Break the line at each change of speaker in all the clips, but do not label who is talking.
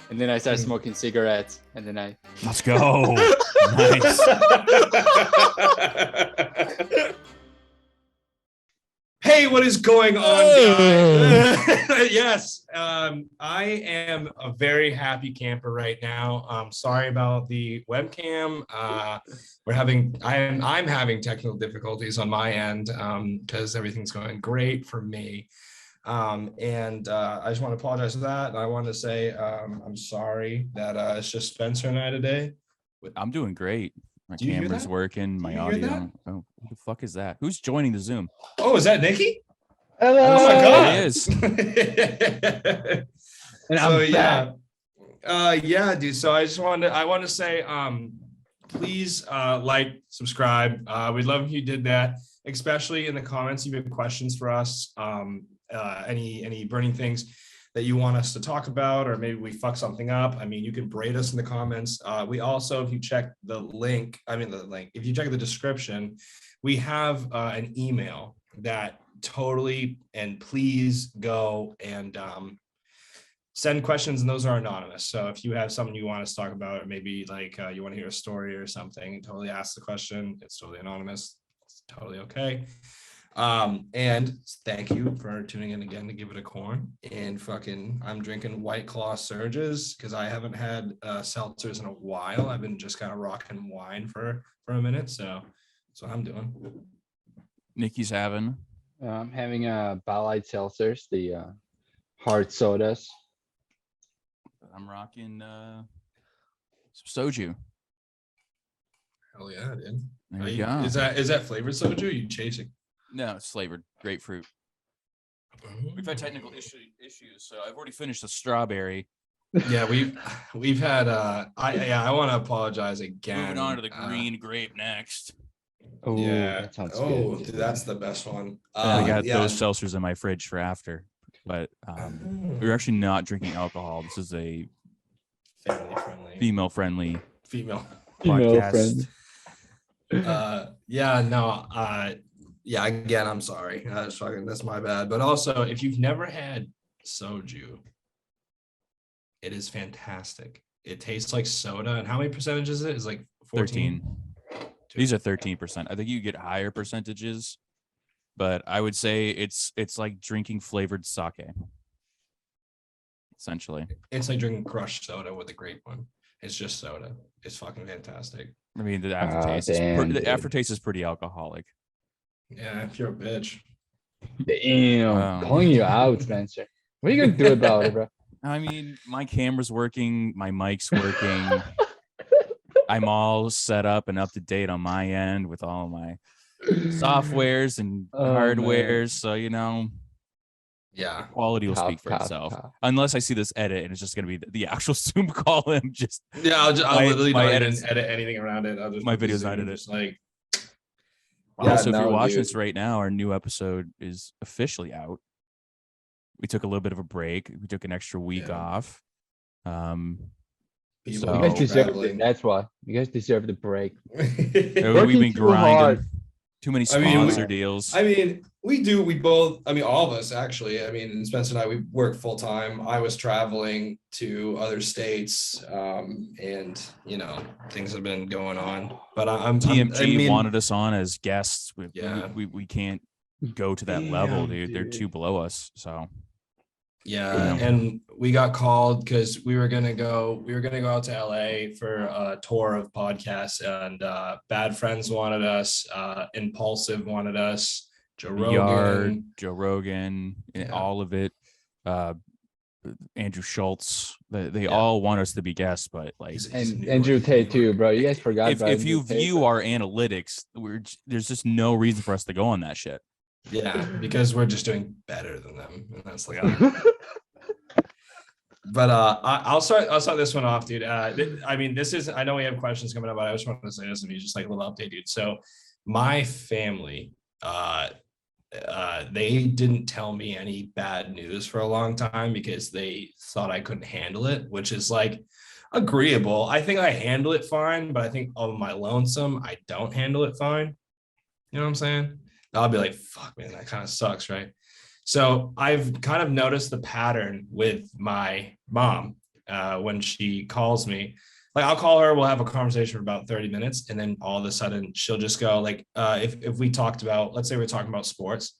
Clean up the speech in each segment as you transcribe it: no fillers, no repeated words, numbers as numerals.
And then I started smoking cigarettes, and then I.
Let's go. Nice.
Hey, what is going on, guys? Yes, I am a very happy camper right now. Sorry about the webcam. I'm having technical difficulties on my end because everything's going great for me. And I just want to apologize for that. And I want to say I'm sorry that it's just Spencer and I today.
I'm doing great. My
Do you hear
camera's
that?
working. My
you hear that?
audio. Oh, who the fuck is that? Who's joining the Zoom?
Oh, is that Nikki?
Hello.
Oh my God.
It is.
And
So
I'm
yeah,
back.
yeah, dude. So I want to say, please like, subscribe. We'd love if you did that, especially in the comments. You have questions for us. Any burning things that you want us to talk about, or maybe we fuck something up. I mean, you can braid us in the comments. We also, if you check the link, if you check the description, we have an email that totally, and please go and send questions, and those are anonymous. So if you have something you want us to talk about, or maybe like you want to hear a story or something, totally ask the question. It's totally anonymous. It's totally okay. And thank you for tuning in again to Give It a Corn. And I'm drinking White Claw Surges because I haven't had seltzers in a while. I've been just kind of rocking wine for a minute. So that's what I'm doing.
Nikki's having.
I'm having a Bud Light seltzers, the hard sodas.
I'm rocking some soju.
Hell yeah, dude.
There you go.
Is that flavored soju? Or are you chasing?
No, it's flavored grapefruit. We've had technical issues, so I've already finished the strawberry.
Yeah, we've had I want to apologize again.
Moving on to the green grape next.
Oh,
Yeah.
that sounds
Oh,
good.
dude, that's the best one.
I got those seltzers in my fridge for after, but we're actually not drinking alcohol. This is a
family friendly,
female-friendly
female.
podcast.
Yeah, again, I'm sorry. That's my bad. But also, if you've never had soju, it is fantastic. It tastes like soda. And how many percentage is it? It's like 14.
These are 13%. I think you get higher percentages, but I would say it's like drinking flavored sake. Essentially.
It's like drinking crushed soda with a grape one. It's just soda. It's fucking fantastic.
I mean, the aftertaste is pretty alcoholic.
Yeah, if you're a bitch.
Damn, calling you out, Spencer. What are you gonna do about it, bro?
I mean, my camera's working, my mic's working. I'm all set up and up to date on my end with all my softwares and hardwares. So,
yeah,
quality will speak for itself. Unless I see this edit and it's just going to be the actual Zoom call. And just
I'll literally not even edit anything around it. I'll just
my video's not edited.
Just like.
Also, if you're watching this right now, our new episode is officially out. We took a little bit of a break. We took an extra week off.
You guys deserve it. That's why you guys deserve the break.
We've been grinding.
Hard.
Too many sponsor deals.
I mean, we do. We both. I mean, all of us actually. I mean, Spencer and I, we work full time. I was traveling to other states, and things have been going on. But
TMG wanted us on as guests. We can't go to that level, dude. They're too below us. So.
Yeah, and we got called because we were gonna go out to LA for a tour of podcasts, and Bad Friends wanted us, Impulsive wanted us, Joe Rogan,
and all of it. Andrew Schultz, they all want us to be guests, but like
and Andrew Tate too, bro. You guys forgot about
if you view our analytics, there's just no reason for us to go on that shit.
Yeah, because we're just doing better than them, and that's like. But I'll start this one off, dude. I mean, this is. I know we have questions coming up, but I just wanted to say this and be just like a little update, dude. So, my family, they didn't tell me any bad news for a long time because they thought I couldn't handle it, which is like agreeable. I think I handle it fine, but I think on my lonesome, I don't handle it fine. You know what I'm saying? I'll be like, fuck, man, that kind of sucks, right? So I've kind of noticed the pattern with my mom. when she calls me. Like I'll call her, we'll have a conversation for about 30 minutes. And then all of a sudden she'll just go like, if we talked about, let's say we're talking about sports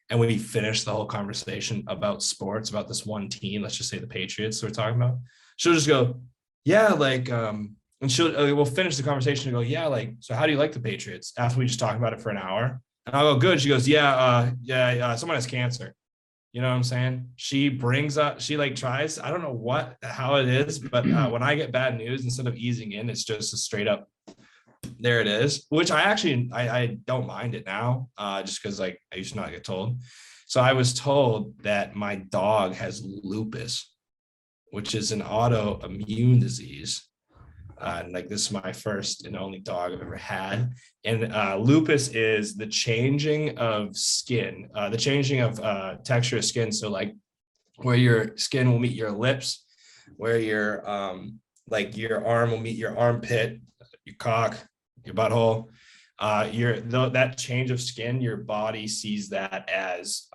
and we finish the whole conversation about sports, about this one team, let's just say the Patriots we're talking about, she'll just go, yeah, like, and we'll finish the conversation and go, yeah, like, so how do you like the Patriots? After we just talk about it for an hour. And I'll go, good. She goes, yeah, someone has cancer. You know what I'm saying? She brings up, she like tries, I don't know how it is, but when I get bad news, instead of easing in, it's just a straight up, there it is, which I don't mind it now, just because like I used to not get told. So I was told that my dog has lupus, which is an autoimmune disease. Like this is my first and only dog I've ever had. And lupus is the changing of skin, the changing of texture of skin. So like where your skin will meet your lips, where your like your arm will meet your armpit, your cock, your butthole. That change of skin, your body sees that as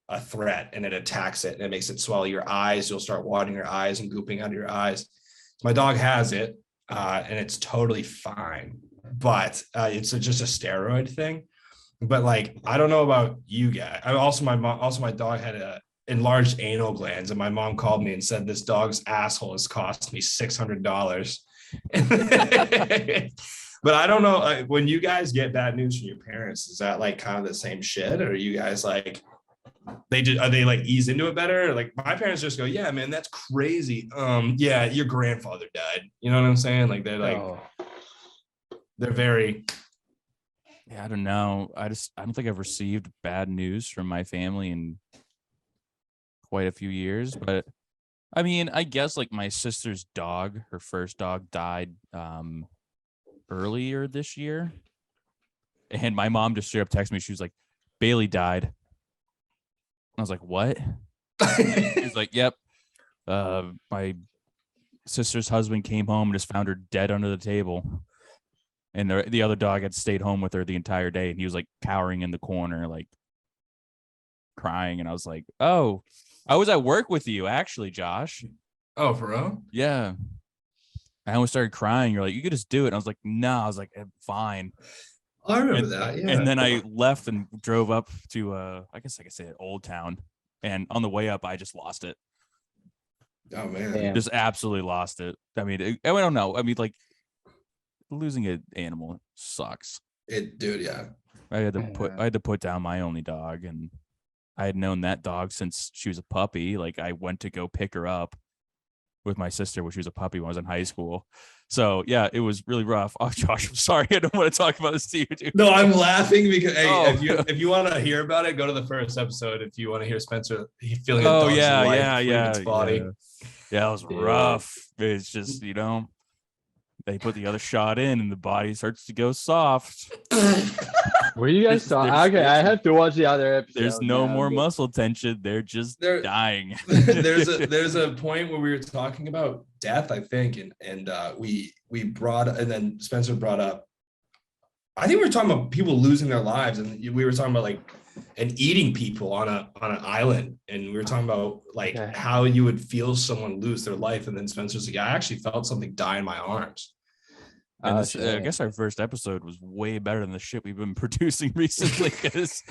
a threat and it attacks it and it makes it swell your eyes. You'll start watering your eyes and gooping out of your eyes. My dog has it. And it's totally fine, but it's just a steroid thing. But like, I don't know about you guys. My dog had a enlarged anal glands, and my mom called me and said this dog's asshole has cost me $600. But I don't know, when you guys get bad news from your parents, is that like kind of the same shit, or are you guys like? Are they like ease into it better? Like my parents just go, yeah, man, that's crazy. Yeah, your grandfather died. You know what I'm saying? Like they're like, they're very.
Yeah, I don't know. I don't think I've received bad news from my family in quite a few years. But I mean, I guess like my sister's dog, her first dog died earlier this year. And my mom just straight up texted me. She was like, Bailey died. I was like, what? He's like, yep. My sister's husband came home and just found her dead under the table. And the other dog had stayed home with her the entire day. And he was like cowering in the corner, like crying. And I was like, oh, I was at work with you, actually, Josh.
Oh, for real?
Yeah. I almost started crying. You're like, you could just do it. And I was like, no. I was like, fine.
I remember that, yeah.
And then I left and drove up to, I guess I could say Old Town. And on the way up, I just lost it.
Oh, man.
Damn.
Just absolutely lost it. I mean, I don't know. I mean, like, losing an animal sucks.
Dude, yeah.
I had to put down my only dog. And I had known that dog since she was a puppy. Like, I went to go pick her up with my sister when she was a puppy when I was in high school. So yeah, it was really rough. Oh, Josh, I'm sorry. I don't want to talk about this to you, dude.
No, I'm laughing because if you want to hear about it, go to the first episode. If you want to hear Spencer feeling a dog's life leave its body.
Yeah, it was rough. It's just, they put the other shot in and the body starts to go soft.
Were you guys talking? Okay, I have to watch the other episode.
There's no more muscle tension. They're just dying.
there's a point where we were talking about death, I think, and we brought, and then Spencer brought up, I think we were talking about people losing their lives, and we were talking about like and eating people on an island, and we were talking about like how you would feel someone lose their life, and then Spencer's like, I actually felt something die in my arms.
And I guess our first episode was way better than the shit we've been producing recently. Because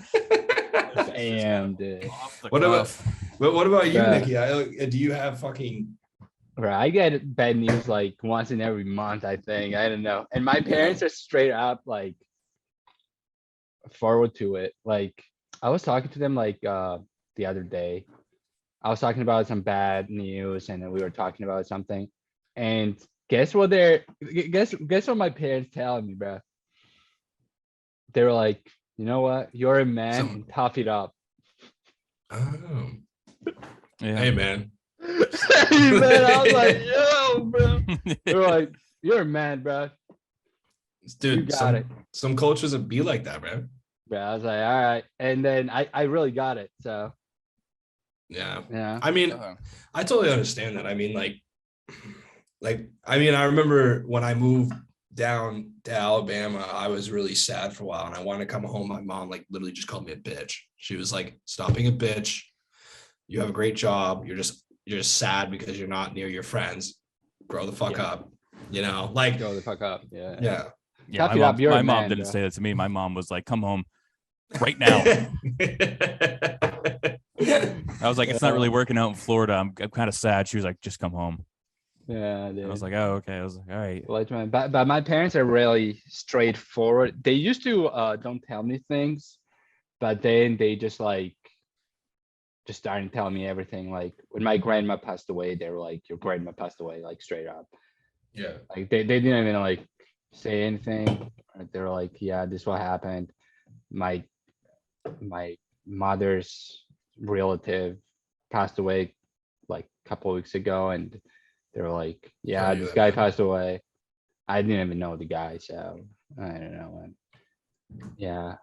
damn, dude.
What about you, Nikki? Do you have fucking?
Bro, I get bad news like once in every month, I think. I don't know. And my parents are straight up like forward to it. Like I was talking to them like the other day. I was talking about some bad news, and then we were talking about something. And guess what my parents telling me, bro? They were like, you know what? You're a man, and tough it up.
Oh.
Yeah.
Hey, man.
Hey, man, I was like, yo, bro. They were like, you're a man, bro.
Dude,
you got it.
Some cultures would be like that, bro.
Bro, I was like, all right. And then I really got it. So
yeah. I mean, I totally understand that. I mean, I remember when I moved down to Alabama, I was really sad for a while and I wanted to come home. My mom like literally just called me a bitch. She was like, stop being a bitch. You have a great job. You're you're just sad because you're not near your friends. Grow the fuck
Yeah.
up, you know, like,
Grow the fuck up. Yeah.
yeah.
Yeah,
Tough it up. You're
my
a
mom
man,
didn't
bro.
say that to me. My mom was like, "Come home right now." I was like, "It's not really working out in Florida. I'm kind of sad." She was like, "Just come home."
Yeah, dude.
I was like, "Oh, okay." I was like, "All right."
Like, man, but my parents are really straightforward. They used to don't tell me things, but then they just like just started telling me everything. Like when my grandma passed away, they were like, "Your grandma passed away," like straight up.
Yeah.
Like they didn't even like say anything. They were like, "Yeah, this is what happened." My my mother's relative passed away like a couple of weeks ago, and they were like, "Yeah,
Sorry to
this
hear
guy
that, man.
passed away." I didn't even know the guy, so I don't know. Man. Yeah,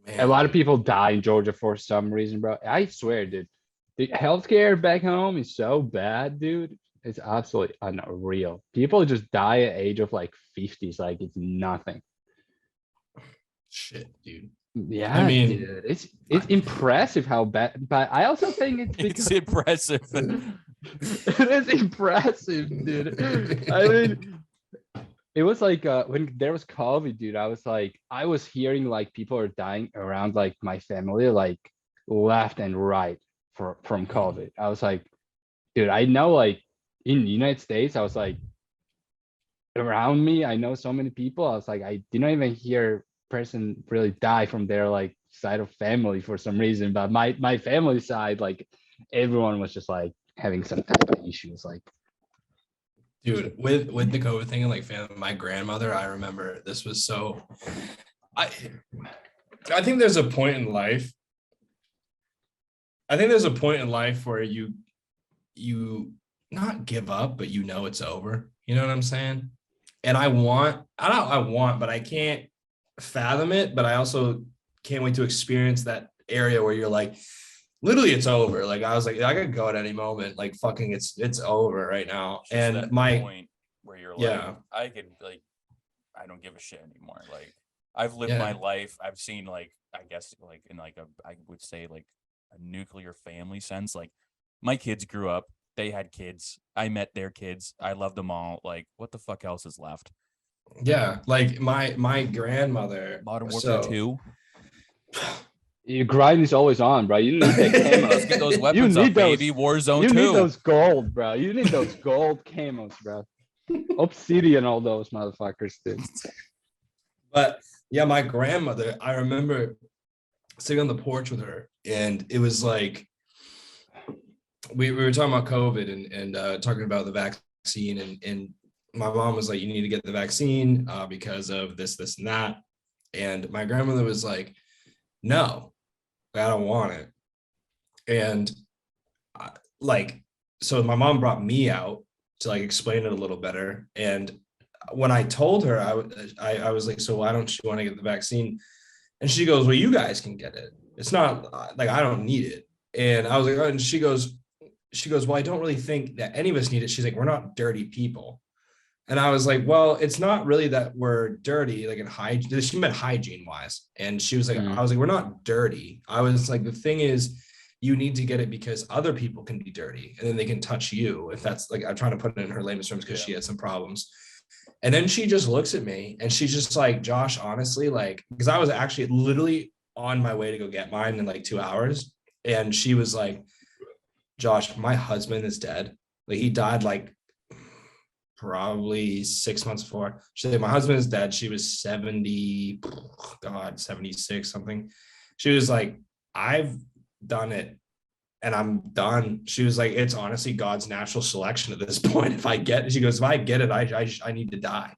a
Man,
lot of
dude.
people die in Georgia for some reason, bro. I swear, dude, the healthcare back home is so bad, dude. It's absolutely unreal. People just die at age of like 50s, like it's nothing.
Shit, dude.
Yeah,
I mean,
dude, it's impressive how bad, but I also think it's
It's
because
impressive.
it is impressive, dude. I mean, it was like when there was COVID, dude. I was hearing like people are dying around like my family, like left and right from COVID. I was like, dude, I know like in the United States, I was like around me, I know so many people. I was like, I didn't even hear person really die from their like side of family for some reason. But my family side, like everyone was just like having some type of issues. Like,
dude, with the COVID thing and like family, my grandmother, I remember this was so. I I think there's a point in life. I think there's a point in life where you not give up, but you know it's over. You know what I'm saying? And I want, but I can't fathom it. But I also can't wait to experience that area where you're like, literally, it's over. Like I was like, I could go at any moment. Like fucking, it's over right now.
Just
And
that
my
point where you're like,
yeah,
I could like, I don't give a shit anymore. Like I've lived
Yeah.
my life. I've seen like, I guess like in like I would say like a nuclear family sense. Like my kids grew up. They had kids. I met their kids. I loved them all. Like what the fuck else is left?
yeah. Like my grandmother.
Modern Warfare
So
2.
your grind is always on, bro. You need that
Let's
camo.
get those
You
weapons
need
up,
those.
baby. Warzone
You
2.
need those gold, bro. You need those gold camos, bro. Obsidian, all those motherfuckers, dude.
But yeah, my grandmother, I remember sitting on the porch with her, and it was like we were talking about COVID and talking about the vaccine, and my mom was like, you need to get the vaccine because of this, and that. And my grandmother was like, no, I don't want it. And like, so my mom brought me out to like explain it a little better. And when I told her, I was like, so why don't you want to get the vaccine? And she goes, well, you guys can get it. It's not like I don't need it. And I was like, oh, and she goes, well, I don't really think that any of us need it. She's like, we're not dirty people. And I was like, well, it's not really that we're dirty, like in hygiene. She meant hygiene wise. And she was like, I was like, we're not dirty. I was like, the thing is, you need to get it because other people can be dirty and then they can touch you. If that's like, I'm trying to put it in her layman's terms because she had some problems. And then she just looks at me and she's just like, Josh, honestly, like, because I was actually literally on my way to go get mine in like 2 hours. And she was like, Josh, my husband is dead. Like he died like probably 6 months before. She's like, my husband is dead. She was 70, God, 76 something. She was like, I've done it and I'm done. She was like, it's honestly God's natural selection at this point. If I get it, she goes, if I get it, I need to die.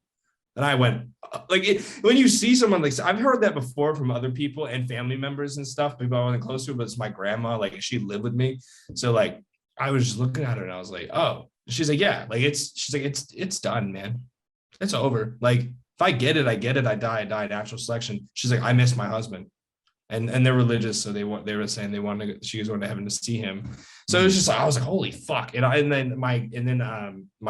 And I went like when you see someone like, I've heard that before from other people and family members and stuff, people I wasn't close to, but it's my grandma, like she lived with me. So like, I was just looking at her and I was like, oh, she's like, yeah, like she's like, it's done, man. It's over. Like if I get it, I get it. I die, natural selection. She's like, I miss my husband. And they're religious, so they were saying they wanted to, she was going to heaven to see him. So it was just like I was like, holy fuck. And then my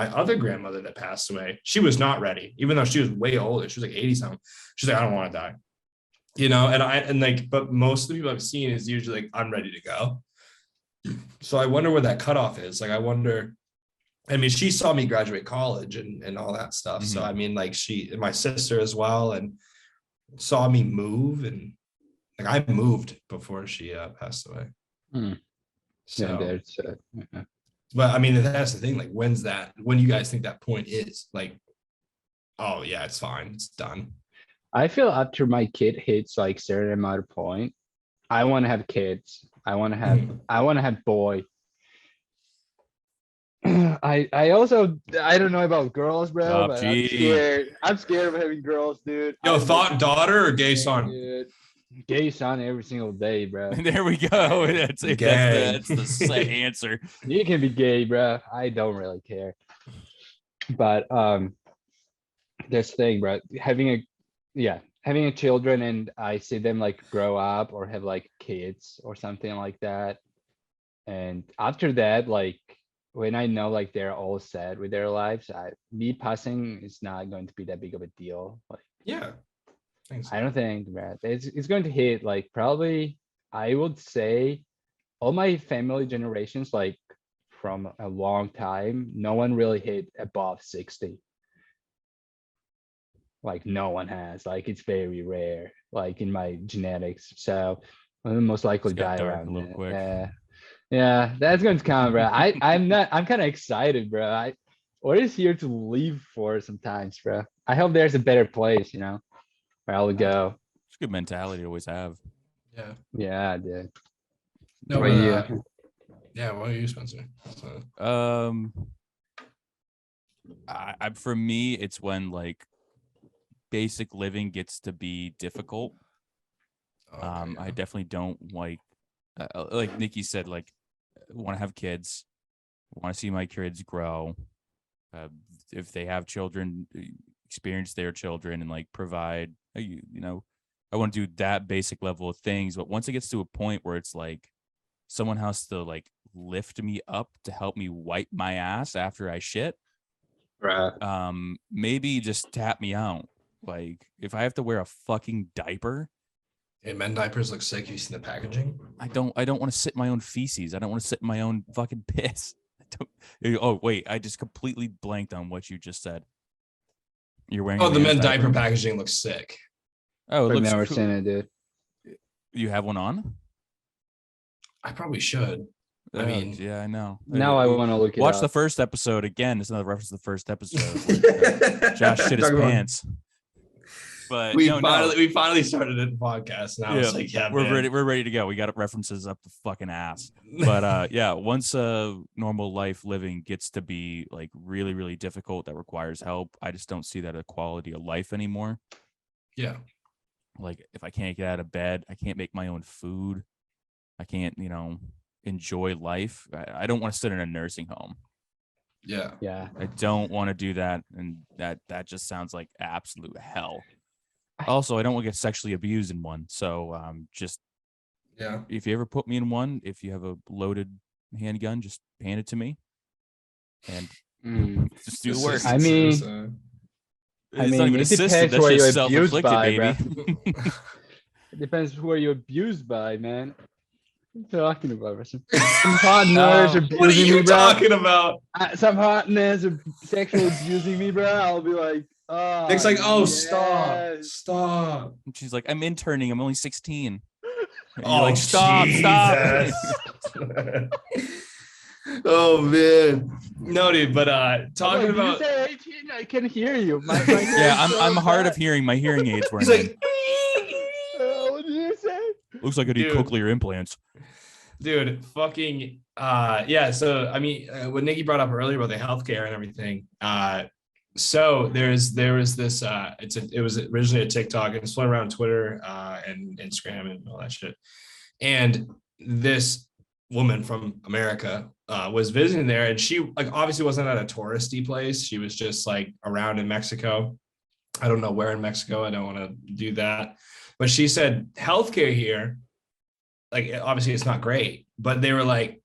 other grandmother that passed away, she was not ready, even though she was way older. She was like 80 something. She's like, I don't want to die. You know, and like, but most of the people I've seen is usually like, I'm ready to go. So I wonder where that cutoff is. Like, I wonder, I mean, she saw me graduate college and all that stuff. So, I mean, like my sister as well, and saw me move. And like, I moved before she passed away.
Hmm.
So,
there's
but I mean, that's the thing. Like, when do you guys think that point is? Like, oh yeah, it's fine. It's done.
I feel after my kid hits like certain amount of point, I want to have kids. I want to have boy. I also I don't know about girls, bro,
Top
but
G.
I'm scared of having girls, dude.
Yo, thought daughter or gay son?
Dude. Gay son every single day, bro.
There we go. That's the set answer.
You can be gay, bro. I don't really care. But this thing, bro, having a children and I see them like grow up or have like kids or something like that. And after that, like when I know like they're all set with their lives, me passing is not going to be that big of a deal. Like,
Yeah. Thanks.
I don't think, man, it's going to hit like probably, I would say all my family generations, like from a long time, no one really hit above 60. Like no one has, like it's very rare, like in my genetics. So I'm most likely
It's got
die
dark
around
a little
that.
quick.
Yeah, that's going to come, bro. I'm kind of excited, bro. What is here to leave for sometimes, bro? I hope there's a better place, where I'll go.
It's a good mentality to always have.
Yeah.
Yeah, dude.
No,
What about you?
Yeah, what are you, Spencer?
For me, it's when like basic living gets to be difficult. I definitely don't like Nikki said, like want to have kids, want to see my kids grow. If they have children, experience their children and like provide, I want to do that basic level of things. But once it gets to a point where it's like someone has to like lift me up to help me wipe my ass after I shit,
Right.
maybe just tap me out. Like if I have to wear a fucking diaper.
Hey, men diapers look sick. You seen the packaging?
I don't want to sit in my own feces. I don't want to sit in my own fucking piss. Oh wait, I just completely blanked on what you just said. You're wearing.
Oh, the men diaper packaging looks sick.
Oh, it
I've
looks
never
cool.
seen it, dude.
You have one on?
I probably should. I mean,
yeah, I know.
Now I want to look it
Watch
up.
the first episode again. It's another reference to the first episode. Where, Josh shit his pants. But
we finally started a podcast, and I was like, yeah,
we're ready to go. We got references up the fucking ass. But yeah, once normal life living gets to be like really, really difficult, that requires help, I just don't see that a quality of life anymore.
Yeah.
Like if I can't get out of bed, I can't make my own food, I can't, enjoy life. I don't want to sit in a nursing home.
Yeah.
Yeah.
I don't want to do that. And that just sounds like absolute hell. Also, I don't want to get sexually abused in one. So just,
yeah.
If you ever put me in one, if you have a loaded handgun, just hand it to me. And just do the work.
I mean,
it's not even assisted. That's just self-inflicted, baby.
It depends who are you abused by, man. What are you talking about? Some hot nerds abusing
what are you
me, bro.
talking about?
Some hot nerds are sexually abusing me, bro. I'll be like, oh.
Nick's like, oh,
yes.
stop.
And she's like, I'm interning. I'm only 16. And
Oh,
you're like, stop.
Oh man, no, dude. But talking about,
you say 18, I can hear you.
Yeah, I'm hard of hearing. My hearing aids were.
He's like,
what did you say?
Looks like I need cochlear implants.
Dude, fucking yeah. So I mean, what Nikki brought up earlier about the healthcare and everything. So there was this. It was originally a TikTok and it's floating around Twitter and Instagram and all that shit. And this woman from America was visiting there, and she like obviously wasn't at a touristy place. She was just like around in Mexico. I don't know where in Mexico. I don't want to do that. But she said healthcare here, like obviously it's not great, but they were like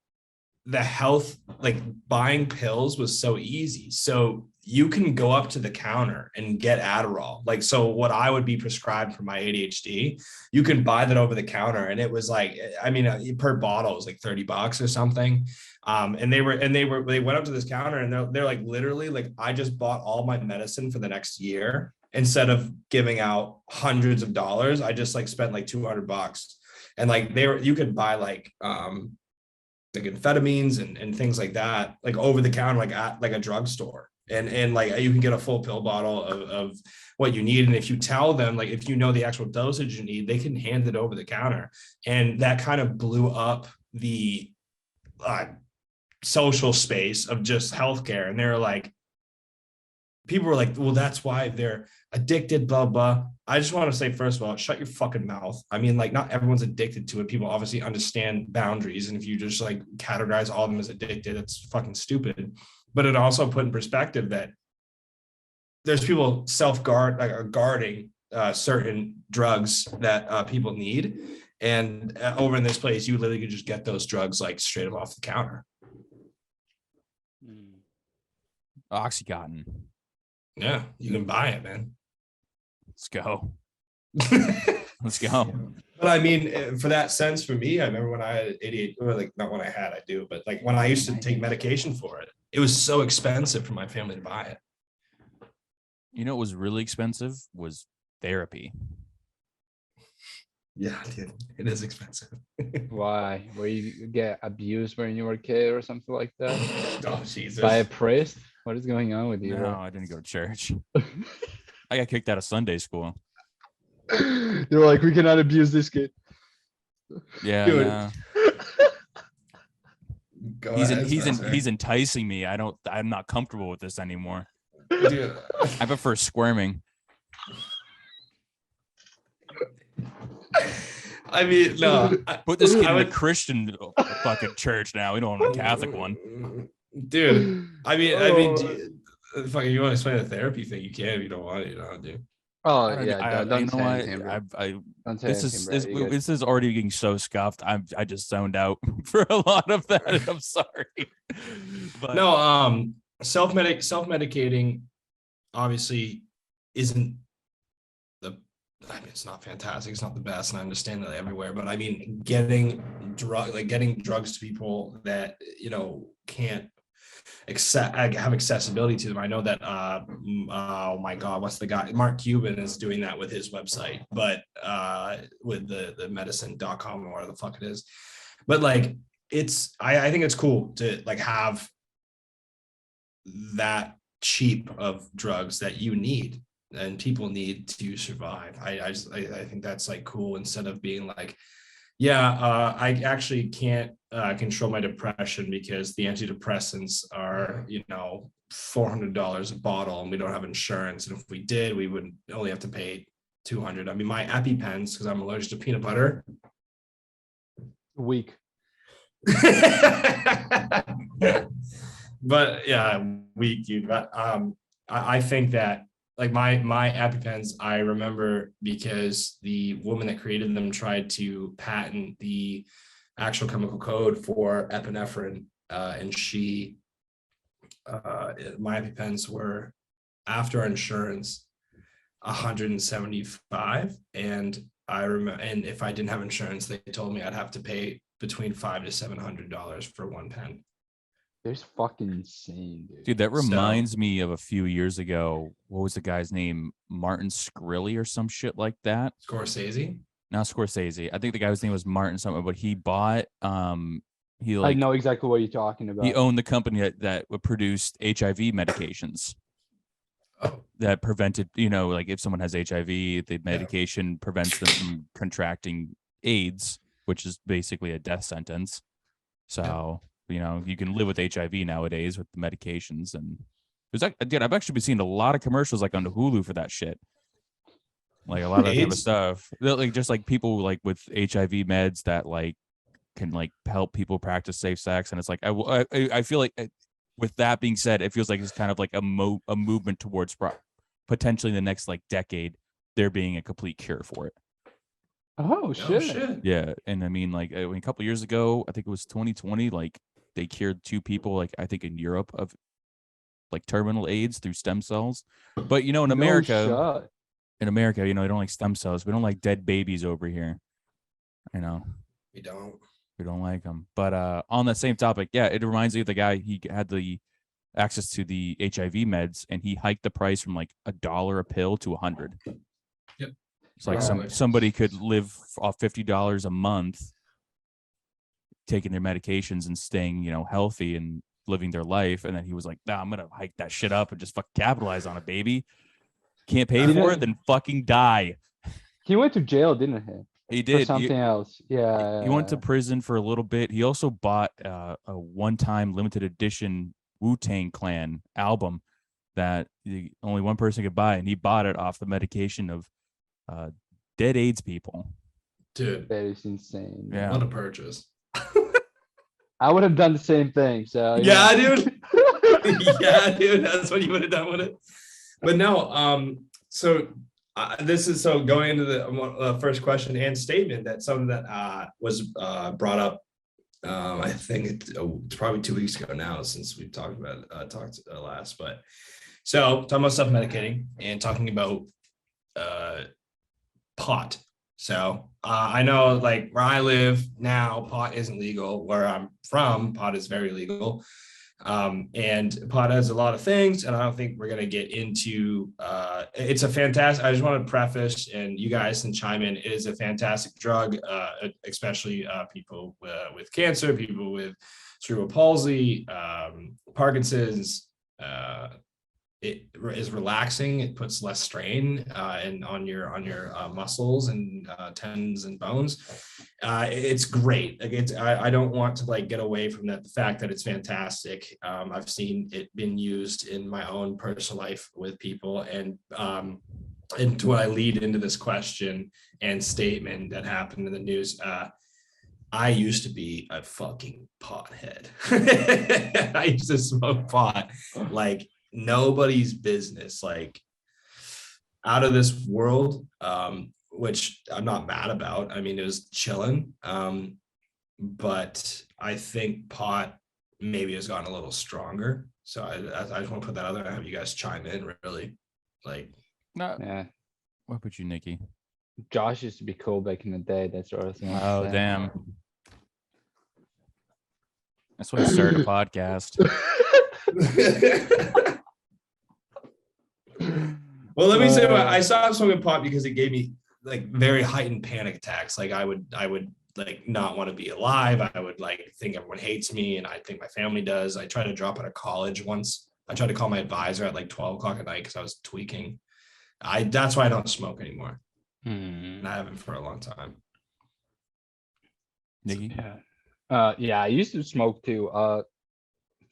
the health, like buying pills was so easy. So you can go up to the counter and get Adderall. Like, so what I would be prescribed for my ADHD, you can buy that over the counter. And it was like, I mean, per bottle was like $30 or something. And they went up to this counter and they're like, literally, like, I just bought all my medicine for the next year. Instead of giving out hundreds of dollars, I just like spent like $200. And like you could buy like amphetamines and things like that, like over the counter, like at like a drugstore. And like you can get a full pill bottle of what you need. And if you tell them, like, if you know the actual dosage you need, they can hand it over the counter. And that kind of blew up the social space of just healthcare. And they're like, people were like, well, that's why they're addicted, blah, blah. I just want to say, first of all, shut your fucking mouth. I mean, like, not everyone's addicted to it. People obviously understand boundaries. And if you just like categorize all of them as addicted, it's fucking stupid. But it also put in perspective that there's people guarding certain drugs that people need. And over in this place, you literally could just get those drugs like straight up off the counter.
Oxycontin.
Yeah, you can buy it, man.
Let's go. Let's go.
But I mean, for that sense, for me, I remember when I had 88, or like not when I had, I do, but like when I used to take medication for it, it was so expensive for my family to buy it.
You know what was really expensive was therapy.
Yeah, dude, it is expensive.
Why? Where you get abused when you were a kid or something like that?
Oh, Jesus.
By a priest? What is going on with you?
No, I didn't go to church. I got kicked out of Sunday school.
They're like, we cannot abuse this kid.
Yeah,
Dude.
no.
Go
He's
ahead,
enticing me. I'm not comfortable with this anymore.
dude.
I prefer squirming.
I mean, no.
Put this kid in a
would-
Christian fucking church now. We don't want a Catholic one.
Dude, I mean,
Oh.
fucking, you want to explain the therapy thing? You can if you don't want it. You don't do.
Oh
I
yeah, don't
you know
say
what?
anything, bro. Don't say
This
anything,
is
bro. You good.
this is already getting so scuffed. I just zoned out for a lot of that. And I'm sorry. But
No, self-medicating obviously isn't I mean, it's not fantastic. It's not the best, and I understand that everywhere. But I mean, getting drugs to people that can't have accessibility to them. I know that. Oh my God, what's the guy? Mark Cuban is doing that with his website, but with the medicine.com or whatever the fuck it is. But like, I think it's cool to like have that cheap of drugs that you need and people need to survive. I think that's like cool, instead of being like, yeah, I actually can't control my depression because the antidepressants are, $400 a bottle and we don't have insurance. And if we did, we would only have to pay $200. I mean, my EpiPens, because I'm allergic to peanut butter.
Weak.
But yeah, weak, dude. But I think that like my EpiPens, I remember because the woman that created them tried to patent the actual chemical code for epinephrine, and my EpiPens were, after our insurance, 175, and I remember, and if I didn't have insurance, they told me I'd have to pay between $500 to $700 for one pen.
There's fucking insane, dude.
dude, that reminds me of a few years ago. What was the guy's name? Martin Shkreli or some shit like that.
Scorsese?
Not Scorsese. I think the guy's name was Martin something, but he bought
I know exactly what you're talking about.
he owned the company that produced HIV medications.
Oh.
That prevented, like if someone has HIV, the medication prevents them from contracting AIDS, which is basically a death sentence. So, you can live with HIV nowadays with the medications. And there's like, dude, I've actually been seeing a lot of commercials like on Hulu for that shit. Like a lot of that type of stuff. Like just like people like with HIV meds that like can like help people practice safe sex. And it's like, I feel like, with that being said, it feels like it's kind of like a movement towards potentially in the next like decade, there being a complete cure for it.
Oh shit.
Yeah. And I mean, like a couple of years ago, I think it was 2020, like they cured 2 people, like I think in Europe, of like terminal AIDS through stem cells. But in
No
America,
shot.
they don't like stem cells. We don't like dead babies over here.
We don't.
We don't like them. But on that same topic, yeah, it reminds me of the guy. He had the access to the HIV meds, and he hiked the price from like $1 a pill to $100.
Yep.
It's like
Probably.
somebody could live off $50 a month, taking their medications and staying, healthy and living their life. And then he was like, "Nah, I'm gonna hike that shit up and just fucking capitalize on it, baby. Can't pay for it, then fucking die."
He went to jail, didn't he?
He
For
did.
something else. Yeah.
He went to prison for a little bit. He also bought a one-time limited edition Wu-Tang Clan album that only one person could buy, and he bought it off the medication of dead AIDS people.
Dude,
That is insane.
Yeah.
what a purchase.
I would have done the same thing. So
Yeah, dude. Yeah, dude, that's what you would have done with it. But no, so this is so going into the first question and statement that something that was brought up. I think it's probably 2 weeks ago now since we talked last. But so talking about self-medicating and talking about pot. So I know like where I live now, pot isn't legal. Where I'm from, pot is very legal. And pot has a lot of things, and I don't think we're going to get into it's a fantastic. I just want to preface, and you guys can chime in. It is a fantastic drug, especially people with cancer, people with cerebral palsy, Parkinson's. It is relaxing. It puts less strain on your muscles and tendons and bones. It's great. Like I don't want to like get away from that. The fact that it's fantastic. I've seen it been used in my own personal life with people, and to what I lead into this question and statement that happened in the news. I used to be a fucking pothead. I used to smoke pot like nobody's business, like out of this world, which I'm not mad about. I mean, it was chilling. But I think pot maybe has gotten a little stronger. So I just want to put that out there and have you guys chime in really. Like,
Yeah.
What about you, Nikki?
Josh used to be cool back in the day. That's what I was saying.
Oh, damn. That's when I started a podcast.
Well, let me say, I stopped smoking pot because it gave me like very heightened panic attacks. Like I would like not want to be alive. I would like think everyone hates me, and I think my family does. I tried to drop out of college once. I tried to call my advisor at like 12 o'clock at night because I was tweaking. That's why I don't smoke anymore. And I haven't for a long time.
Nikki?
Yeah, I used to smoke too,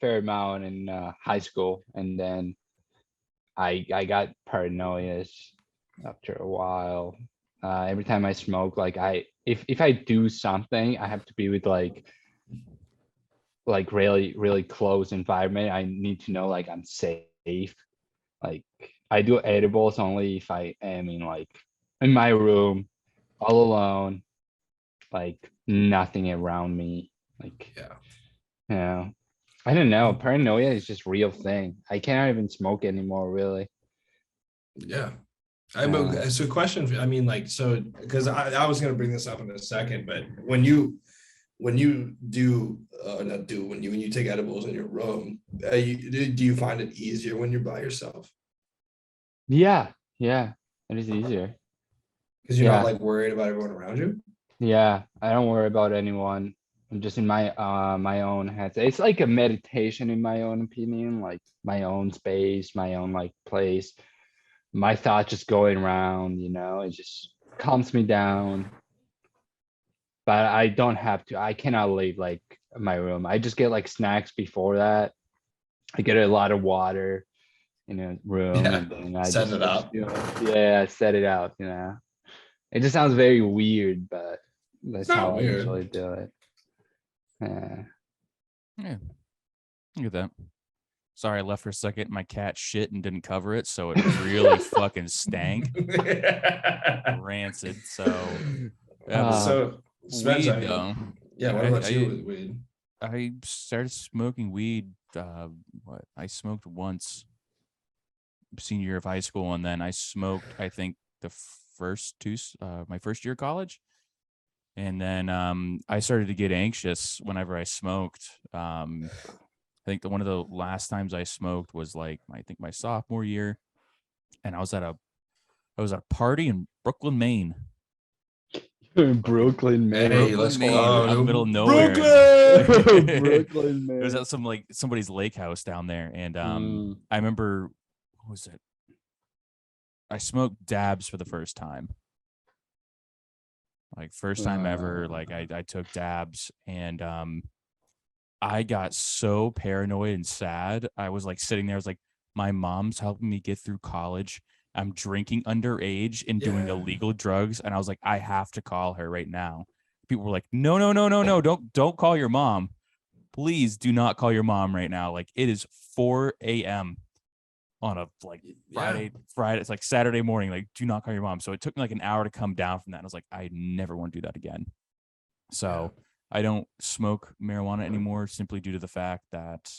fair amount in high school, and then I got paranoia after a while. Every time I smoke, like if I do something, I have to be with like really, really close environment. I need to know like I'm safe. Like I do edibles only if I am in my room, all alone, like nothing around me. Like,
Yeah.
I don't know. Paranoia is just real thing. I can't even smoke anymore, really.
Yeah. So question, I mean, like, so, because I was going to bring this up in a second, but when you do, when you take edibles in your room, do you find it easier when you're by yourself?
Yeah, it is easier.
Because you're not like worried about everyone around you?
Yeah, I don't worry about anyone. I'm just in my own head. It's like a meditation in my own opinion, like my own space, my own like place. My thoughts just going around, it just calms me down. But I don't have to. I cannot leave like my room. I just get like snacks before that. I get a lot of water in a room, and then I
set it up.
Set it out. It just sounds very weird, but that's how I
weird.
usually do it.
Yeah. Look at that. Sorry, I left for a second. My cat shit and didn't cover it, so it really fucking stank. Rancid. So,
So Spencer,
weed, though.
yeah. What about you with weed?
I started smoking weed. I smoked once senior year of high school, and then I smoked, I think, the first two, my first year of college. And then I started to get anxious whenever I smoked. I think one of the last times I smoked was like I think my sophomore year, and I was at a party in Brooklyn, Maine.
In Brooklyn, man.
Hey, let's
Maine,
go.
out in the middle of nowhere.
Brooklyn.
Brooklyn, man.
It was at somebody's lake house down there, and I remember, what was it? I smoked dabs for the first time. Like first time ever, like I took dabs, and I got so paranoid and sad. I was like sitting there, I was like, my mom's helping me get through college. I'm drinking underage and doing illegal drugs. And I was like, I have to call her right now. People were like, no, don't call your mom. Please do not call your mom right now. Like it is 4 a.m. on a like Friday. It's like Saturday morning. Like, do not call your mom. So it took me like an hour to come down from that. And I was like, I never want to do that again. So I don't smoke marijuana anymore simply due to the fact that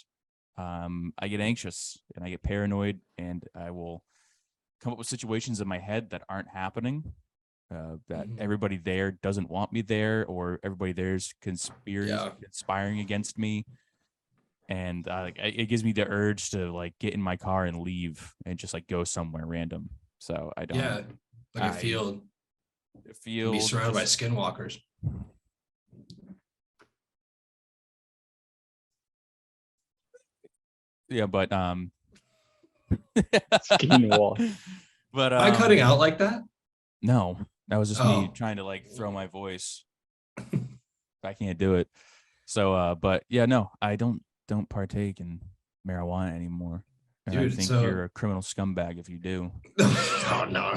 I get anxious and I get paranoid, and I will come up with situations in my head that aren't happening, that everybody there doesn't want me there, or everybody there's conspiring against me. And it gives me the urge to like get in my car and leave and just like go somewhere random. So I don't.
Yeah, like a field. Be surrounded by skinwalkers.
Yeah, but
Skinwalk.
But
am I cutting out like that?
No, that was just me trying to like throw my voice. I can't do it. So but yeah, no, I don't partake in marijuana anymore. And dude, I think you're a criminal scumbag if you do.
Oh, no.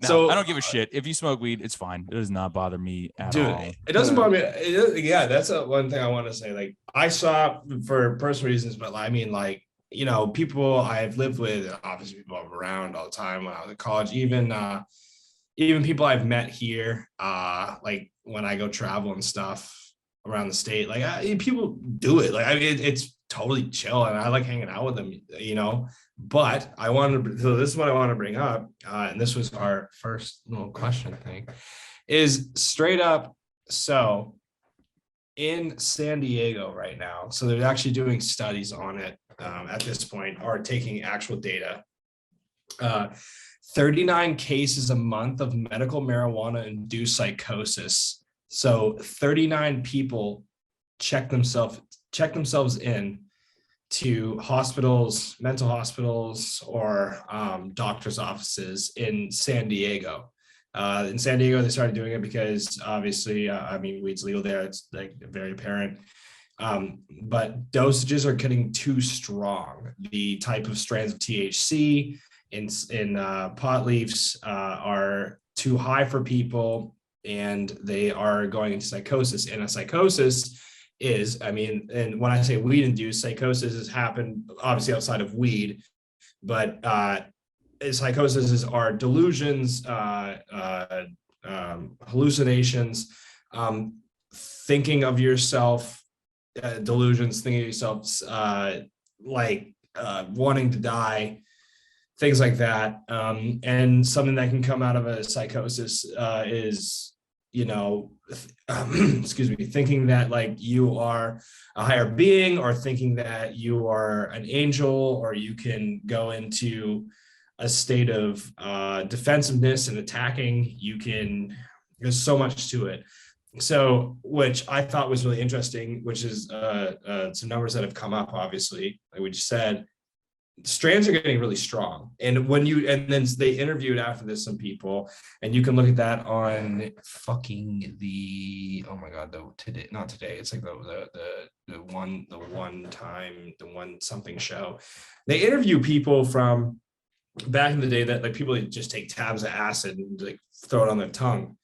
So I don't give a shit. If you smoke weed, it's fine. It does not bother me at all.
It doesn't bother me. Yeah, that's one thing I want to say. Like I saw for personal reasons, but I mean, like, you know, people I've lived with, obviously people I'm around all the time when I was in college, even people I've met here, like when I go travel and stuff around the state, like people do it. Like, I mean, it's totally chill, and I like hanging out with them, you know. But so this is what I want to bring up, and this was our first little question thing, is straight up. So in San Diego right now, so they're actually doing studies on it at this point, or taking actual data. 39 cases a month of medical marijuana induced psychosis. So 39 people check themselves in to hospitals, mental hospitals, or doctor's offices in San Diego. In San Diego, they started doing it because obviously, I mean, weed's legal there. It's like very apparent. But dosages are getting too strong. The type of strands of THC in pot leaves are too high for people, and they are going into psychosis. And a psychosis is, I mean, and when I say weed induced, psychosis has happened obviously outside of weed, but psychosis are delusions, hallucinations, thinking of yourself, delusions, thinking of yourself like wanting to die, things like that. And something that can come out of a psychosis is, you know, excuse me, thinking that like you are a higher being, or thinking that you are an angel, or you can go into a state of defensiveness and attacking. There's so much to it. So, which I thought was really interesting, which is some numbers that have come up, obviously, like we just said, strands are getting really strong. And then they interviewed after this some people, and you can look at that on fucking not today. It's like the one something show. They interview people from back in the day that like people that just take tabs of acid and like throw it on their tongue.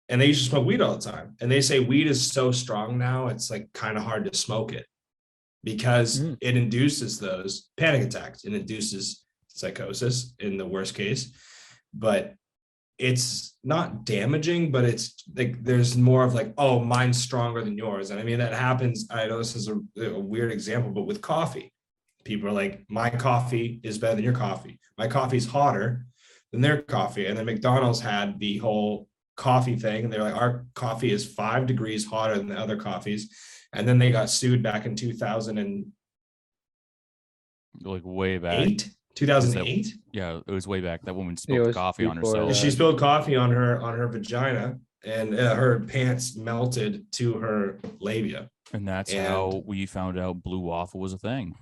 And they used to smoke weed all the time. And they say weed is so strong now, it's like kind of hard to smoke it, because it induces those panic attacks. It induces psychosis in the worst case. But it's not damaging, but it's like there's more of like, oh, mine's stronger than yours. And I mean, that happens. I know this is a weird example, but with coffee, people are like, my coffee is better than your coffee. My coffee's hotter than their coffee. And then McDonald's had the whole coffee thing. And they're like, our coffee is 5 degrees hotter than the other coffees. And then they got sued back in 2008.
Like way back.
2008.
Yeah, it was way back. That woman spilled coffee on
before
herself.
She spilled coffee on her vagina, and her pants melted to her labia.
And that's how we found out blue waffle was a thing.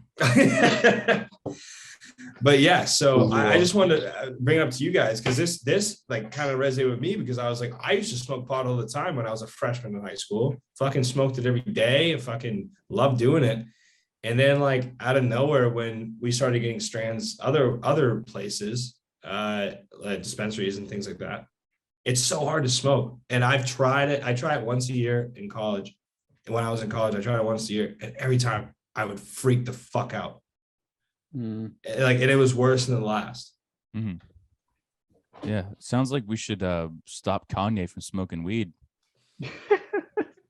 But yeah, so I just wanted to bring it up to you guys because this like kind of resonated with me because I was like, I used to smoke pot all the time when I was a freshman in high school. Fucking smoked it every day. Fucking loved doing it. And then like out of nowhere, when we started getting strands other places, dispensaries and things like that, it's so hard to smoke. And I've tried it. I try it once a year in college. And when I was in college, I tried it once a year. And every time I would freak the fuck out.
Mm.
Like, and it was worse than the last.
Mm-hmm. Yeah. Sounds like we should stop Kanye from smoking weed.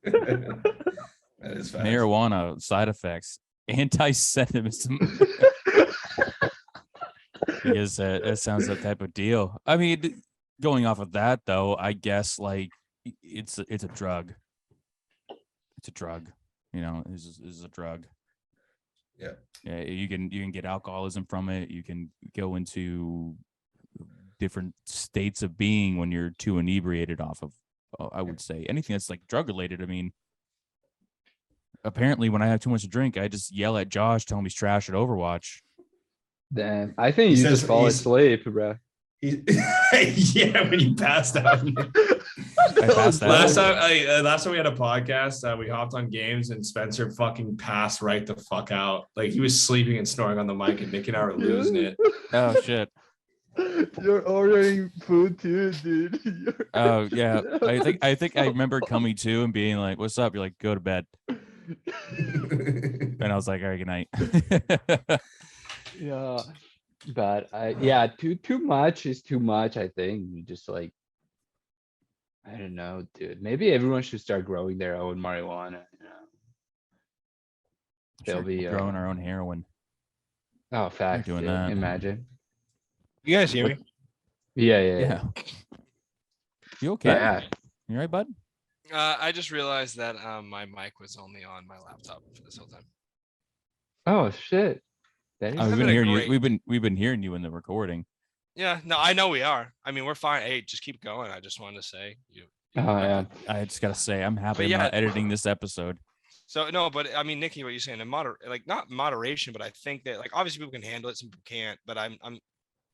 That is fast.
Marijuana side effects. Anti-Semitism. Because that sounds that type of deal. I mean, going off of that though, I guess like it's a drug. It's a drug. You know, is a drug.
Yeah.
Yeah. You can get alcoholism from it. You can go into different states of being when you're too inebriated off of. I would say anything that's like drug related. I mean. Apparently, when I have too much to drink, I just yell at Josh, tell him he's trash at Overwatch.
Damn, I think you just fall asleep, bro.
Yeah, when you passed out.
I passed out.
Last time we had a podcast, we hopped on games and Spencer fucking passed right the fuck out. Like he was sleeping and snoring on the mic, and Nick and I were losing it.
Oh shit.
You're ordering food too, dude.
Oh yeah. I think I remember coming to and being like, "What's up?" You're like, "Go to bed." And I was like, all right, good night.
Yeah, but too much is too much. I think you just like, I don't know, dude. Maybe everyone should start growing their own marijuana. You know, they'll be
growing our own heroin.
Oh, fact.
Doing
Dude.
that.
Imagine.
You guys hear me?
Yeah.
You okay?
Yeah.
You all right, bud?
I just realized that my mic was only on my laptop for this whole time.
Oh shit. That is
We've been
having a
hearing you.
great-
We've been hearing you in the recording.
Yeah, no, I know we are. I mean, we're fine. Hey, just keep going. I just wanted to say you.
Oh yeah.
I just gotta say, I'm happy
But
I'm
yeah.
not editing this episode.
So no, but I mean, Nikki, what you're saying, not moderation, but I think that like obviously people can handle it, some people can't. But I'm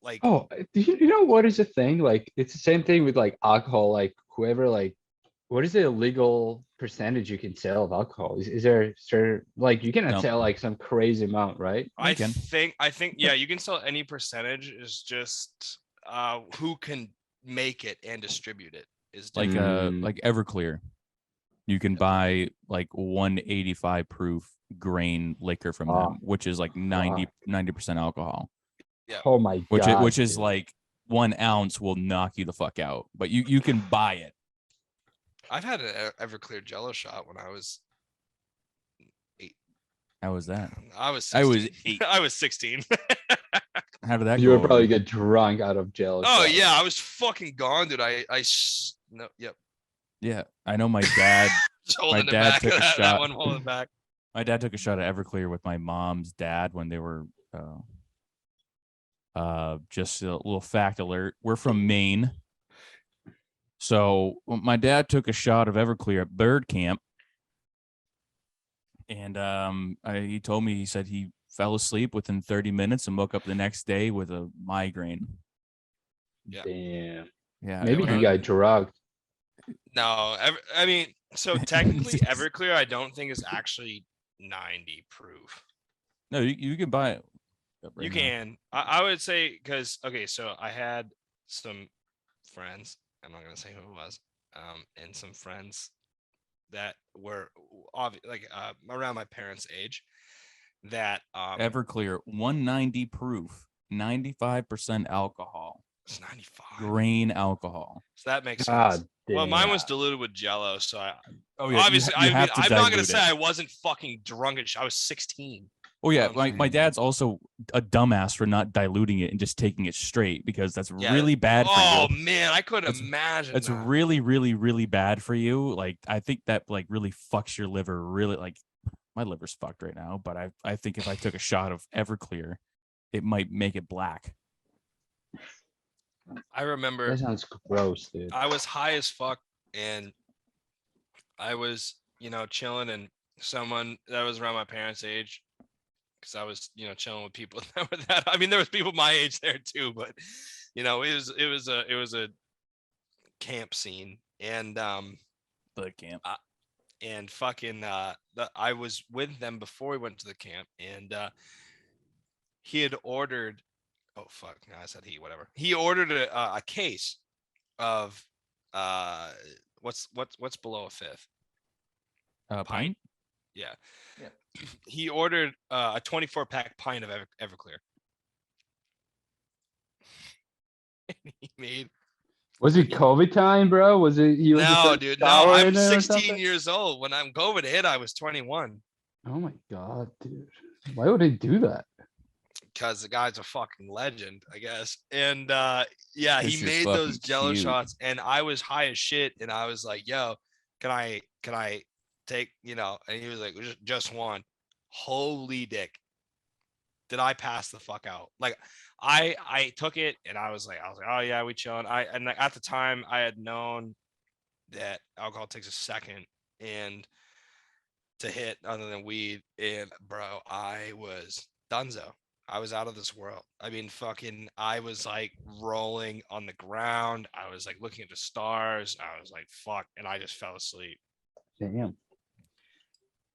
like,
Oh, you know what is the thing? Like, it's the same thing with like alcohol. Like, whoever like, what is the legal percentage you can sell of alcohol? Is there certain like you cannot
No.
sell like some crazy amount, right?
I
can.
think yeah, you can sell any percentage. Is just who can make it and distribute it is
Like
Mm.
like Everclear. You can buy like 185 proof grain liquor from
Oh.
them, which is like 90% alcohol.
Yeah.
Oh my
Which
god.
which is
dude.
like 1 ounce will knock you the fuck out. But you can buy it.
I've had an Everclear Jello shot when I was
How was that?
I was 16.
I was 8.
I was 16.
How did that
You
go?
would probably
over?
get drunk out of jail.
Oh yeah, I was fucking gone, dude. No, yep.
Yeah, I know my dad.
Just holding it
dad
back.
took a
that
shot.
one holding back.
My dad took a shot at Everclear with my mom's dad when they were. Just a little fact alert: we're from Maine, so my dad took a shot of Everclear at bird camp, and he told me, he said he fell asleep within 30 minutes and woke up the next day with a migraine.
Yeah.
Damn.
Yeah,
Maybe
when
he
I
got drugged.
No, I mean, so technically Everclear, I don't think is actually 90 proof.
No, you can buy it. Right
You
now.
can. I would say because okay, so I had some friends. I'm not gonna say who it was. And some friends that were around my parents' age. That
Everclear 190 proof, 95% alcohol.
It's 95.
grain alcohol.
So that makes sense.
God
Well, mine was
damn.
diluted with Jello, so I
Oh yeah,
obviously
you have to
I'm not gonna
dilute
say
it.
I wasn't fucking drunk. I was 16.
Oh yeah,
You know what I'm
my
saying?
dad's also a dumbass for not diluting it and just taking it straight because that's
Yeah.
really bad for
Oh
you.
man, I couldn't
That's-
imagine
It's
that.
really, really, really bad for you. Like I think that like really fucks your liver. Really, like my liver's fucked right now. But I think if I took a shot of Everclear, it might make it black.
I remember
That sounds gross, dude.
I was high as fuck, and I was, chilling, and someone that was around my parents' age, because I was, chilling with people that were that. I mean, there was people my age there too, but it was a camp scene, and
The camp.
and fucking I was with them before we went to the camp, and he had ordered. Oh fuck! No, I said he. Whatever. He ordered a case of what's below a fifth.
Pint.
Yeah.
Yeah.
He ordered a 24-pack pint of Everclear. He made.
Was it COVID time, bro? Was it you?
No, dude. No,
shower
I'm
in it or
16
something?
years old. When I'm COVID hit, I was 21.
Oh my god, dude. Why would they do that?
Because the guy's a fucking legend, I guess. And yeah,
'Cause
he
you're
made
fucking
those Jello
cute.
shots, and I was high as shit, and I was like, "Yo, can I take?" And he was like, "Just one." Holy dick, did I pass the fuck out? Like, I took it, and I was like, "Oh yeah, we chilling." And like, at the time, I had known that alcohol takes a second and to hit other than weed, and bro, I was donezo. I was out of this world. I mean, fucking, I was like rolling on the ground. I was like looking at the stars. I was like, fuck. And I just fell asleep.
Damn.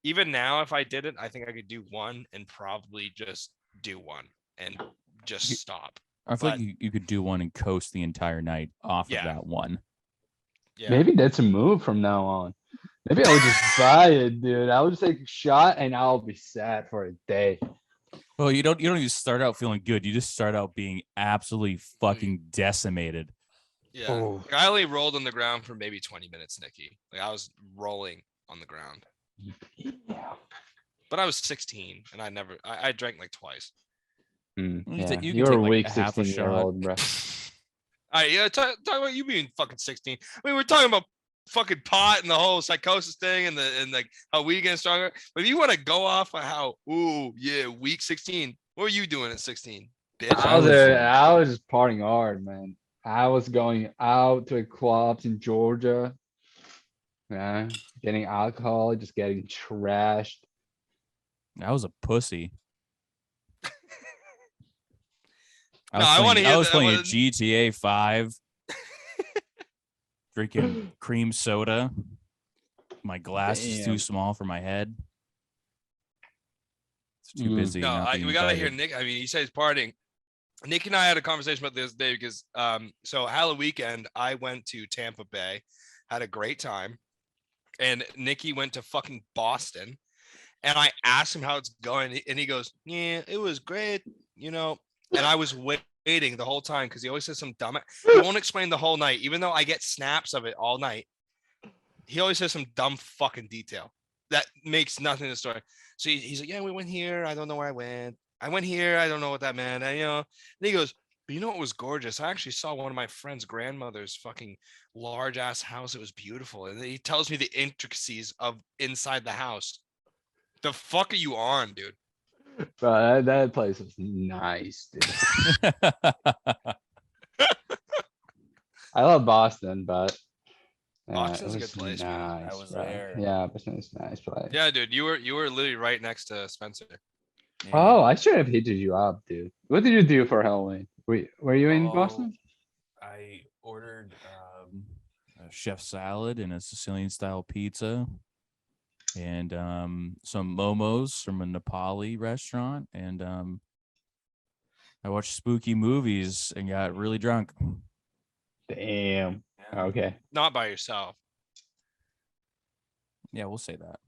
Even now, if I did it, I think I could do one and probably just do one and just stop.
I feel
But-
like you could do one and coast the entire night off
Yeah.
of that one.
Yeah.
Maybe that's a move from now on. Maybe I'll just buy it, dude. I'll just take a shot and I'll be sad for a day.
Well, you don't even start out feeling good. You just start out being absolutely fucking decimated.
Yeah.
Oh.
Like, I only rolled on the ground for maybe 20 minutes, Nikki. Like, I was rolling on the ground.
Yeah.
But I was 16 and I drank like twice.
You
Yeah.
can
You're
take,
a
like,
weak
a half a
16-year-old, bro.
All right, yeah, talk about you being fucking 16. I mean, we're talking about fucking pot and the whole psychosis thing and like how we getting stronger. But if you want to go off of how, weak 16, what were you doing at 16, bitch?
I was just partying hard, man. I was going out to clubs in Georgia. Yeah, getting alcohol, just getting trashed.
I was a pussy.
No, I wanna hear
I was
that
playing a
one.
GTA 5. Drinking cream soda. My glass is too
Damn.
small for my head. It's too
Mm.
busy.
No,
not being
we gotta hear
invited.
Nick. I mean, he said he's partying. Nick and I had a conversation about this day because so Halloween weekend I went to Tampa Bay, had a great time, and Nikki went to fucking Boston, and I asked him how it's going, and he goes, "Yeah, it was great," And I was waiting the whole time because he always says some dumb. He won't explain the whole night, even though I get snaps of it all night. He always says some dumb fucking detail that makes nothing to the story. So he's like, "Yeah, we went here. I don't know where I went. I went here. I don't know what that meant." And he goes, "But you know what was gorgeous? I actually saw one of my friend's grandmother's fucking large ass house. It was beautiful." And then he tells me the intricacies of inside the house. The fuck are you on, dude?
Bro, that place was nice, dude. I love Boston, but
Boston's
it
a good
was
place, man.
nice,
I was
bro.
there.
Yeah, Boston's a nice place.
Yeah, dude, you were literally right next to Spencer.
Oh, I should have hit you up, dude. What did you do for Halloween? Were you in Boston?
I ordered a chef salad and a Sicilian style pizza and some momos from a Nepali restaurant. And I watched spooky movies and got really drunk.
Damn. Okay.
Not by yourself.
Yeah, we'll say that.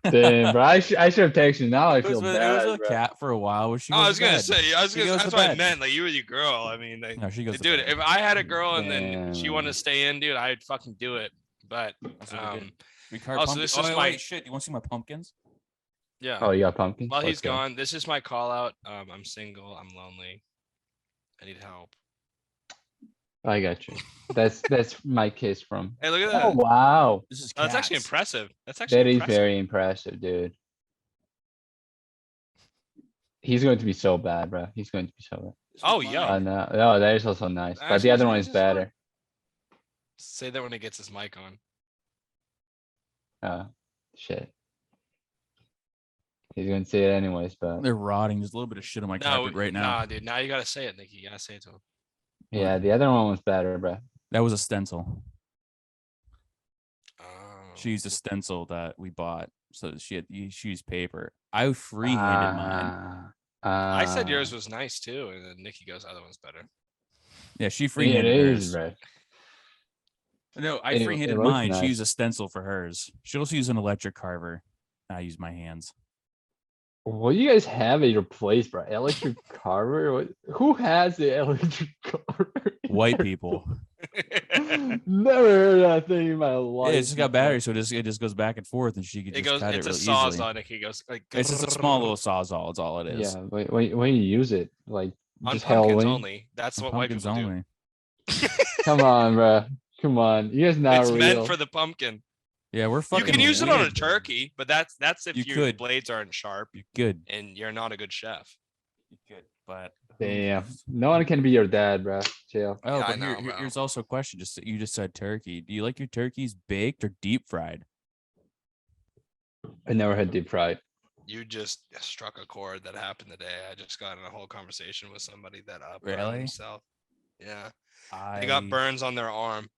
Damn, bro. I should have texted you. Now I
It was
feel
with,
bad,
it was with
bro.
Cat for a while where she
Oh,
goes
I was
to
gonna
bed.
say,
She goes
that's
to
what I
bed.
meant. Like you with your girl. I mean, like,
No, she goes to
dude,
bed.
if I had a girl and then she wanted
Damn.
to stay in, dude, I'd fucking do it. But
That's what we did. We carved
oh, so
pumpkins.
this is
wait,
my
wait, shit. You want to see my pumpkins?
yeah.
Oh, you got pumpkins?
While he's
Okay.
gone, this is my call out. I'm single. I'm lonely. I need help.
I got you. That's my kiss from.
Hey, look at
Oh
that.
wow,
This is
Oh, that's actually
Cat's.
impressive. That's actually
that is
impressive.
very impressive, dude. He's going to be so bad, bro. He's going to be so bad.
This
Oh,
was
yeah.
mine.
No, that is also nice, but the
Actually,
other one
this
is
is fine.
better.
Say that when he gets his mic on.
Shit. He's going to say it anyways, but
They're rotting. There's a little bit of shit on my
No,
carpet right now.
nah, dude. Now you gotta say it, Nikki. You gotta say it to him.
yeah, the other one was better, bro.
That was a stencil.
Oh.
She used a stencil that we bought. So she used paper. I freehanded mine.
I said yours was nice too, and then Nikki goes, "Other one's better."
Yeah, she
It
freehanded
is,
hers.
bro.
No, I
It
freehanded
looks
mine. She
nice.
used a stencil for hers. She also used an electric carver. I use my hands.
What do you guys have at your place, bro? Electric carver? Who has the electric carver? in
White
their
people.
place? Never heard that thing in my
Yeah,
life.
it's just got
bro.
batteries, so it just goes back and forth, and she could
It
just
goes.
cut
It's
it
a
really
sawzall.
easily.
Nikki goes like.
It's just a small little sawzall. That's all it is.
Yeah, when you use it, like
On
just
pumpkins
Halloween.
only. That's
On
what white
pumpkins
people
only.
do.
Come on, bro. Come on. You guys not
It's
real.
meant for the pumpkin.
Yeah, we're fucking.
You can use it on a
weird.
turkey, but that's if
You
your
could.
blades aren't sharp
You could.
and you're not a good chef.
You could, but
Damn. No one can be your dad, bro. Chill.
Oh,
Yeah, I
but
know, bro.
here's also a question. You just said turkey. Do you like your turkeys baked or deep fried?
I never had deep fried.
You just struck a chord that happened today. I just got in a whole conversation with somebody that burned
Really?
himself. Yeah. They got burns on their arm.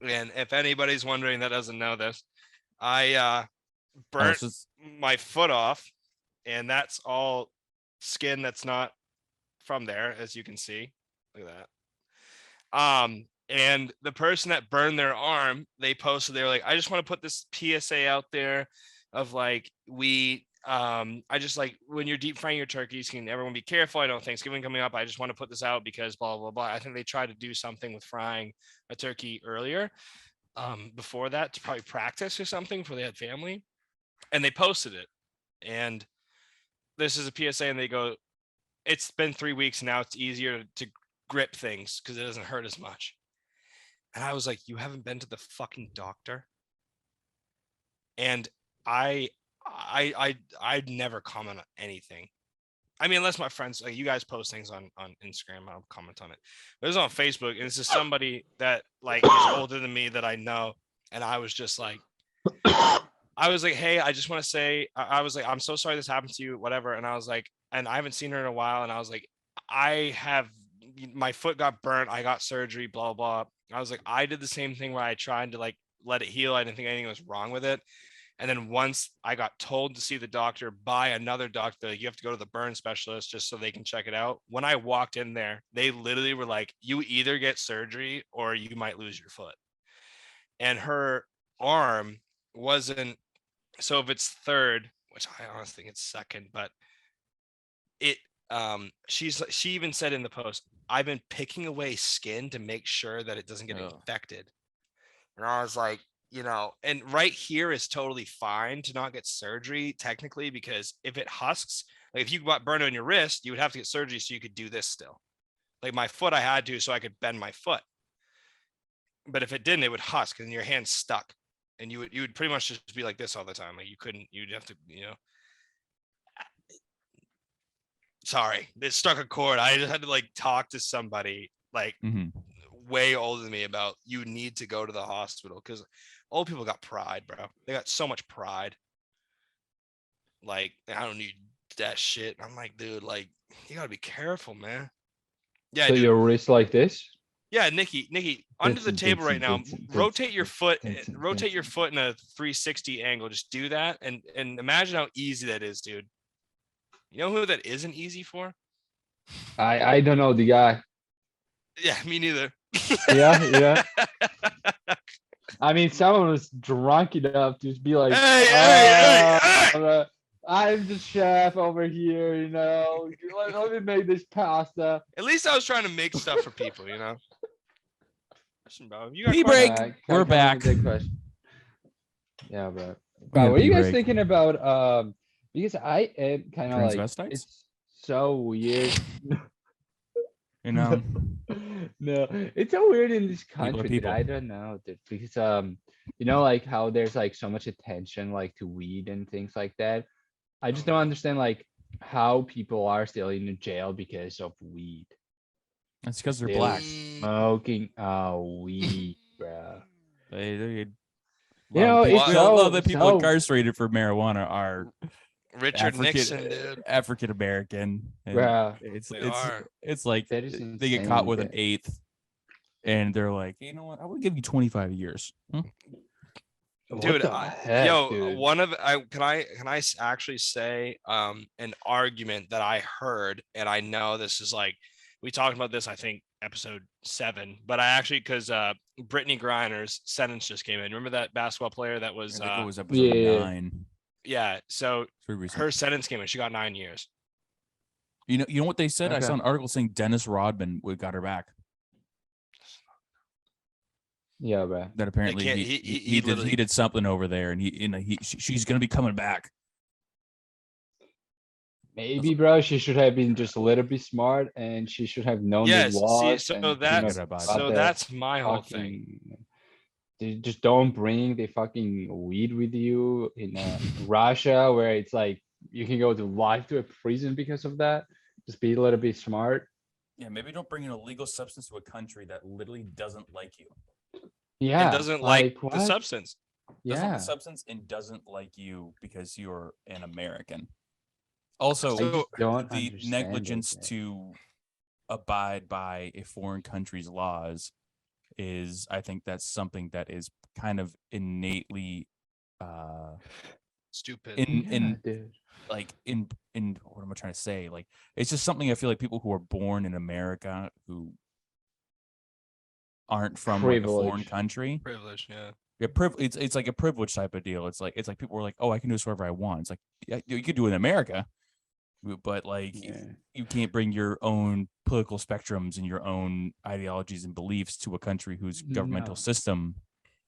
And if anybody's wondering that doesn't know this, I burnt my foot off, and that's all skin that's not from there, as you can see. Look at that. And the person that burned their arm, they posted, they were like, I just want to put this PSA out there of like, I just like when you're deep frying your turkeys, can everyone be careful? I know Thanksgiving coming up. I just want to put this out because blah, blah, blah. I think they tried to do something with frying a turkey earlier before that to probably practice or something before they had family. And they posted it. And this is a PSA, and they go, it's been 3 weeks now. It's easier to grip things because it doesn't hurt as much. And I was like, you haven't been to the fucking doctor? And I'd never comment on anything. I mean, unless my friends, like you guys post things on Instagram, I'll comment on it. But it was on Facebook, and this is somebody that like is older than me that I know. And I was just like, hey, I just want to say, I was like, I'm so sorry this happened to you, whatever. And I was like, and I haven't seen her in a while. And I was like, my foot got burnt. I got surgery, blah, blah. I was like, I did the same thing where I tried to like let it heal. I didn't think anything was wrong with it. And then once I got told to see the doctor by another doctor, you have to go to the burn specialist just so they can check it out. When I walked in there, they literally were like, you either get surgery or you might lose your foot. And her arm wasn't, so if it's third, which I honestly think it's second, but she even said in the post, I've been picking away skin to make sure that it doesn't get infected. And I was like, and right here is totally fine to not get surgery technically, because if it husks, like if you got burned on your wrist, you would have to get surgery so you could do this still. Like my foot, I had to, so I could bend my foot. But if it didn't, it would husk and your hand stuck. And you would pretty much just be like this all the time. Like you'd have to, sorry, this struck a chord. I just had to like talk to somebody like way older than me about, you need to go to the hospital, because old people got pride, bro. They got so much pride. Like, I don't need that shit. I'm like, dude, like, you gotta be careful, man. Yeah,
so
dude.
your wrist like this?
Yeah, Nikki, under the table right now, rotate your foot in a 360 angle. Just do that, and imagine how easy that is, dude. You know who that isn't easy for?
I don't know the guy.
Yeah, me neither.
Yeah. I mean, someone was drunk enough to just be like,
Hey,
I'm the chef over here, you know. Let me make this pasta.
At least I was trying to make stuff for people, you know. Listen, bro, if you got
Pee
questions-
break.
Come
We're
with
back.
the question. Yeah, bro.
We
But
had
what are you
pee
guys
break.
thinking about? Because I am kind of like,
Transvestites?
it's so weird.
You know,
No, it's so weird in this
People are
country, dude.
people.
I don't know, dude. Because you know, like how there's like so much attention like to weed and things like that. I just
Oh,
don't
yeah.
understand like how people are still in jail because of weed.
that's because they're
Still
black.
smoking weed, bro.
They
You know, it's
a lot of
so
the people
so
incarcerated for marijuana are
Richard Nixon, dude.
African American.
Bruh.
It's
They
it's
are.
it's like
That is
they get caught
insane,
with an
dude.
eighth, and they're like, you know what? I would give you 25 years.
What
Dude,
the heck,
yo,
dude?
one of can I actually say an argument that I heard, and I know this is like we talked about this, I think episode 7, but I actually because Brittany Griner's sentence just came in. Remember that basketball player that
I
was
think it was episode
Yeah.
9.
yeah, so
Pretty recent.
her sentence came in. She got 9 years.
You know what they said? I
Okay.
saw an article saying Dennis Rodman would got her back.
Yeah, bro.
That apparently
can't-
he
he literally-
did something over there, and she's gonna be coming back.
Maybe, bro, she should have been just a little bit smart, and she should have known
Yes,
the
see,
laws.
so
and, you
that's
know,
about
got
so
the
that's my whole thing.
fucking- They just don't bring the fucking weed with you in Russia, where it's like you can go to life to a prison because of that. Just be a little bit smart.
Yeah, maybe don't bring an illegal substance to a country that literally doesn't like you.
Yeah,
And doesn't like the
what?
substance.
Doesn't like
Yeah,
the substance and doesn't like you because you're an American. Also,
I
So
just don't
the
understand it,
negligence
man.
to abide by a foreign country's laws is, I think that's something that is kind of innately
stupid.
in
Yeah, dude.
like in what am I trying to say? Like, it's just something I feel like people who are born in America who aren't from like a foreign
Privilege.
country.
Privilege, yeah.
Yeah, it's like a privilege type of deal. It's like people are like, oh, I can do this wherever I want. It's like, yeah, you could do it in America, but like
Yeah.
you can't bring your own political spectrums and your own ideologies and beliefs to a country whose governmental
No.
system.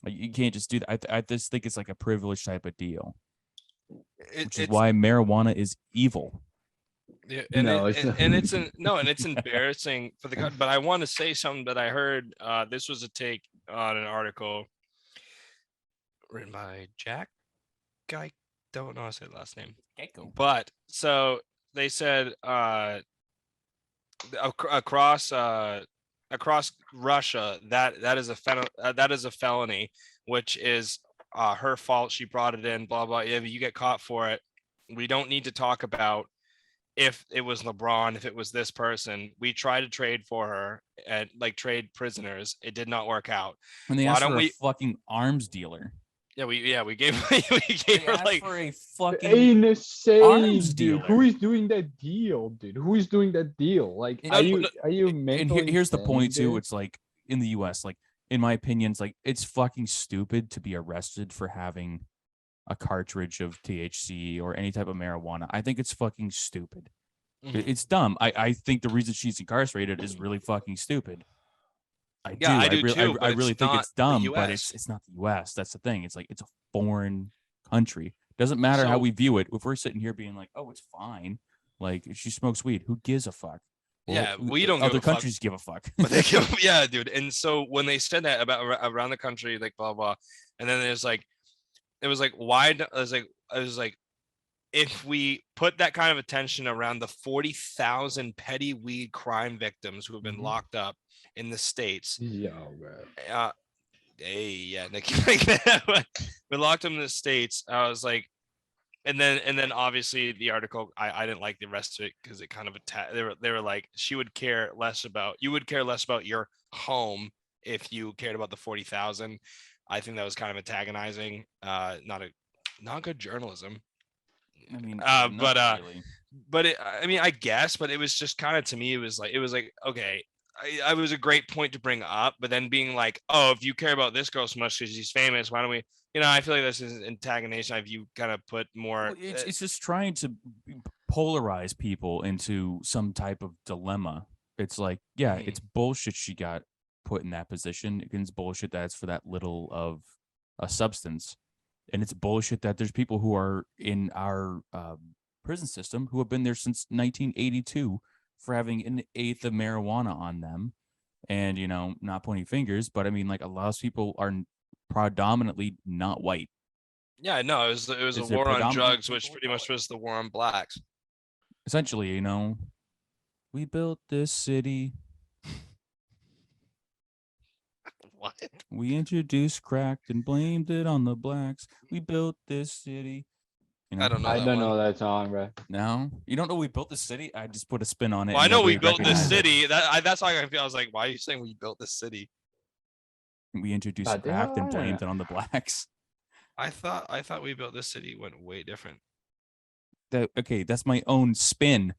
Like, you can't just do that. I just think it's like a privilege type of deal, which is why marijuana is evil.
Yeah, and
No,
it,
it's
and, and it's and it's embarrassing for the but I want to say something that I heard. This was a take on an article written by Jack. I don't know how to say the last name, but so they said across Russia that is a felony, which is her fault. She brought it in. Blah blah. If you get caught for it, we don't need to talk about if it was LeBron, if it was this person. We tried to trade for her and like trade prisoners. It did not work out.
And they
Why
asked
don't
for
we-
a fucking arms dealer.
Yeah, we gave
They
her
asked
like
for a fucking
insane,
arms
dude.
dealer.
Who is doing that deal, dude? Who is doing that deal? Like,
And-
are you
and
mentally
here's the
insane,
point too.
dude?
It's like in the US, like in my opinion, it's like it's fucking stupid to be arrested for having a cartridge of THC or any type of marijuana. I think it's fucking stupid.
Mhm.
It's dumb. I think the reason she's incarcerated is really fucking stupid. I
Yeah, I do
really,
too, but
I
it's
really think
not
it's
the
dumb, but
US.
it's not the US. That's the thing. It's like it's a foreign country. Doesn't matter how
So-
we view it. If we're sitting here being like, oh, it's fine. Like, if she smokes weed, who gives a fuck?
Yeah, we don't give
Other
a fuck.
countries give a fuck.
But they give, yeah, dude. And so when they said that about around the country, like blah blah, and then there's like, it was like, why? I was like, if we put that kind of attention around the 40,000 petty weed crime victims who have been
Mhm.
locked up in the states,
Yo, bro.
hey, yeah, Nikki, we locked them in the states. I was like, and then obviously the article, I didn't like the rest of it because it kind of attacked. They were like, you would care less about your home if you cared about the 40,000. I think that was kind of antagonizing. Not good journalism.
I mean,
but
not really.
but I mean, I guess, but it was just kind of, to me, it was like, okay, I was a great point to bring up, but then being like, oh, if you care about this girl so much because she's famous, why don't we? I feel like this is antagonization. If you kind of put more,
Well, it's just trying to polarize people into some type of dilemma. It's like, yeah, it's bullshit she got put in that position. It's bullshit that it's for that little of a substance. And it's bullshit that there's people who are in our prison system who have been there since 1982 for having an eighth of marijuana on them. And, not pointing fingers, but I mean, like, a lot of people are predominantly not white.
Yeah, no, it was a war on drugs, which pretty much was the war on blacks.
Essentially, we built this city.
What?
We introduced crack and blamed it on the blacks. We built this city.
I don't know.
I
that
don't
one.
know that song, bro.
No, you don't know we built this city. I just put a spin on it.
Well, I know we built this
recognized it.
city. That's why I feel. I was like, why are you saying we built this city?
We introduced
But
crack
I
and
don't
blamed
know.
it on the blacks.
I thought we built this city went way different.
Okay, that's my own spin.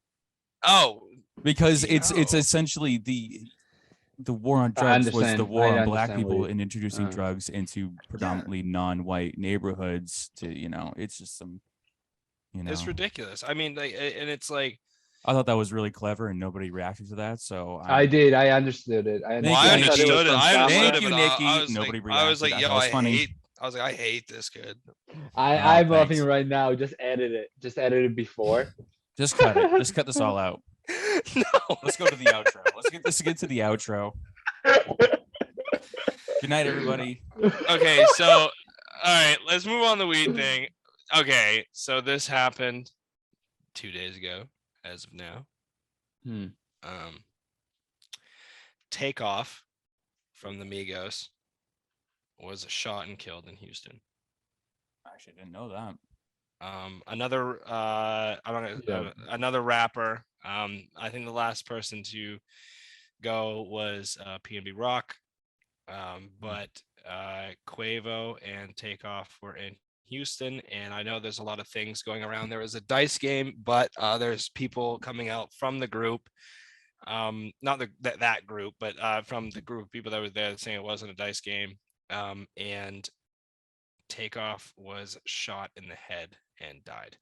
Oh,
Because it's
No.
essentially the war on
I
drugs was the
understand.
war
I
on black
understand what
people
you-
in introducing drugs into predominantly non-white neighborhoods to, it's just some,
it's ridiculous. I mean, like, and it's like,
I thought that was really clever and nobody reacted to that. So
I did. I understood it.
Thank
well,
you,
I
Nikki.
understood it. I
Thank
understood it,
you,
but
Nikki.
I was
Nobody
like, I was like,
reacted. I
yo,
thought it was
I
funny.
hate. I was like, I hate this kid.
I'm
thanks.
buffing right now. Just edit it. Just edit it before.
Just cut it. Just cut this all out.
No.
Let's go to the outro. Let's get to the outro. Good night, everybody.
Okay, so all right, let's move on the weed thing. Okay, so this happened 2 days ago, as of now.
Hmm.
Takeoff from the Migos was shot and killed in Houston.
I actually didn't know that.
Another another rapper. I think the last person to go was PNB Rock. But Quavo and Takeoff were in Houston, and I know there's a lot of things going around. There was a dice game, but there's people coming out from the group, not that group, but from the group of people that were there saying it wasn't a dice game. And Takeoff was shot in the head and died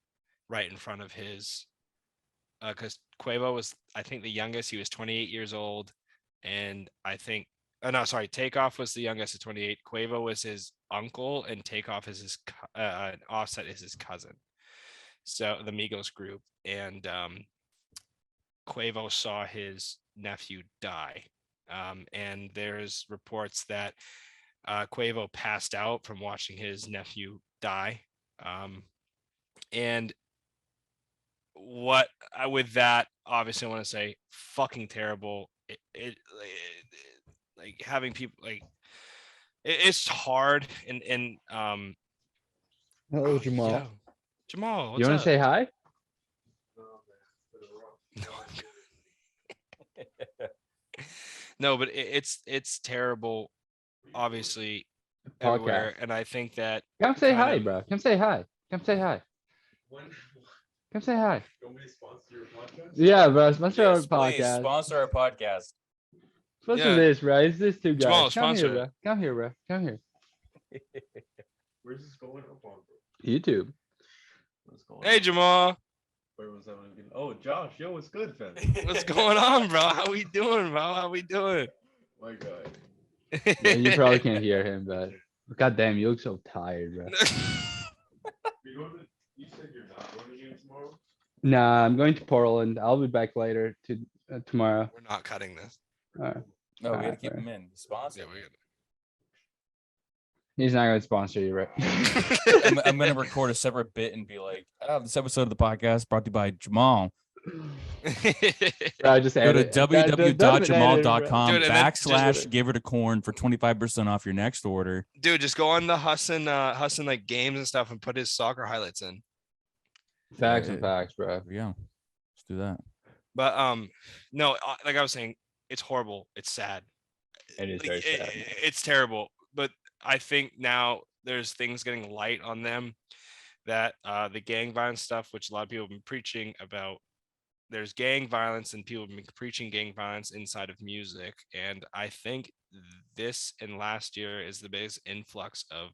right in front of his. Because Quavo was, I think, the youngest. He was 28 years old, and I think. Oh, no, sorry. Takeoff was the youngest at 28. Quavo was his uncle, and Takeoff is his Offset is his cousin. So the Migos group, and Quavo saw his nephew die, and there's reports that Quavo passed out from watching his nephew die, and what with that, obviously, I want to say fucking terrible. It like having people like it's hard and
Hello, Jamal.
yo, Jamal, what's
You want
up?
to say hi?
No, I'm good. No, but it's terrible, obviously, everywhere, and I think that
Come say
kind
hi,
of-
bro. Come say hi. Come say hi. Come say hi.
You want me to sponsor your podcast?
Yeah, bro. Sponsor our
Yes, please
podcast.
sponsor our podcast.
Sponsor
Yeah.
this, bro. It's this two guys.
Jamal,
Come
sponsor
here, bro. Come here, bro. Come here.
Where's this going up on, bro?
YouTube.
What's going
Hey,
on?
Jamal,
Where was that one again? Oh, Josh, yo, what's good, fam?
what's going on, bro? How we doing, bro? How we doing?
My God.
Yeah, you probably can't hear him, but god damn, you look so tired, bro.
You said you're not going to game tomorrow?
Nah, I'm going to Portland. I'll be back later to tomorrow.
We're not cutting this.
Alright.
No, we gotta
Alright,
keep
alright.
him in. Sponsor.
Yeah, we
He's not going to sponsor you, right?
I'm gonna record a separate bit and be like, oh, this episode of the podcast brought to you by Jamal.
Bro, just
Go to
edit. Don't even edit it, bro.
www.jamal.com
Dude, and then
/ giverdacorn for 25% off your next order.
Dude, just go on the Hussin like games and stuff and put his soccer highlights in.
Facts and facts, bro.
There we go. Let's do that.
But no, like I was saying, it's horrible. It's sad.
It is
Like,
very sad.
it's terrible. But I think now there's things getting light on them that the gang violence stuff, which a lot of people have been preaching about, there's gang violence and people have been preaching gang violence inside of music. And I think this and last year is the biggest influx of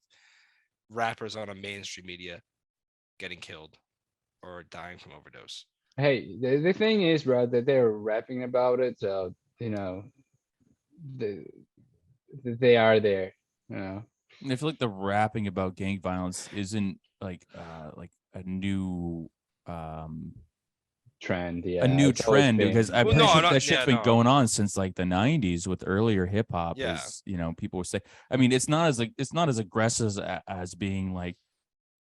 rappers on a mainstream media getting killed or dying from overdose.
Hey, the thing is, bro, that they're rapping about it, so the, they are there, you know.
I feel like the rapping about gang violence isn't like a new
Trend, yeah.
a new
it's always
trend, because
been-
I'm
Well,
pretty
no,
sure
not-
that shit's
yeah,
been
no.
going on since like the 90s with earlier hip hop.
Yeah.
Is, you know, people would say, I mean, it's not as aggressive as being like,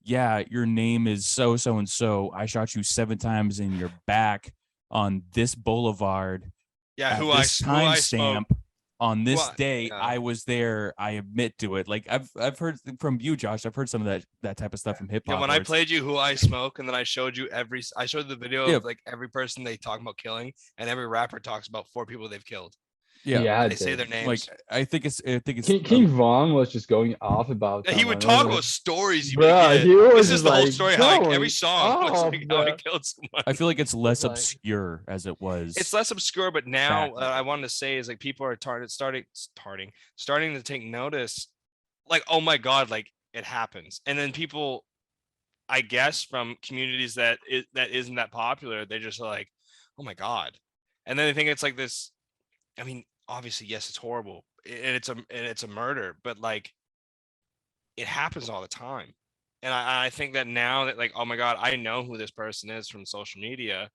yeah, your name is so and so. I shot you 7 times in your back on this boulevard
Yeah,
at
who I
this
who I
timestamp
spoke.
on this
Well,
day.
yeah.
I was there. I admit to it. Like I've heard from you, Josh. I've heard some of that type of stuff from hip hop.
Yeah, when I played you who I smoke, and then I showed you I showed the video
Yeah.
of like every person they talk about killing, and every rapper talks about 4 people they've killed.
yeah,
I
They say
did.
their names.
like I think it's
King Von was just going off about.
Yeah, he would
someone.
talk
I
about
was
stories. You
Bruh,
make.
he was
This is
just
the whole
like
story. How like every
going
song was
off,
like how he
bruh.
killed someone.
I feel like it's less
like-
obscure as it was.
It's less obscure, but now
Back then.
I wanted to say is like people are starting to take notice. Like, oh my god, like it happens, and then people, I guess, from communities that isn't that popular, they just are like, oh my god, and then they think it's like this. I mean, obviously, yes, it's horrible, and it's a murder, but like, it happens all the time, and I think that now that like, oh my god, I know who this person is from social media,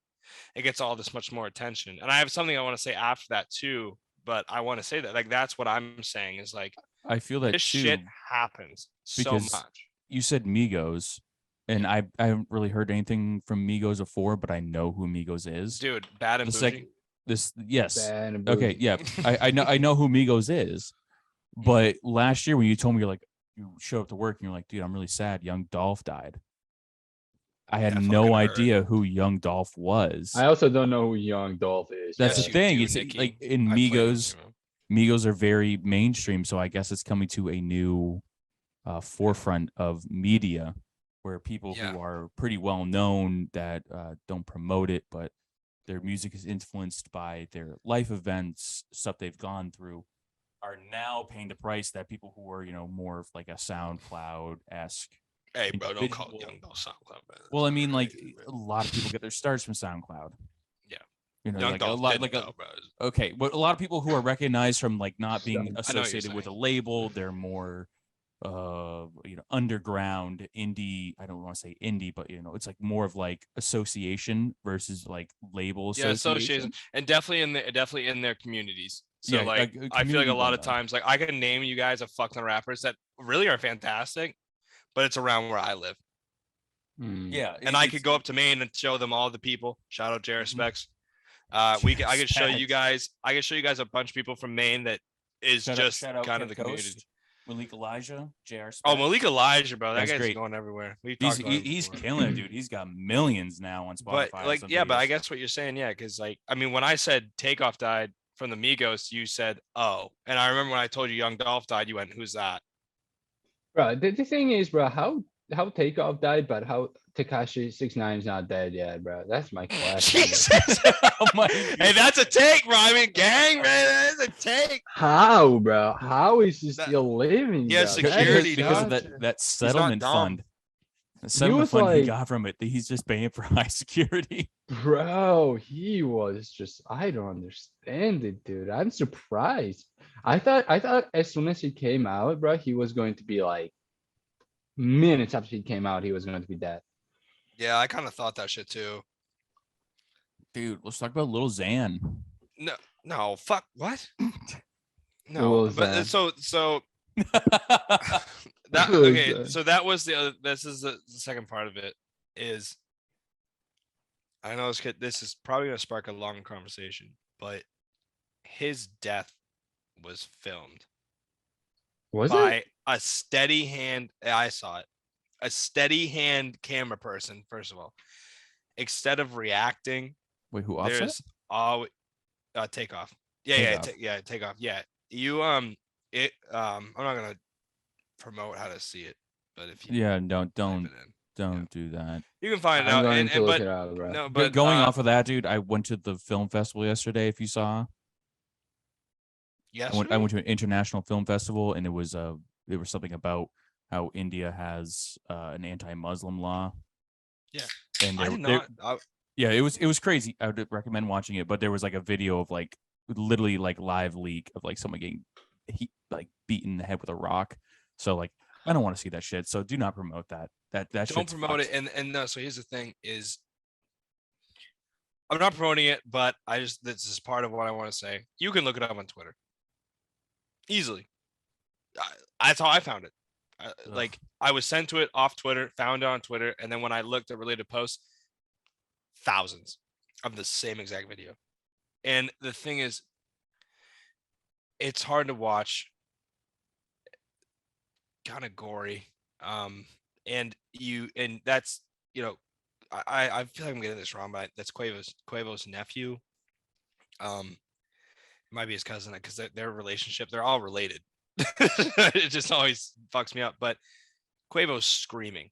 it gets all this much more attention, and I have something I want to say after that too, but I want to say that like that's what I'm saying is like
I feel that
this
too,
shit happens so
because
much.
you said Migos, and I haven't really heard anything from Migos before, but I know who Migos is.
Dude, bad and
The
bougie.
second, yes,
Bad and
okay,
bougie.
yeah, I know who Migos is, but last year when you told me, you're like, you showed up to work and you're like, dude, I'm really sad. Young Dolph died. I had
Yeah, fucking
no
hurt.
idea who Young Dolph was.
I also don't know who Young Dolph is.
That's
Yes,
the
you
thing.
do,
It's
Nikki.
like in
I played with
Migos,
you.
Migos are very mainstream, so I guess it's coming to a new forefront of media where people
Yeah.
who are pretty well known that don't promote it, but their music is influenced by their life events, stuff they've gone through, are now paying the price that people who are, you know, more of like a SoundCloud-esque.
Hey, bro, don't call it
individual.
Young Dolph SoundCloud, man.
Well, I mean, like
Crazy,
a
man.
lot of people get their starts from SoundCloud.
Yeah.
You know,
Young
like
Dolph
a lot,
didn't,
like
though, bro.
okay, but a lot of people who are recognized from like not being
I know
what you're
associated with a
saying.
label, they're more you know, underground indie. I don't want to say indie, but you know, it's like more of like association versus like label
Yeah,
association.
association, and definitely in their communities. So
Yeah,
like,
a
I feel like
community
a lot of
well-known.
times, like I can name you guys a fuck ton of rappers that really are fantastic, but it's around where I live,
Hmm.
Yeah,
and I could go up to Maine and show them all the people. Shout out Jared
Mhm.
Specs. I could show you
Specs.
guys. I could show you guys a bunch of people from Maine that is just
shout out
kind of
Kev
the community.
Coast, Malik Elijah, JR.
Oh, Malik Elijah, bro, that
That's
guy's
great.
going everywhere. We've
He's
talked about him
he's
before.
killing it, dude. He's got millions now on Spotify.
But
and
like,
some
yeah, but I
videos.
guess what you're saying, yeah, because like, I mean, when I said Takeoff died from the Migos, you said, oh, and I remember when I told you Young Dolph died, you went, who's that?
Bro, the thing is, bro, how Takeoff died, but how Tekashi 69 is not dead yet, bro. That's my question.
Jesus.
Oh my
Hey, that's a take, bro. I mean, gang, man, that's a take.
How, bro? How is he
That-
still living?
He has
bro? That
security,
is
because of
such
that settlement
dumb.
fund. The settlement
was
fund he
like-
got from it, he's just paying for high security.
Bro, he was just, I don't understand it, dude. I'm surprised. I thought as soon as he came out, bro, he was going to be like minutes after he came out, he was going to be dead.
Yeah, I kind of thought that shit too.
Dude, let's talk about Lil Xan.
No, fuck, what?
Who
No,
was
but
that?
so that
Who was
okay.
that?
So that was the other. This is the second part of it. Is I know this is probably gonna spark a long conversation, but his death was filmed
Was it?
by a steady hand. I saw it. A steady hand camera person. First of all, instead of reacting,
Wait, who Offset?
there's always Takeoff. Yeah,
Takeoff.
Takeoff. Yeah, you I'm not gonna promote how to see it, but if you
Yeah,
type
don't.
it in.
Don't do that.
You can find it
I'm
out.
going to look
But
it up, bro.
no,
But
but
going off of that, dude, I went to the film festival yesterday. If you saw, I went to an international film festival, and it was something about how India has an anti-Muslim law.
Yeah.
And
I did not.
yeah, it was crazy. I would recommend watching it, but there was like a video of like literally like live leak of like someone getting like beaten in the head with a rock. So like I don't want to see that shit. So do not promote that. That
Don't
shit's
promote
fucked.
it. And no. So here's the thing: is I'm not promoting it, but this is part of what I want to say. You can look it up on Twitter easily. That's how I found it. Like I was sent to it off Twitter, found it on Twitter, and then when I looked at related posts, thousands of the same exact video. And the thing is, it's hard to watch, kind of gory. And that's, I feel like I'm getting this wrong, but that's Quavo's nephew. It might be his cousin because their relationship, they're all related. It just always fucks me up. But Quavo's screaming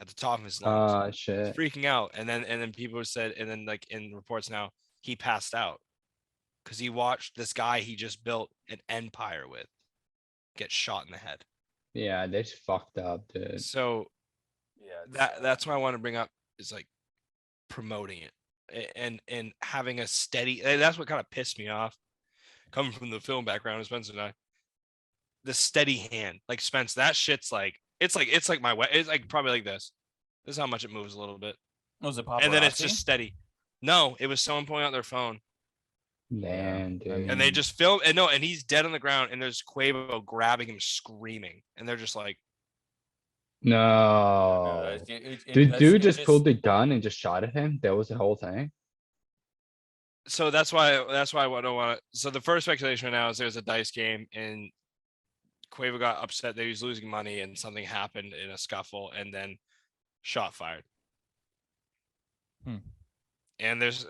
at the top of his lungs,
Shit.
freaking out, and then people said, and then like in reports now, he passed out because he watched this guy he just built an empire with get shot in the head.
Yeah, that's fucked up, dude.
So yeah, that's what I want to bring up is like promoting it and having a steady. That's what kind of pissed me off, coming from the film background, Spencer and I. The steady hand, like Spence, that shit's like it's like my way. It's like probably like this. This is how much it moves a little bit.
Was it paparazzi?
And then it's just steady. No, it was someone pulling out their phone.
Man, dude.
I mean,
And they just film and he's dead on the ground and there's Quavo grabbing him screaming. And they're just like,
No. Dude just pulled the gun and just shot at him. That was the whole thing.
so that's why I don't want to. So the first speculation right now is there's a dice game and Quavo got upset that he was losing money and something happened in a scuffle and then shot fired. And there's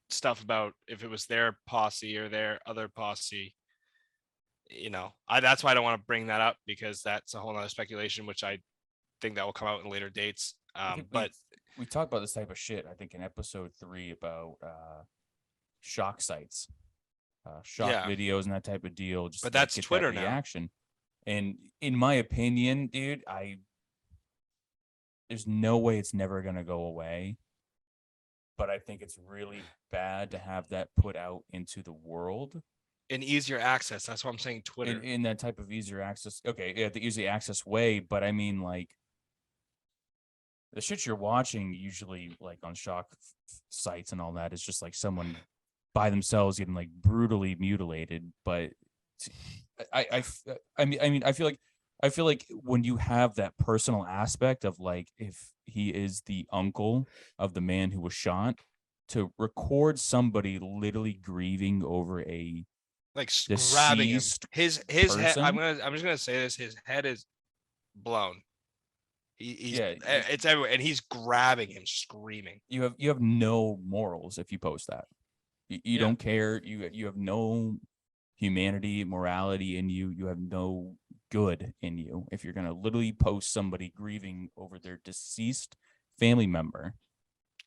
stuff about if it was their posse or their other posse. That's why I don't want to bring that up because that's a whole nother speculation, which I think that will come out in later dates. But
we talked about this type of shit, I think, in episode 3 about shock sites, videos and that type of deal. Just
but that's
get
Twitter
that
now.
reaction. And in my opinion, dude, there's no way it's never gonna go away. But I think it's really bad to have that put out into the world.
In easier access. That's what I'm saying. Twitter.
In that type of easier access. Okay, yeah, the easy access way. But I mean, like, the shit you're watching usually, like, on shock sites and all that, is just like someone by themselves getting like brutally mutilated. But I mean, I feel like when you have that personal aspect of like, if he is the uncle of the man who was shot, to record somebody literally grieving over a
like grabbing him. His head.
person?
I'm just gonna say this. His head is blown. It's everywhere, and he's grabbing him, screaming.
You have no morals if you post that. You don't care. You have no humanity, morality in you. You have no good in you if you're gonna literally post somebody grieving over their deceased family member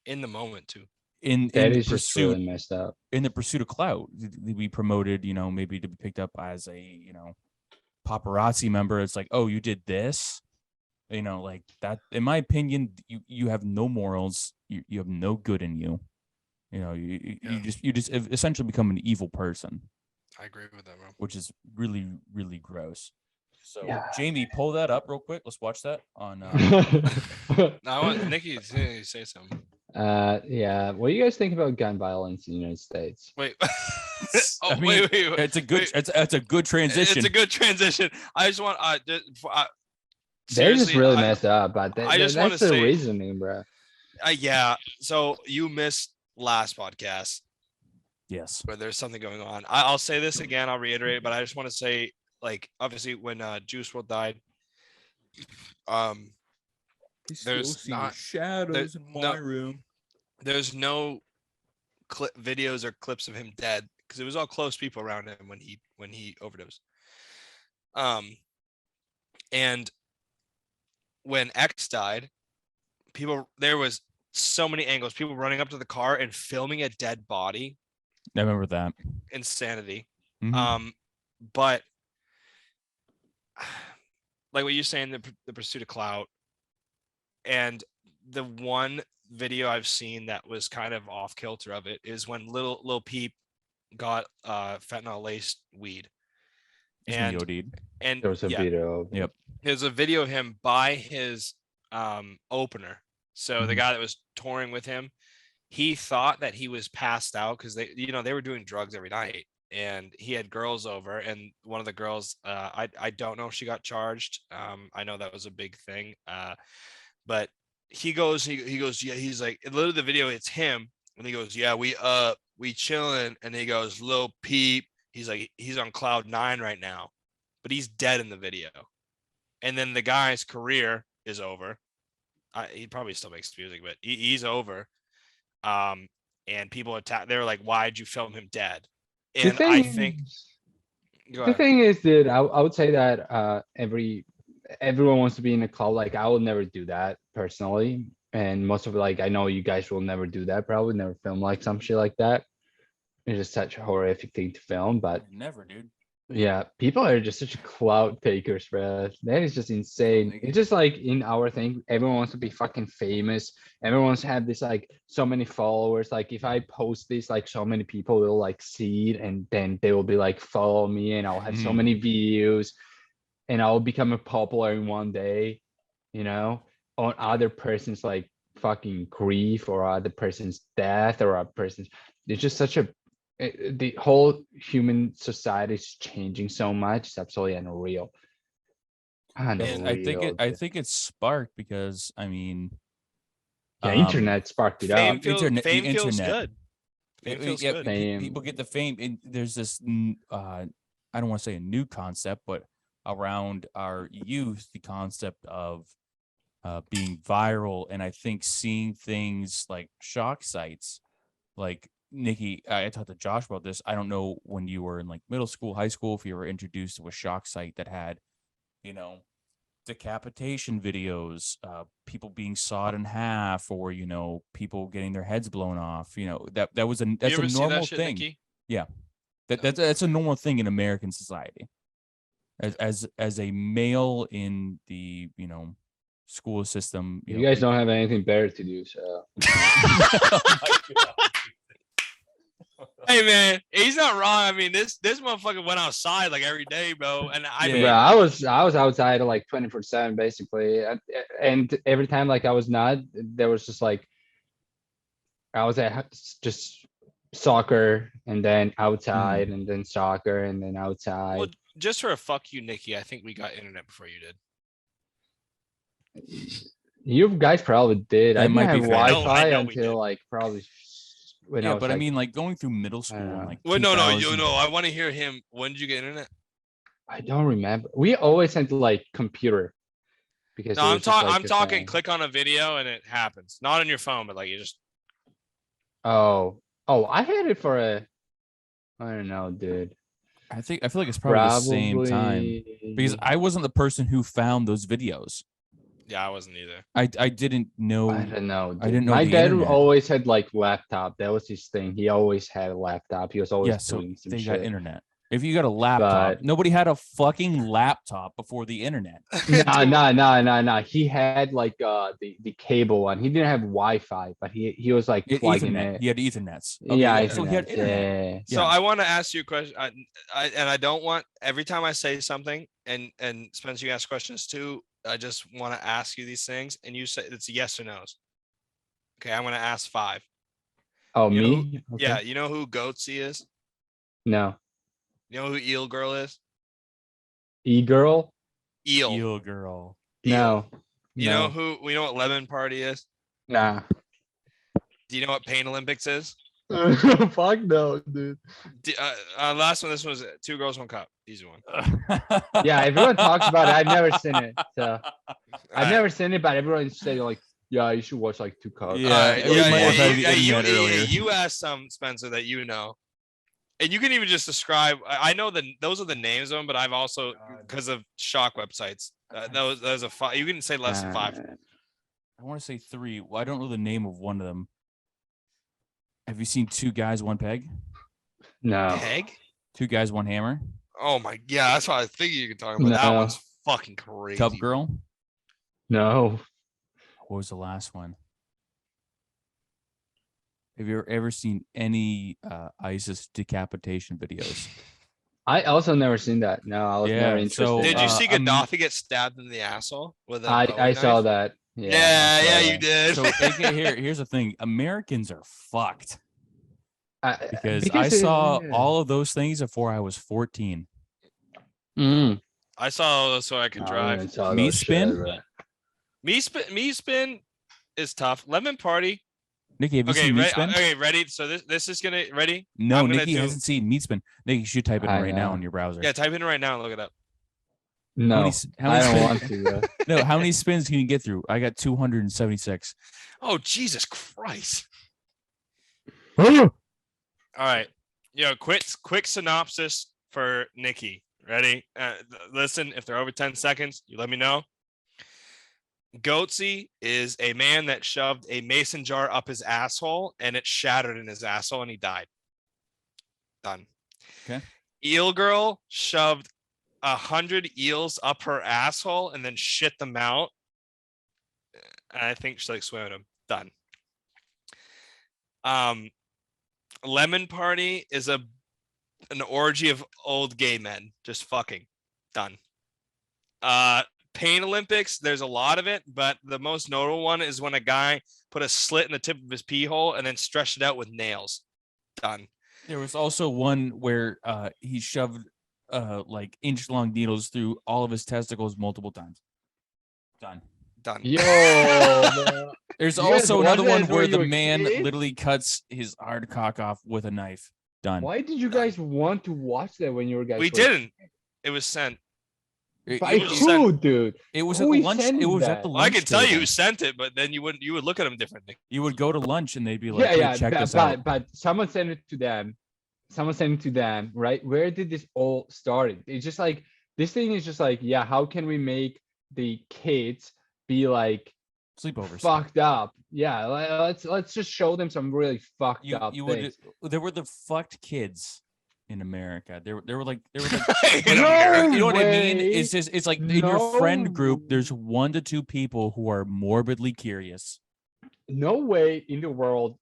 in the moment too.
That is just really messed up.
In the pursuit of clout, we promoted, maybe to be picked up as a, paparazzi member. It's like, oh, you did this, like that. In my opinion, you have no morals. You have no good in you. You just essentially become an evil person.
I agree with that, bro.
Which is really, really gross. So,
yeah.
Jamie, pull that up real quick. Let's watch that on.
I want Nikki to say something.
Yeah. What do you guys think about gun violence in the United States?
Wait.
Wait.
Wait.
It's a good transition.
It's a good transition. I just want
They're just really messed up, but
that's
the reasoning, bro.
Yeah. So you missed last podcast.
Yes.
Where there's something going on. I'll say this again. I'll reiterate, but I just want to say, like, obviously, when Juice WRLD died, there's not shadows in my room. There's no videos or clips of him dead because it was all close people around him when he overdosed. And when X died, there was so many angles, people running up to the car and filming a dead body.
I remember that.
Insanity.
Mhm.
But like what you're saying, the pursuit of clout, and the one video I've seen that was kind of off kilter of it is when Lil Peep got fentanyl laced weed.
That's when he OD'd.
And
There was a video. Of it.
Yep.
there's a video of him by his opener. So the
Mhm.
guy that was touring with him, he thought that he was passed out because they were doing drugs every night, and he had girls over, and one of the girls, I don't know if she got charged. I know that was a big thing. But he goes, yeah, he's like, literally the video, it's him, and he goes, yeah, we chilling, and he goes, Lil Peep, he's like, he's on cloud 9 right now, but he's dead in the video. And then the guy's career is over. He probably still makes music, but he's over. And people attack. They're like, "Why'd you film him dead?"
The
And I
thing
think,
is-
go
the
ahead.
thing is, dude, I would say that everyone wants to be in a cult. Like, I will never do that personally, and most of it, like, I know you guys will never do that. Probably never film like some shit like that. It's just such a horrific thing to film, but
Never, dude.
yeah, people are just such clout takers, bro. That is just insane. It's just like in our thing, everyone wants to be fucking famous. Everyone wants to have this like so many followers. Like if I post this, like so many people will like see it, and then they will be like follow me, and I'll have so
Mhm.
many views, and I'll become a popular in one day, on other person's like fucking grief or other person's death or a person's. It's just such a the whole human society is changing so much. It's absolutely unreal.
And I
Unreal.
think it's sparked because I mean,
Yeah, internet sparked it
Fame
up.
feels
the
feels
internet.
good. Fame feels
Yeah,
good.
Fame.
people get the fame, and there's this. I don't want to say a new concept, but around our youth, the concept of being viral, and I think seeing things like shock sites, like Nikki, I talked to Josh about this. I don't know when you were in like middle school, high school, if you were introduced to a shock site that had, decapitation videos, people being sawed in half, or people getting their heads blown off. That's
You
a
ever see
normal
that shit,
thing.
Nikki?
Yeah, that's a normal thing in American society. As a male in the school system,
You guys don't have anything better to do, so.
Oh my God.
Hey man, he's not wrong. I mean, this motherfucker went outside like every day, bro. And I
Yeah.
mean,
Bro, I was outside like 24/7 basically, and every time like I was not, there was just like I was at just soccer and then outside and then soccer and then outside.
well, just for a fuck you, Nikki, I think we got internet before you did.
You guys probably did. I
That
didn't
might be
have
fair.
I
Wi-Fi
know we did.
until like probably when I
Yeah,
was
but I
like,
mean, like going through middle school
know.
and like
Well, no, you
2000
know, I want to hear him. When did you get internet?
I don't remember. We always had like computer because
No,
it
I'm
was just, like,
I'm
a
talking.
thing.
Click on a video and it happens. Not on your phone, but like you just.
Oh, I had it for I don't know, dude.
I feel like it's probably the same time because
Probably.
I wasn't the person who found those videos.
Yeah, I wasn't either.
I didn't know.
I don't know.
I didn't know
My
the
dad
internet.
always had like laptop. That was his thing. He always had a laptop. He was always
Yeah, so
doing some
they
shit.
got internet. If you got a laptop,
But-
nobody had a fucking laptop before the internet.
No. He had like the cable one. He didn't have Wi-Fi, but he was like plugging
Ethernet.
it.
He had Ethernets. Okay,
Yeah,
so he had
Ethernet,
internet.
yeah.
So
Yeah.
I want to ask you a question. I don't want every time I say something and Spencer, you ask questions too. I just want to ask you these things, and you say it's yes or no's. Okay, I'm gonna ask 5.
Oh,
You know
me? Okay.
Yeah, you know who Goatsy is?
No.
You know who Eel Girl is?
E-girl?
Eel.
Eel girl.
No.
You
No.
know who? We know what Lemon Party is.
Nah.
Do you know what Pain Olympics is?
Fuck no, dude.
Last one. This was 2 Girls 1 Cup. Easy one.
Yeah, everyone talks about it. I've never seen it. So I've
Alright.
never seen it, but everyone say like, yeah, you should watch like 2 cups.
Yeah,
Alright,
we might have had the
you,
internet earlier.
you asked some Spencer that you know, and you can even just describe. I know that those are the names of them, but I've also because of shock websites, That was a 5. You can say less than 5.
I want to say 3. Well, I don't know the name of one of them. Have you seen 2 Guys, 1 Peg?
No.
Peg?
2 Guys, 1 Hammer?
Oh my, yeah, that's what I think you can talk about. That
No.
one's fucking crazy.
Tub Girl?
No.
What was the last one? Have you ever seen any ISIS decapitation videos?
I also never seen that. No, I was
Yeah,
never interested.
so,
Did you see
I'm-
Gaddafi get stabbed in the asshole with a
I
Bowie
saw
knife?
that.
Yeah, you
I
did.
So here's the thing: Americans are fucked
saw that.
because I saw all of those things before I was 14.
I saw so I could drive.
Me spin?
Me spin is tough. Lemon party.
Nikki, have you
Okay,
seen Meat
ready?
Spin?
Okay, ready. So this is gonna ready.
No,
I'm gonna
Nikki
do-
hasn't seen Meat Spin. Nikki, you should type it in
I
right now
know.
in your browser.
Yeah, type it in right now and look it up.
No,
how
I
many
don't
spins-
want to. Bro.
No, how many spins can you get through? I got 276.
Oh Jesus Christ!
Oh,
All right, quick synopsis for Nikki. Ready? Listen, if they're over 10 seconds, you let me know. Goatsy is a man that shoved a mason jar up his asshole and it shattered in his asshole and he died. Done.
Okay.
Eel girl shoved 100 eels up her asshole and then shit them out. And I think she like swimming them. Done. Lemon party is an orgy of old gay men just fucking. Done. Pain Olympics, there's a lot of it, but the most notable one is when a guy put a slit in the tip of his pee hole and then stretched it out with nails. Done.
There was also one where he shoved like inch-long needles through all of his testicles multiple times. Done.
Done.
yo, bro.
There's
You guys
also another
watched that
one where
when you
the
were
man
kids?
literally cuts his hard cock off with a knife. Done.
Why did you guys want to watch that when you were guys?
We
were-
didn't. It was sent.
By
was
who, dude?
It was
Who
at the
is
lunch. It
sending
was at
that?
the
Well, I
lunch.
can tell you
table.
who sent it, but then you would look at them differently.
You would go to lunch and they'd be like,
Yeah,
"Hey,
yeah,
check this
but,
out."
but someone sent it to them. Someone sent it to them, right? Where did this all started? It's just like this thing is just like, yeah, how can we make the kids be like
Sleepovers.
fucked up? Yeah, let's just show them some really fucked
You
up
you would.
things.
There were the fucked kids in America. There were like
In
No
America.
you know what I mean?
way.
It's just it's like in your friend group,
No.
there's 1 to 2 people who are morbidly curious.
No way in the world.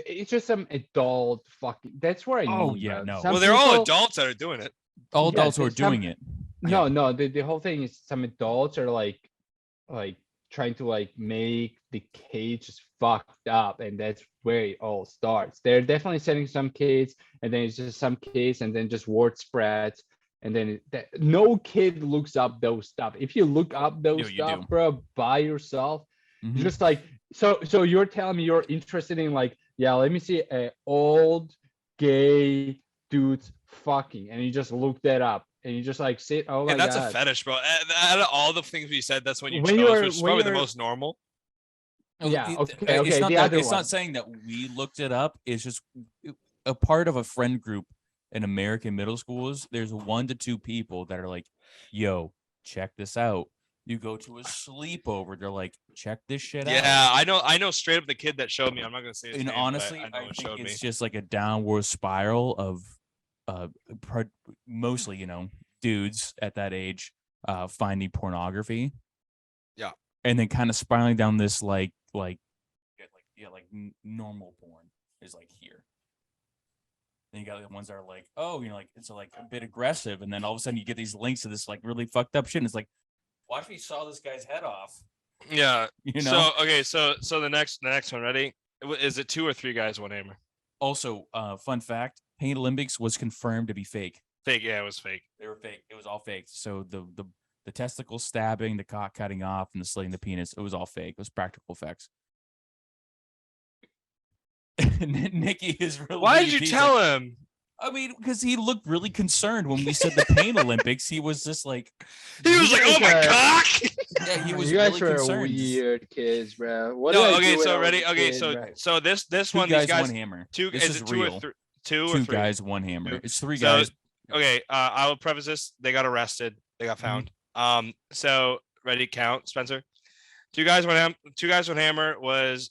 It's just some adult fucking. That's what I mean.
Oh, yeah,
bro.
no.
Some
Well, they're all
people-
adults that are doing it.
All
Yeah,
adults who are
there's some-
doing it.
No, the whole thing is some adults are like trying to like make the cage just fucked up, and that's where it all starts. They're definitely sending some kids, and then it's just some kids, and then just word spreads, and then no kid looks up those stuff. If you look up those
you
stuff,
do.
bro, by yourself,
Mhm.
you're just like so you're telling me you're interested in like, yeah, let me see a old gay dudes fucking, and you just look that up and you just like sit, oh my
Yeah, that's
god.
a fetish, bro. Out of all the things we said, that's what you
When
chose,
you're-
which is
when
probably the
you're-
most normal.
Yeah, okay,
It's
okay,
not
the
that,
other
it's
one.
not saying that we looked it up. It's just a part of a friend group in American middle schools. There's 1 to 2 people that are like, "Yo, check this out." You go to a sleepover, they're like, "Check this shit out."
Yeah, I know straight up the kid that showed me. I'm not gonna say his
And
name, but
honestly,
I know
I
it
think
showed me.
it's just like a downward spiral of mostly, dudes at that age finding pornography.
Yeah.
And then kind of spiraling down this like normal porn is like here. Then you got the ones that are like, oh, like it's like a bit aggressive, and then all of a sudden you get these links to this like really fucked up shit. And it's like, watch me saw this guy's head off.
Yeah.
You know.
So okay, so the next one, ready? Is it 2 or 3 guys, 1 hammer?
Also, fun fact: Pain Olympics was confirmed to be fake.
Fake. Yeah, it was fake.
They were fake. It was all fake. So the testicle stabbing, the cock cutting off, and the slitting the penis, it was all fake. It was practical effects. Nikki is really.
Why did you
he's
tell
like-
him?
I mean, because he looked really concerned when we said the Pain Olympics. He was just like,
He was like,
guys
"Oh my
are-
cock!"
yeah, he was
you guys
really
were
concerned.
weird kids, bro. What
No,
did I
okay,
do when
so
I was
ready.
a
Okay,
kid,
so
bro?
so this
Two
one,
guys,
these guys,
one hammer.
two.
This
Is
is
it 2
real.
or 3? 2 or
2
3?
guys, one hammer.
Two.
It's 3
So-
guys.
Okay, I will preface this. They got arrested. They got found. So ready to count, Spencer? Two guys one hammer was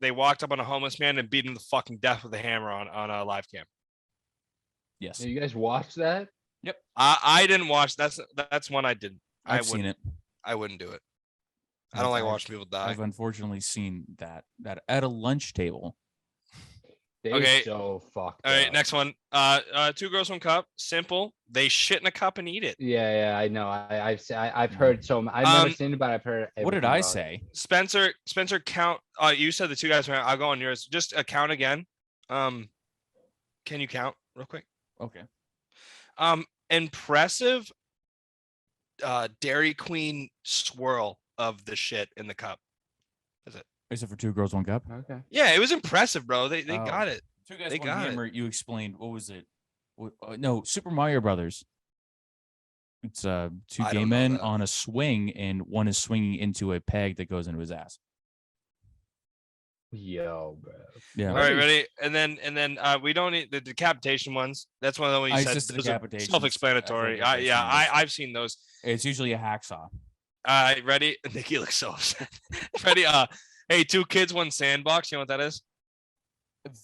they walked up on a homeless man and beat him to fucking death with a hammer on a live cam.
Yes.
You guys watched that?
I didn't watch. That's one I didn't.
I've seen it.
I wouldn't do it. I don't like
I've-
watching people die.
I've unfortunately seen that at a lunch table.
They're
Okay.
so fucked
All right,
up.
next one. Two girls, one cup. Simple. They shit in a cup and eat it.
Yeah, I know. I've heard so. I've never seen it, but I've heard.
What did
everything
I
about it.
say?
Spencer, count. You said the two guys. I'll go on yours. Just count again. Can you count real quick?
Okay.
Impressive. Dairy Queen swirl of the shit in the cup.
Is it for two girls, one cup?
Okay.
Yeah, it was impressive, bro. They
Oh.
got it.
Two guys,
They
one
got it.
hammer. You explained what was it? No, Super Mario Brothers. It's two
I
gay
don't know
men
that.
on a swing, and one is swinging into a peg that goes into his ass.
Yo, bro.
Yeah.
All right, ready? And then we don't need the decapitation ones. That's one of the ones you
It's
said.
just the
Those are
decapitations.
self-explanatory.
I feel like I've seen
I've seen those.
It's usually a hacksaw.
Ready? Nikki looks so upset. Ready? Hey, two kids, one sandbox. You know what that is?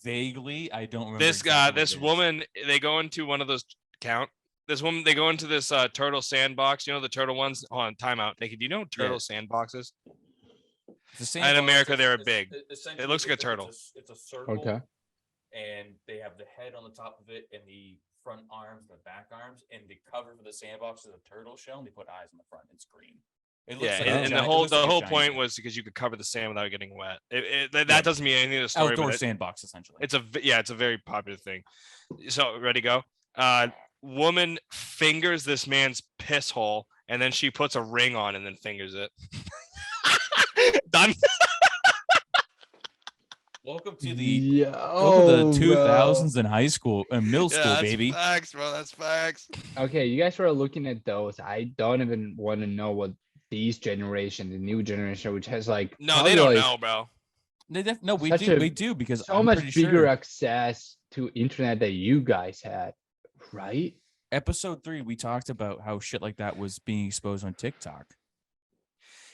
Vaguely, I don't remember.
This
exactly what
this
it is.
woman, they go into one of those count. This woman, they go into this turtle sandbox. You know the turtle ones. Hold on, timeout. Nikki, do you know what turtle sandboxes?
The same
In
box
America,
is-
they're
is-
big.
essentially
It looks like a
it's
turtle.
It's a circle.
Okay.
And they have the head on the top of it and the front arms and the back arms, and the cover for the sandbox is a turtle shell, and they put eyes on the front. It's green. It looks
Yeah,
like a
and the
giant- it
whole
looks like a
whole
giant
point
thing.
was because you could cover the sand without getting wet. That
Yeah.
doesn't mean anything to the story.
outdoor
But
sandbox essentially.
it's a very popular thing. So ready, go. Woman fingers this man's piss hole, and then she puts a ring on and then fingers it. Done.
Welcome to the
Yeah.
welcome to the 2000s in high school and middle school,
that's
baby.
Facts, bro. That's facts.
Okay, you guys were looking at those. I don't even want to know what these generation, the new generation, which has like
No, they don't
probably
know, bro.
No, we
Such
do.
a-
We do because
so
I'm
much
pretty
bigger
sure
access to internet that you guys had, right?
episode 3 we talked about how shit like that was being exposed on TikTok.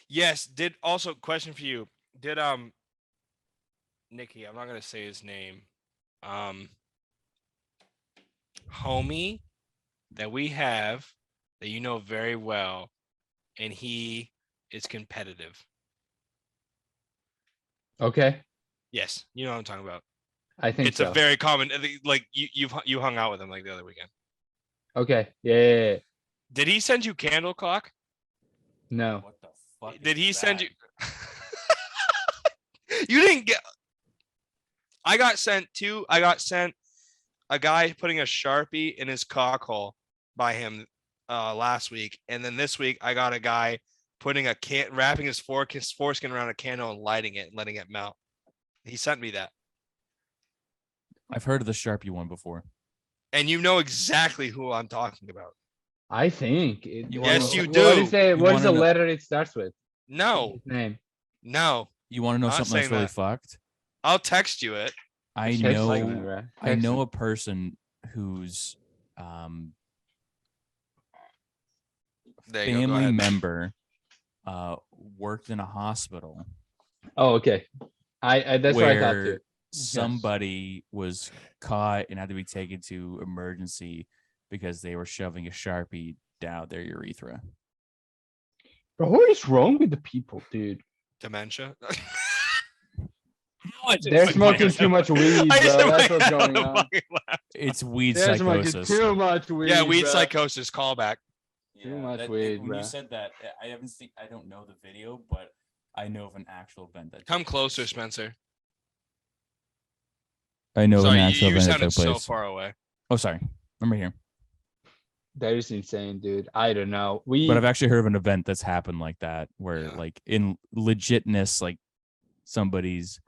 Yes. Did also question for you. Did Nikki, I'm not gonna say his name. Homie that we have that you know very well, and he is competitive.
Okay,
Yes, you know what I'm talking about.
I think
It's
so.
a very common. Like you hung out with him like the other weekend.
Okay, yeah.
Did he send you candle cock?
No.
What the fuck?
Did
is
he send
that?
you? You didn't get. I got sent a guy putting a Sharpie in his cock hole by him last week, and then this week I got a guy putting wrapping his foreskin around a candle and lighting it and letting it melt. He sent me that,
I've heard of the Sharpie one before.
and you know exactly who I'm talking about.
I think.
Yes, you
What
do.
is
You
what is the
wanna know-
letter it starts with?
No,
His name.
no,
You want to know
Not
something that's
saying
really
that.
fucked?
I'll text you it.
I
Text
know
me, bro.
I
Text
know
me.
a person whose
There you go. Go
family
ahead.
member worked in a hospital
Oh, okay. I that's what I thought too.
where somebody was caught and had to be taken to emergency because they were shoving a Sharpie down their urethra.
Bro, what is wrong with the people, dude?
Dementia.
They're smoking too much weed,
I just
bro. That's
might
what's
have
going
a
on.
fucking laugh.
It's weed
They're smoking
psychosis.
too much weed.
Yeah, weed
bro.
psychosis. Callback.
Too much
that-
weed,
When
bro.
you said that, I haven't seen. I don't know the video, but I know of an actual event that.
Come
took
closer,
place.
Spencer.
I know of an
Sorry,
actual
you
event that
sounded
took
so
place.
far away.
Oh, sorry. I'm right here.
That is insane, dude. I don't know. We
But I've actually heard of an event that's happened like that, where
Yeah.
like in legitness, like somebody's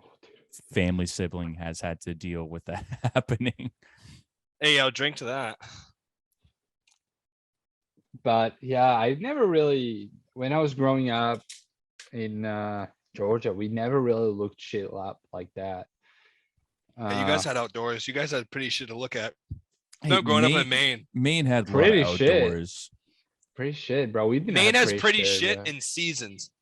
family sibling has had to deal with that happening.
Hey, I'll drink to that.
but yeah, I never really when I was growing up in Georgia, we never really looked shit up like that.
Hey, you guys had outdoors. You guys had pretty shit to look at.
Hey,
No, growing up in Maine.
Maine had a lot
Pretty
of
shit.
outdoors.
Pretty shit, bro. We didn't
Maine
have
has pretty
shit,
shit
bro.
in seasons.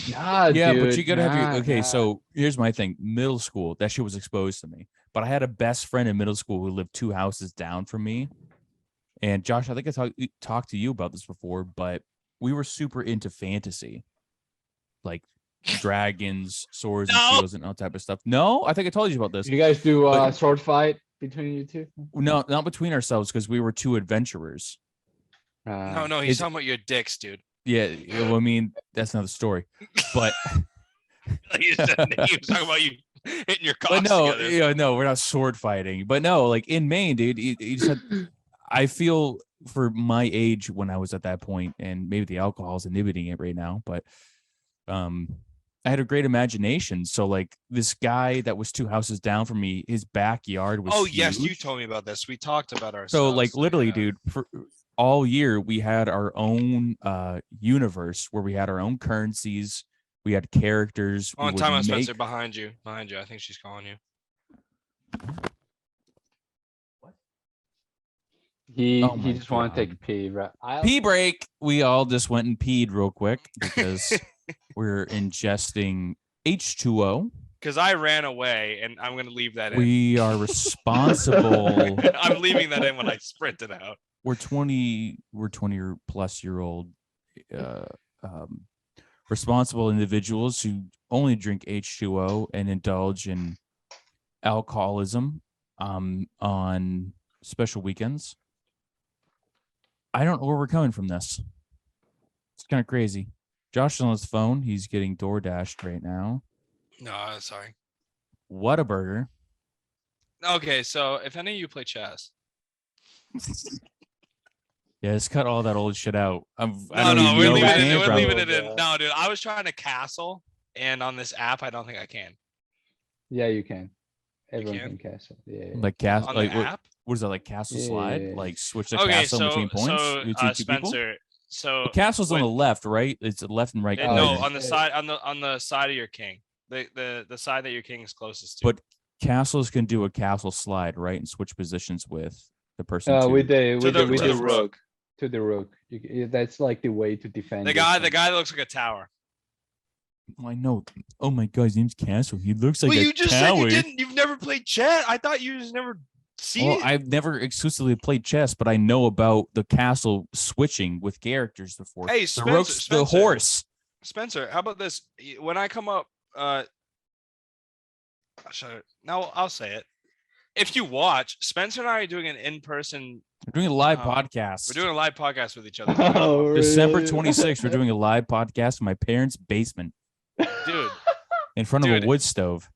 Nah,
Yeah,
dude.
but you gotta have your
nah,
okay.
nah.
So here's my thing: middle school, that shit was exposed to me. But I had a best friend in middle school who lived 2 houses down from me. And Josh, I think I talked to you about this before, but we were super into fantasy, like dragons, swords, and
No.
shields, and all type of stuff. No, I think I told you about this.
You guys do
But-
sword fight between you two?
No, not between ourselves because we were 2 adventurers.
No, he's
It's-
talking about your dicks, dude.
Yeah, well, I mean that's another story. But
He was talking about you hitting your
but
cocks
no,
together.
no, we're not sword fighting. But no, like in Maine, dude, you just had, I feel for my age when I was at that point, and maybe the alcohol's inhibiting it right now, but I had a great imagination. So like this guy that was 2 houses down from me, his backyard was
Yes, you
huge.
told me about this. We talked about ourselves.
So like literally,
yeah.
dude, for all year we had our own universe where we had our own currencies, we had characters. We
On
would
time out,
make-
Spencer, behind you. I think she's calling you.
He
Oh my
just want to take
God.
a pee, bro.
Pee break. We all just went and peed real quick because we're ingesting H2O.
Because I ran away, and I'm gonna leave that in.
We are responsible.
I'm leaving that in when I sprinted out.
We're 20 or plus year old responsible individuals who only drink H2O and indulge in alcoholism on special weekends. I don't know where we're coming from this. It's kind of crazy. Josh is on his phone. He's getting door dashed right now.
No, sorry.
What a burger.
Okay, so if any of you play chess,
Yeah, just cut all that old shit out. I
no,
don't even
we're
know
leaving
where it
it.
came
We're
from.
leaving it in.
Yeah.
No, dude, I was trying to castle, and on this app, I don't think I can.
Yeah, you can. Everyone
can?
can castle. Yeah.
Like cast,
On
like
the app.
what is that, like castle slide?
Yeah.
Like switch the
Okay,
castle
so
between points between two people.
Spencer. So
The castle's on
when-
the left, right? It's the left and right.
Oh,
no,
corner.
on the side, on the side of your king, the side that your king is closest to.
But castles can do a castle slide, right, and switch positions with the person. to-
With the
To the-
with
to
the
the
rook.
rook.
To the rook. That's like the way to defend.
the
your
guy
king.
that looks like a tower.
Oh, I know. Oh my god, his name's Castle. He looks like
Well,
a
you just said
tower.
you didn't. You've never played chess. I thought you just never seen
Well,
it.
I've never exclusively played chess, but I know about the castle switching with characters before.
Hey,
the
Spencer,
rook's the
Spencer.
horse.
Spencer, how about this? When I come up, no, I'll say it. If you watch, Spencer and I are doing an in-person.
We're doing a live
Um,
podcast.
We're doing a live podcast with each other,
Oh,
December
really?
26th. We're doing a live podcast in my parents' basement
dude.
in front of a
Dude.
wood stove.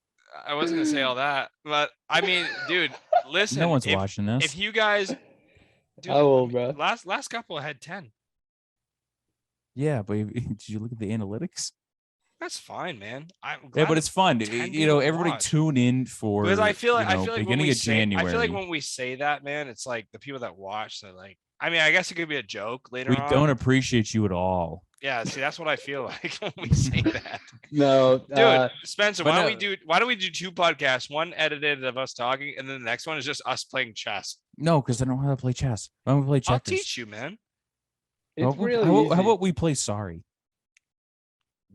I wasn't gonna say all that, but I mean, dude, listen.
No one's
if,
watching this.
If you guys, dude,
How old, bro?
last couple had 10.
Yeah, but did you look at the analytics?
That's fine, man. I'm
Yeah,
glad
but it's fun.
10
You know,
people
everybody
watch.
tune in for
because I feel like
you know,
I feel like when
beginning
we
of
say
January.
I feel like when we say that, man, it's like the people that watch. They're like, I mean, I guess it could be a joke later
we
on.
don't appreciate you at all.
Yeah, see, that's what I feel like when we say that.
No,
Dude, Spencer,
but
why
no.
don't we do 2 podcasts? One edited of us talking, and then the next one is just us playing chess.
No, because I don't know how to play chess. I don't play checkers.
I'll teach you, man.
it's
How-
really
how,
easy.
how about we play Sorry?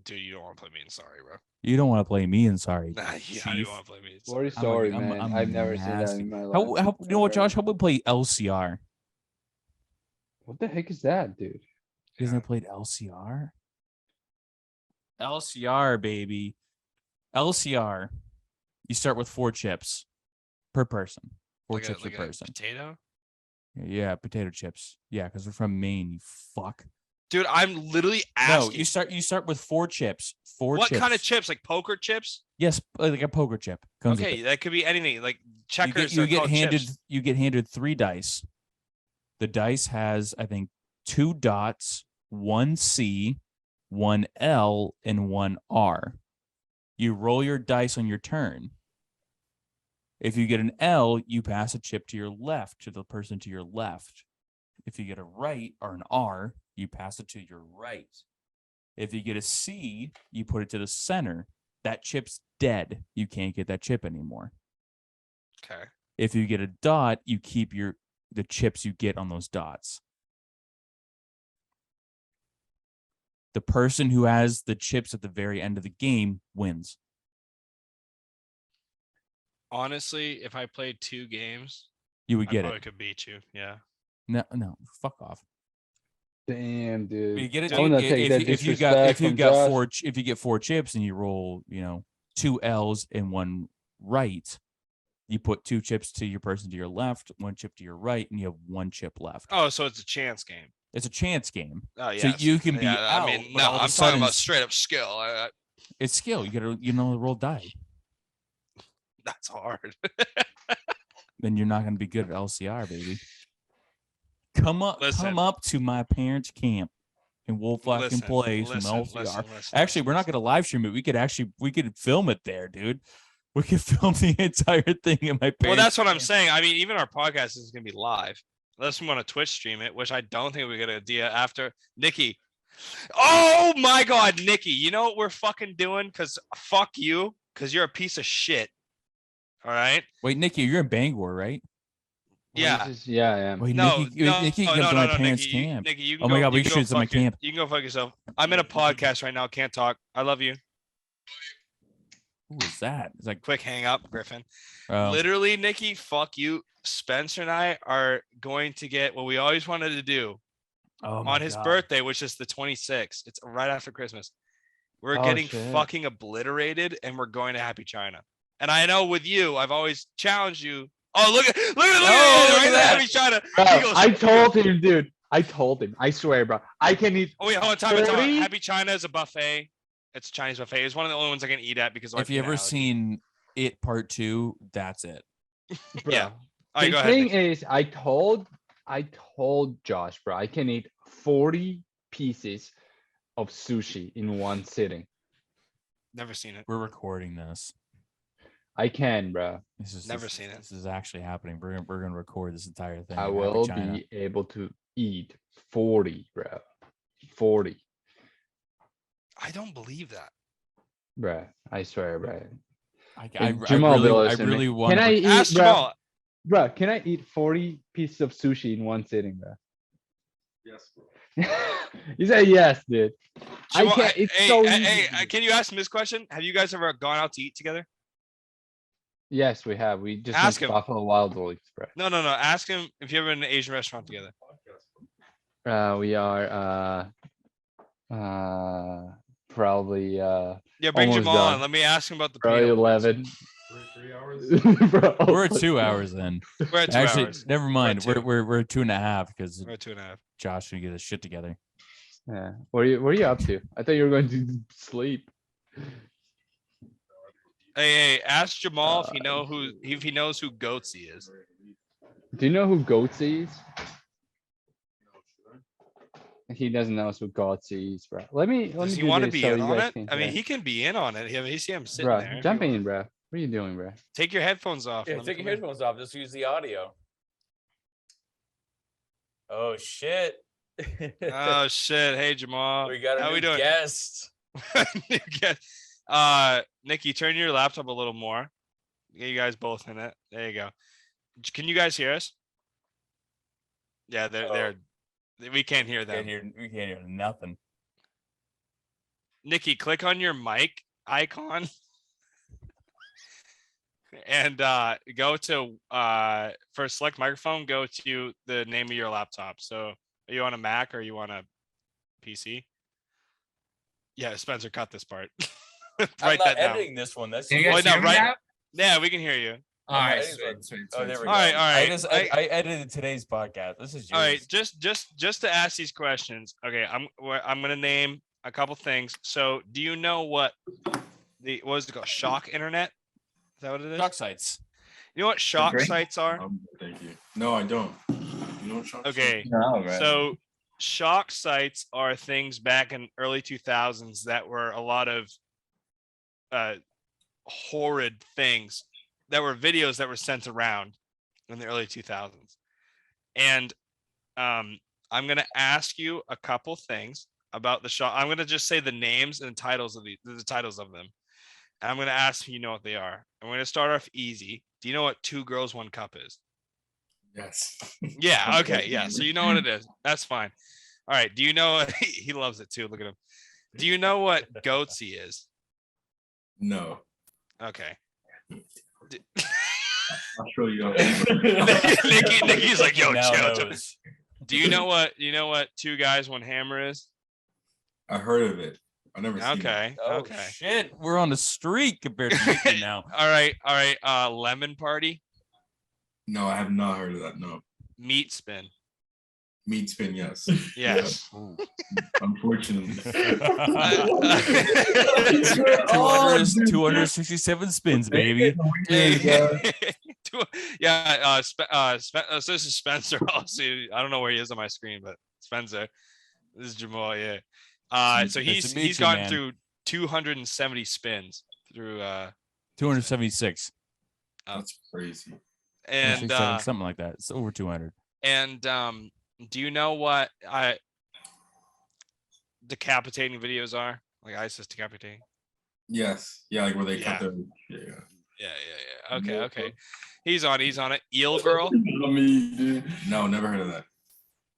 Dude, you don't want to play me in sorry, bro.
You don't want to play me in Sorry.
Nah, yeah,
Chief.
you want to play me in
Very
sorry.
sorry,
I'm-
man.
I'm
I've never seen that
nasty.
in my life.
How you know what, Josh? How about we play LCR?
What the heck is that, dude?
You guys never played LCR? LCR, baby. LCR. You start with 4 chips per person. 4 chips per
like a
person.
potato.
Yeah, potato chips. Yeah, because we're from Maine, you fuck.
Dude, I'm literally
No,
asking.
you start with 4 chips. 4
what
chips.
kind of chips? Like poker chips?
Yes, like a poker chip. Comes with
Okay,
it.
that could be anything. Like
You
checkers.
get, you
are
get
called
handed
chips.
you get handed 3 dice. The dice has, I think, 2 dots, 1 C, 1 L, and 1 R. You roll your dice on your turn. If you get an L, you pass a chip to your left, to the person to your left. If you get a right or an R, you pass it to your right. If you get a C, you put it to the center. That chip's dead. You can't get that chip anymore.
Okay.
If you get a dot, you keep the chips you get on those dots. The person who has the chips at the very end of the game wins.
Honestly, if I played 2 games,
You would
I
get
probably
it.
could beat you. Yeah.
No, fuck off.
Damn, dude.
You get it,
I wanna
dude.
take that
If you
disrespect from Josh.
if you get 4 chips and you roll, 2 L's and 1 right, you put 2 chips to your person to your left, 1 chip to your right, and you have 1 chip left.
Oh, so it's a chance game.
It's a chance game.
Oh yeah.
So you can be
I
out,
mean,
but
no,
all of a
I'm talking
sudden
about straight up skill.
it's skill. You gotta roll die.
That's hard.
Then you're not gonna be good at LCR, baby. Come up to my parents' camp and we'll fucking play some LCR. Actually, we're not gonna live stream it. We could film it there, dude. We could film the entire thing in my parents.
Well, that's what I'm saying. I mean, even our podcast is gonna be live, unless we want to Twitch stream it, which I don't think we get an idea after Nikki. Oh my God, Nikki! You know what we're fucking doing? Cause fuck you, cause you're a piece of shit. All right.
Wait, Nikki, you're in Bangor, right?
Yeah.
Yeah, I am.
Wait,
No,
Nikki, come to my parents'
Nikki,
camp.
Nikki, you can
Oh my
go-
God, we
you can
should
go
shoot some at
fuck your-
camp.
You can go fuck yourself. I'm in a podcast right now. Can't talk. I love you.
Who is that? It's like,
Quick hang up, Griffin.
oh,
Literally, Nikki, fuck you. Spencer and I are going to get what we always wanted to do
oh my
on his
God.
birthday, which is the 26th. It's right after Christmas. We're
Oh,
getting
shit.
fucking obliterated and we're going to Happy China. And I know with you, I've always challenged you. Oh, look at
look
right
at
at
that.
Happy China.
Bro,
He goes,
I told him, dude. I told him. I swear, bro. I can eat.
oh, wait, hold on, time.
30?
Happy China is a buffet. It's a Chinese buffet. It's one of the only ones I can eat at because of my
If you ever
peanut allergy.
seen It Part 2, that's it.
Bro.
Yeah. All right,
The
go ahead.
thing
Nick.
is, I told Josh, bro, I can eat 40 pieces of sushi in one sitting.
Never seen it.
We're recording this.
I can, bro.
Never seen it.
This is actually happening. We're gonna record this entire thing.
I
in Happy
will
China.
be able to eat 40, bro. 40,
I don't believe that.
bro. I swear, bro.
I
Jamal will
really, I
listen to me.
really want
Can I eat,
Ask
bro?
Jamal.
Bro, can I eat 40 pieces of sushi in one sitting, bro?
Yes, bro.
You said yes, dude. I
Jamal,
can't. It's
hey,
so
hey,
easy.
hey, can you ask him this question? Have you guys ever gone out to eat together?
Yes, we have. We just
Ask
went to
him.
Buffalo Wild Wings, bro.
No. Ask him if you ever been in an Asian restaurant together.
We are probably
Yeah, bring
Almost
Jamal
done.
on. Let me ask him about the
probably
peanut butter.
11.
3 hours.
Bro,
We're at 2 hours then.
We're at 2
Actually,
hours.
never mind.
We're at
We're 2.5 because
We're at 2.5.
Josh should get his shit together.
Yeah. What are you up to? I thought you were going to sleep.
Hey, ask Jamal if he knows who Goatsy is.
Do you know who Goatsy is? He doesn't know who Goatsy is, bro. Let me
Does he
do
want to
this
be
so
in
you
on
guys
it?
can
I mean,
hear.
he can be in on it. You see him sitting
Bro,
there.
jump in, bro. What are you doing, bro?
Take your headphones off.
Yeah,
Let him
take your
come in.
headphones off. Just use the audio. Oh shit!
Oh shit! Hey Jamal,
we got a
how
new
we doing?
guest.
New guest. Nikki, turn your laptop a little more. Get you guys both in it. There you go. Can you guys hear us? Yeah, they're. We can't hear them.
We can't hear nothing.
Nikki, click on your mic icon and go to for select microphone, go to the name of your laptop. So are you on a Mac or are you on a PC? Yeah, Spencer, cut this part. Write that down.
this one. That's
Can you guys
no,
hear me
right-
now?
Yeah, we can hear you.
All right,
edited
sweet,
one.
sweet,
Oh,
sweet,
there we
sweet.
go.
All right, all right.
I edited today's podcast. This is yours.
All right, just to ask these questions. Okay, I'm gonna name a couple things. So, do you know what is it called? Shock internet? Is that what it is?
Shock sites.
You know what shock
Agree.
sites are?
Thank you. No, I don't. You know what Sean
Okay,
No, bro.
so shock sites are things back in early 2000s that were a lot of horrid things that were videos that were sent around in the early 2000s. And I'm going to ask you a couple things about the shock. I'm going to just say the names and titles of the titles of them. And I'm going to ask if you know what they are. I'm going to start off easy. Do you know what 2 Girls, 1 Cup is?
Yes.
Yeah. Okay. Yeah. So you know what it is. That's fine. All right. Do you know? He loves it too. Look at him. Do you know what goatsy is?
No.
Okay.
I'll show you.
Nikki's like, yo,
Now
chill.
knows.
Do you know what two guys, one hammer is?
I heard of it. I never seen it.
Okay.
Oh,
Okay.
shit. We're on a streak compared to Nikki now.
All right. Lemon party,
No, I have not heard of that. No.
meat spin.
Meat spin, yes.
Yes.
Ooh.
Unfortunately.
267 spins, baby.
Yeah. So this is Spencer. Also, I don't know where he is on my screen, but Spencer. This is Jamal. Yeah. So
Nice to meet
he's
you,
gone
man.
through 270 spins through
276.
That's crazy.
and
267, something like that. It's over 200.
and do you know what decapitating videos are? Like ISIS decapitating?
Yes. Yeah, like where they
Yeah.
cut their. Yeah.
Yeah. Okay. He's on it. Eel girl.
Me, dude. No, never heard of that.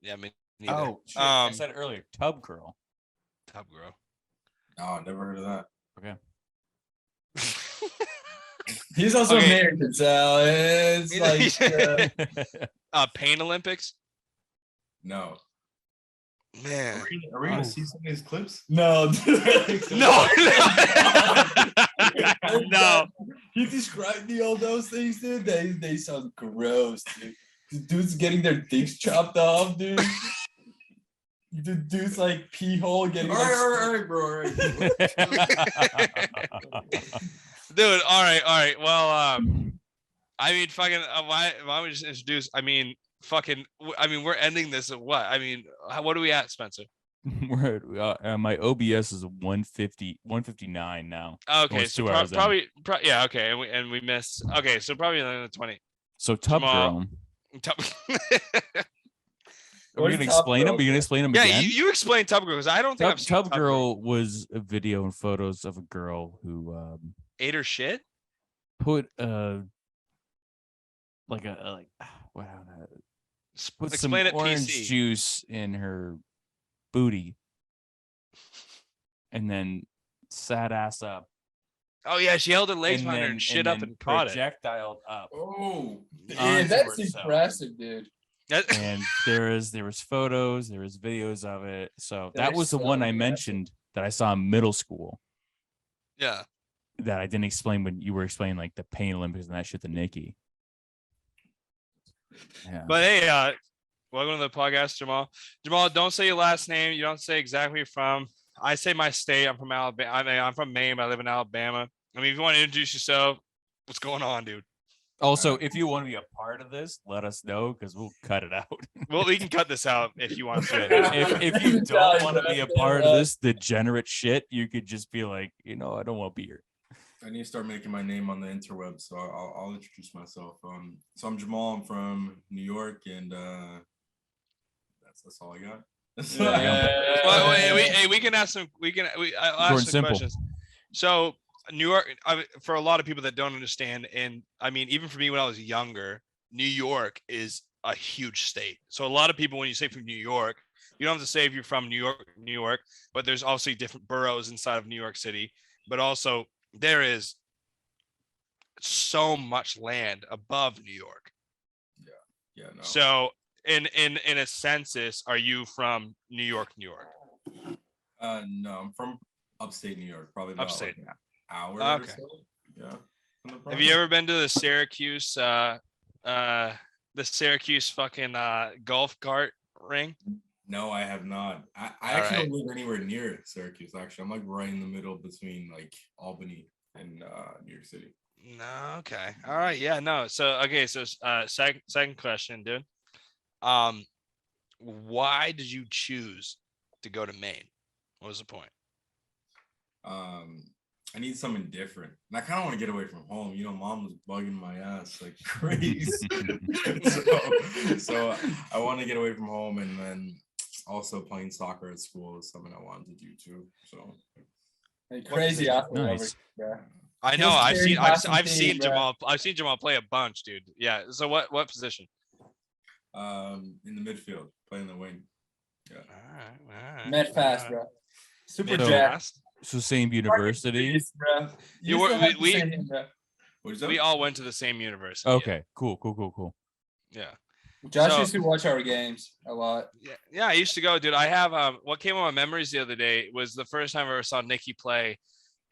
Yeah, me neither.
Oh, shit. I said it earlier. Tub girl.
Tub girl.
No, never heard of that.
Okay.
He's also
Okay.
American, so it's like
Pain Olympics.
No.
Man.
Are we gonna see some of these clips?
no.
No.
He described me all those things, dude. They sound gross, dude. The dude's getting their dicks chopped off, dude. The dude's like pee hole getting.
All right, bro. All right.
Dude, all right. Well, I mean, fucking, why don't we just introduce? I mean, we're ending this at what? I mean, what are we at, Spencer?
We're at, my OBS is 159 now.
Okay,
Almost
so
2 hours in.
probably, yeah, okay, and we missed. Okay, so probably another 20.
So Tub
Jamal.
girl. Are
What
we
is
gonna
Tub
explain them?
Girl?
Are you gonna explain them
Yeah,
again?
you explain Tub Girl because I don't think I've seen
Tub girl was a video and photos of a girl who
ate her shit.
put put some
Explain it
orange
PC.
juice in her booty and sat ass up
Oh yeah, she held her legs behind her
then-
and shit up
then
and caught it.
projectiled up.
Oh.
Yeah,
onto
that's
herself.
impressive, dude.
And there was photos, there was videos of it. So that
There's
was the
so
one I
impressive.
mentioned that I saw in middle school
Yeah.
that I didn't explain when you were explaining like the Pain Olympics and that shit to Nikki. Yeah.
But hey, welcome to the podcast, Jamal. Jamal, don't say your last name. You don't say exactly where you're from. I say my state. I'm from Alabama. I'm from Maine, but I live in Alabama. I mean, if you want to introduce yourself, what's going on, dude?
Also, if you want to be a part of this, let us know because we'll cut it out.
Well, we can cut this out if you want to.
if you don't want to be a part of this degenerate shit, you could just be like, I don't want to be here.
I need to start making my name on the interweb, so I'll introduce myself. So I'm Jamal. I'm from New York, and that's all I got. That's all I got.
Well, we can ask some. I'll
Short
ask
and
some
simple.
questions. So New York, for a lot of people that don't understand, and I mean, even for me when I was younger, New York is a huge state. So a lot of people, when you say from New York, you don't have to say if you're from New York, but there's obviously different boroughs inside of New York City, but also there is so much land above New York.
Yeah, no.
So in a census, are you from New York, New York?
No, I'm from upstate New York, probably about
Upstate.
like an hour
Okay.
or so. Yeah. from the
Have
province.
you ever been to the Syracuse fucking golf cart ring?
No, I have not. I
All
actually
right.
don't live anywhere near Syracuse. Actually, I'm like right in the middle between like Albany and New York City.
No, okay. All right, yeah, no. So second question, dude. Why did you choose to go to Maine? What was the point?
I need something different. And I kind of want to get away from home. Mom was bugging my ass like crazy. so I want to get away from home, and then also playing soccer at school is something I wanted to do too. So
Like crazy athlete
Nice.
over here,
I know.
Just
I've
very
seen. I've
passing
seen
team, bro.
Jamal. I've seen Jamal play a bunch, dude. Yeah. So what position?
in the midfield, playing the wing.
All right.
bro. Met fast, bro. Super
mid
jacked.
last.
So same university.
Yes, bro.
You
You
were-
still have to
we-
say him, bro.
What is that?
We all went to the same university.
Okay, cool.
Yeah.
Josh
So-
used to watch our games a lot.
Yeah, I used to go, dude. I have what came on my memories the other day was the first time I ever saw Nikki play.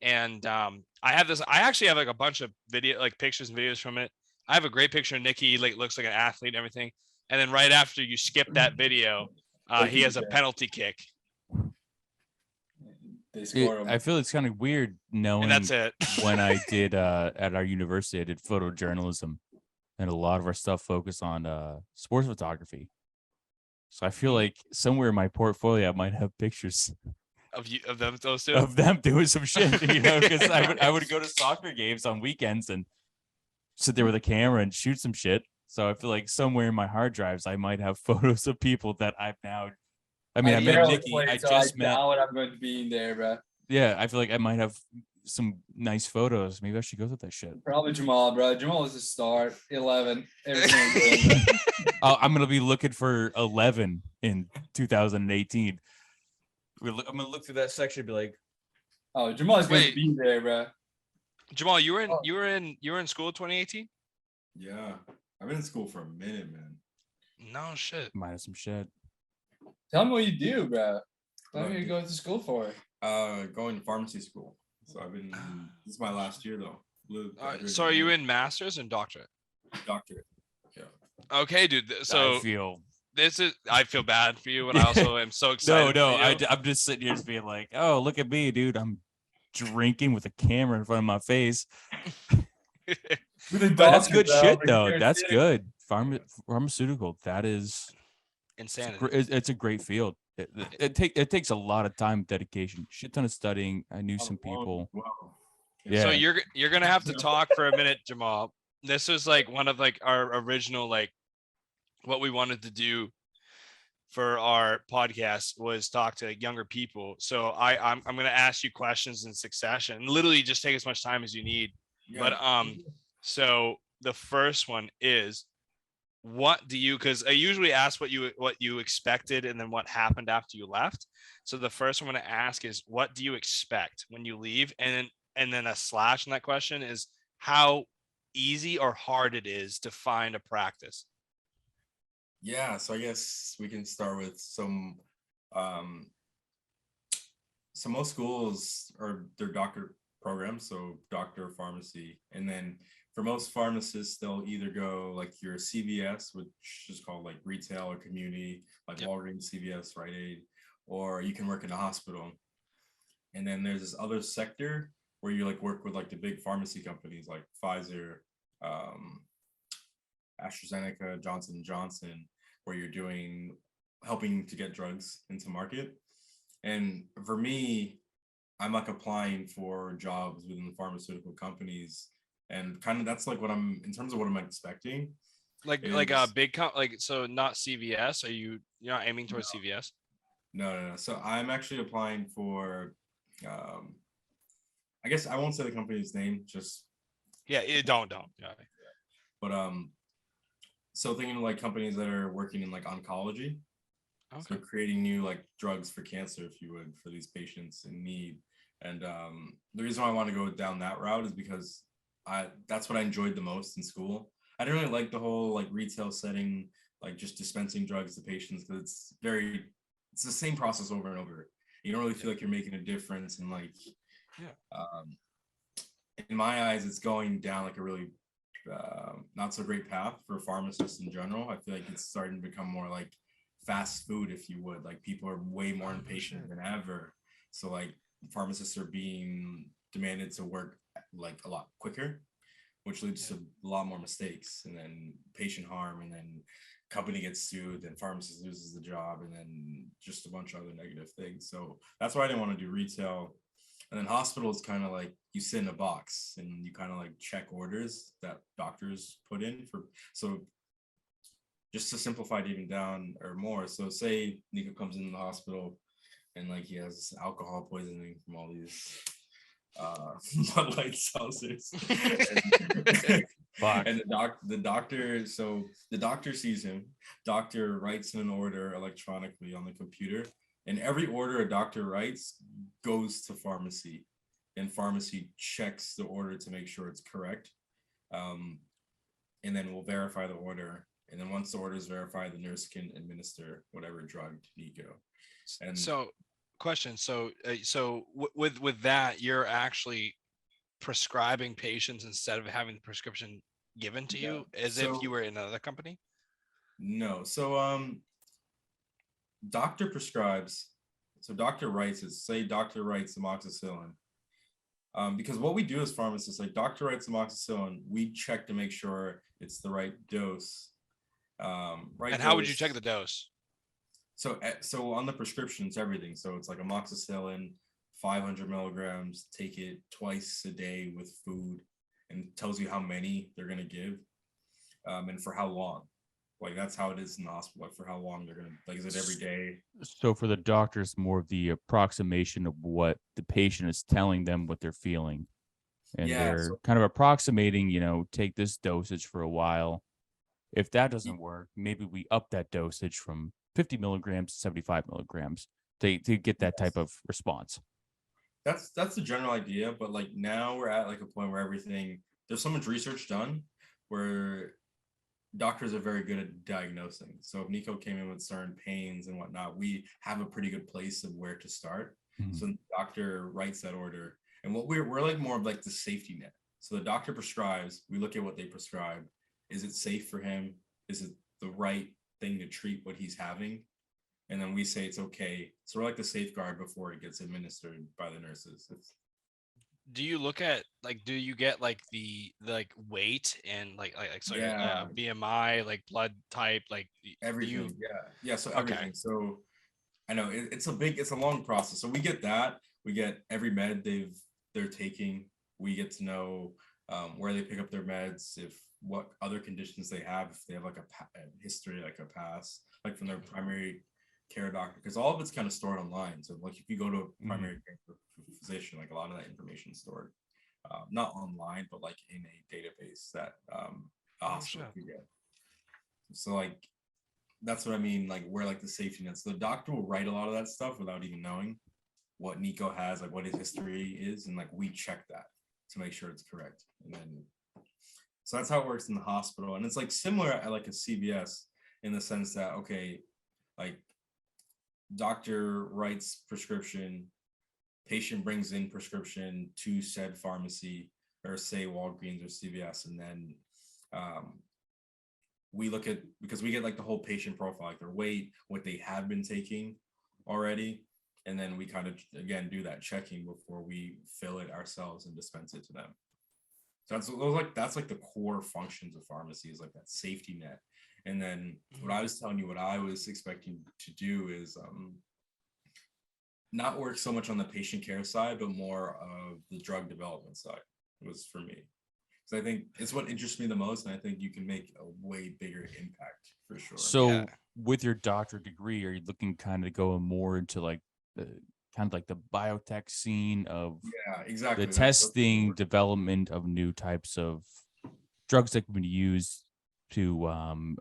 And I actually have like a bunch of video, like pictures and videos from it. I have a great picture of Nikki, like looks like an athlete and everything. And then right after you skip that video, he has a penalty kick.
They score
I feel it's kind of weird knowing
And that's it.
when I did at our university, I did photojournalism, and a lot of our stuff focused on sports photography. So I feel like somewhere in my portfolio I might have pictures
of them, those two.
of them doing some shit, because I would go to soccer games on weekends and sit there with a camera and shoot some shit. So I feel like somewhere in my hard drives I might have photos of people that I've now. I mean, I met
barely
Nikki.
played,
I
so
just met.
doubt I'm going to be in there, bro.
Yeah, I feel like I might have some nice photos. Maybe I should go with that shit.
Probably Jamal, bro. Jamal is a star. 11. Everything. Good, bro.
I'm gonna be looking for 11 in 2018. I'm gonna look through that section and be like,
Oh, Jamal's going to
Wait.
be there, bro.
Jamal, you were in
Oh.
you were in school 2018?
Yeah, I've been in school for a minute, man.
No shit.
minus some shit.
Tell me what you do, bro. Tell
What
me
I
what you
do?
go to school for.
Going to pharmacy school. So I've been. This is my last year though.
So are you in masters and doctorate?
doctorate? Yeah.
Okay, dude. So
I feel
I feel bad for you, and I also am so excited.
no.
for you.
I'm just sitting here just being like, oh, look at me, dude. I'm drinking with a camera in front of my face.
With a
That's
doctor,
good
bro,
shit
over
though.
here
That's
sitting-
good. Pharmaceutical. That is
Insanity.
it's a great field. It takes a lot of time, dedication, shit ton of studying. I knew some people.
Wow.
Yeah.
So you're gonna have to talk for a minute, Jamal. This was like one of like our original like what we wanted to do for our podcast was talk to younger people. So I'm gonna ask you questions in succession. Literally just take as much time as you need.
Yeah.
But so the first one is what do you, because I usually ask what you expected and then what happened after you left. So the first one I'm going to ask is what do you expect when you leave? And then a slash in that question is how easy or hard it is to find a practice.
Yeah, so I guess we can start with some so most schools are their doctor programs, so doctor of pharmacy, and then for most pharmacists they'll either go like your CVS, which is called like retail or community, like
Yep.
Walgreens, CVS, Rite Aid, or you can work in a hospital. And then there's this other sector where you like work with like the big pharmacy companies like Pfizer, AstraZeneca, Johnson & Johnson, where you're helping to get drugs into market. And for me, I'm like applying for jobs within the pharmaceutical companies, and kind of that's like what I'm in terms of what I'm expecting.
Like a
Is-
big so not CVS. You're not aiming towards CVS?
No. So I'm actually applying for, I guess I won't say the company's name, just
Yeah, don't. Yeah.
but so thinking of like companies that are working in like oncology. So
Okay.
creating new like drugs for cancer, if you would, for these patients in need. And the reason why I want to go down that route is because that's what I enjoyed the most in school. I didn't really like the whole like retail setting, like just dispensing drugs to patients, because it's the same process over and over. You don't really feel like you're making a difference, and like in my eyes, it's going down like a really not so great path for pharmacists in general. I feel like it's starting to become more like fast food, if you would. Like people are way more impatient than ever. So like pharmacists are being demanded to work like a lot quicker, which leads to a lot more mistakes, and then patient harm, and then company gets sued, then pharmacist loses the job, and then just a bunch of other negative things. So that's why I didn't want to do retail. And then hospital is kind of like you sit in a box and you kind of like check orders that doctors put in for. So just to simplify it even down or more. So say Nico comes in the hospital and like he has alcohol poisoning from all these Bud Light seltzers.
Fuck.
And the doctor sees him. Doctor writes in an order electronically on the computer, And every order a doctor writes goes to pharmacy, and pharmacy checks the order to make sure it's correct. And then we'll verify the order. And then once the order is verified, the nurse can administer whatever drug to Nico. And
So, question. So, with that, you're actually prescribing patients instead of having the prescription given to you, as if you were in another company.
no, so doctor prescribes. So doctor writes it. Say doctor writes amoxicillin. Because what we do as pharmacists, like doctor writes amoxicillin, we check to make sure it's the right dose. Right.
And how would you check the dose?
So on the prescription, it's everything. So it's like amoxicillin, 500 milligrams. Take it twice a day with food, and tells you how many they're gonna give, and for how long. Like that's how it is in the hospital. Like for how long they're gonna, like, is it every day?
So for the doctors, more of the approximation of what the patient is telling them what they're feeling, and they're kind of approximating. Take this dosage for a while. If that doesn't work, maybe we up that dosage from 50 milligrams to 75 milligrams to get that type of response.
That's the general idea, but like now we're at like a point where there's so much research done where doctors are very good at diagnosing. So if Nico came in with certain pains and whatnot, we have a pretty good place of where to start. So the doctor writes that order, and what we're like more of like the safety net. So the doctor prescribes, we look at what they prescribe. Is it safe for him? Is it the right thing to treat what he's having? And then we say it's okay. So we're like the safeguard before it gets administered by the nurses.
Do you look at do you get like the weight and BMI, like blood type, like
everything? Yeah. So everything. So I know it's a long process. So we get that. We get every med they're taking. We get to know where they pick up their meds, what other conditions they have, if they have like a history, like a past, like from their primary care doctor, because all of it's kind of stored online. So like if you go to a primary care physician, like a lot of that information is stored, not online, but like in a database that a hospital can get. So like that's what I mean, like we're like the safety net. So the doctor will write a lot of that stuff without even knowing what Nico has, like what his history is, and like we check that to make sure it's correct. And then so that's how it works in the hospital. And it's like similar at like a CVS in the sense that, okay, like doctor writes prescription, patient brings in prescription to said pharmacy, or say Walgreens or CVS. And then we look at, because we get like the whole patient profile, like their weight, what they have been taking already. And then we kind of, again, do that checking before we fill it ourselves and dispense it to them. So that's like the core functions of pharmacy, is like that safety net. And then what I was telling you, what I was expecting to do is not work so much on the patient care side, but more of the drug development side was for me. Because I think it's what interests me the most, and I think you can make a way bigger impact for sure.
So with your doctorate degree, are you looking kind of going more into like the kind of like the biotech scene of
exactly
the testing, development of new types of drugs that can be used to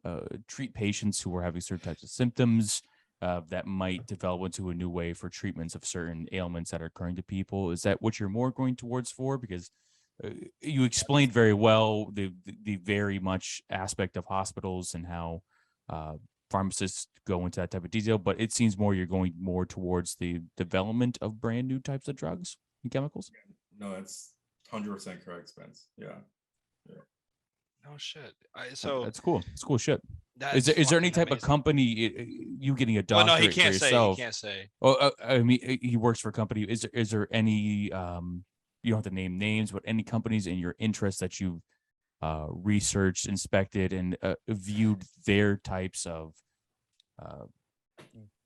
treat patients who are having certain types of symptoms that might develop into a new way for treatments of certain ailments that are occurring to people? Is that what you're more going towards for? Because you explained very well the very much aspect of hospitals and how pharmacists go into that type of detail, but it seems more you're going more towards the development of brand new types of drugs and chemicals.
No, that's 100% correct, Spence. Yeah.
Oh shit! So
that's cool. It's cool shit. Is
That's
there any
fucking
type of
amazing.
company you getting a
Well,
doctorate
no, he can't
for
say.
yourself?
He can't say.
Oh, I mean, he works for a company. Is there any you don't have to name names, but any companies in your interest that you've researched, inspected, and viewed their types of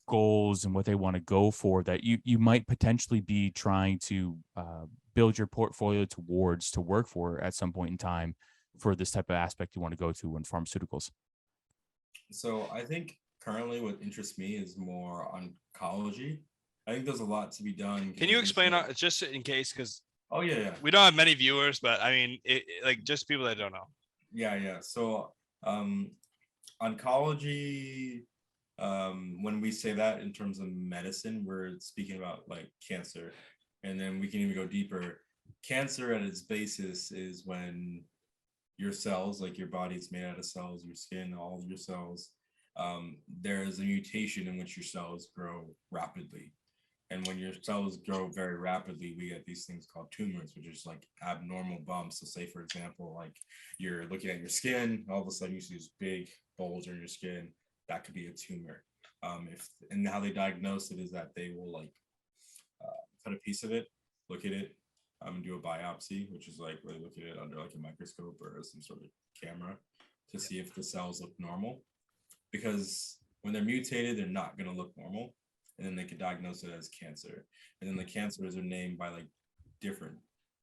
goals and what they want to go for, that you might potentially be trying to build your portfolio towards to work for at some point in time for this type of aspect you want to go to in pharmaceuticals?
So I think currently what interests me is more oncology. I think there's a lot to be done.
Can you explain just in case, because
Oh yeah.
we don't have many viewers, but I mean, like just people that don't know.
Yeah. So oncology, When we say that in terms of medicine, we're speaking about like cancer. And then we can even go deeper. Cancer at its basis is when your cells, like your body's made out of cells, your skin, all of your cells, there is a mutation in which your cells grow rapidly. And when your cells grow very rapidly, we get these things called tumors, which is like abnormal bumps. So say, for example, like you're looking at your skin, all of a sudden you see this big bulge in your skin. That could be a tumor. And how they diagnose it is that they will like cut a piece of it, look at it, and do a biopsy, which is like really look at it under like a microscope or some sort of camera to see if the cells look normal. Because when they're mutated, they're not going to look normal. And then they could diagnose it as cancer. And then the cancers are named by like different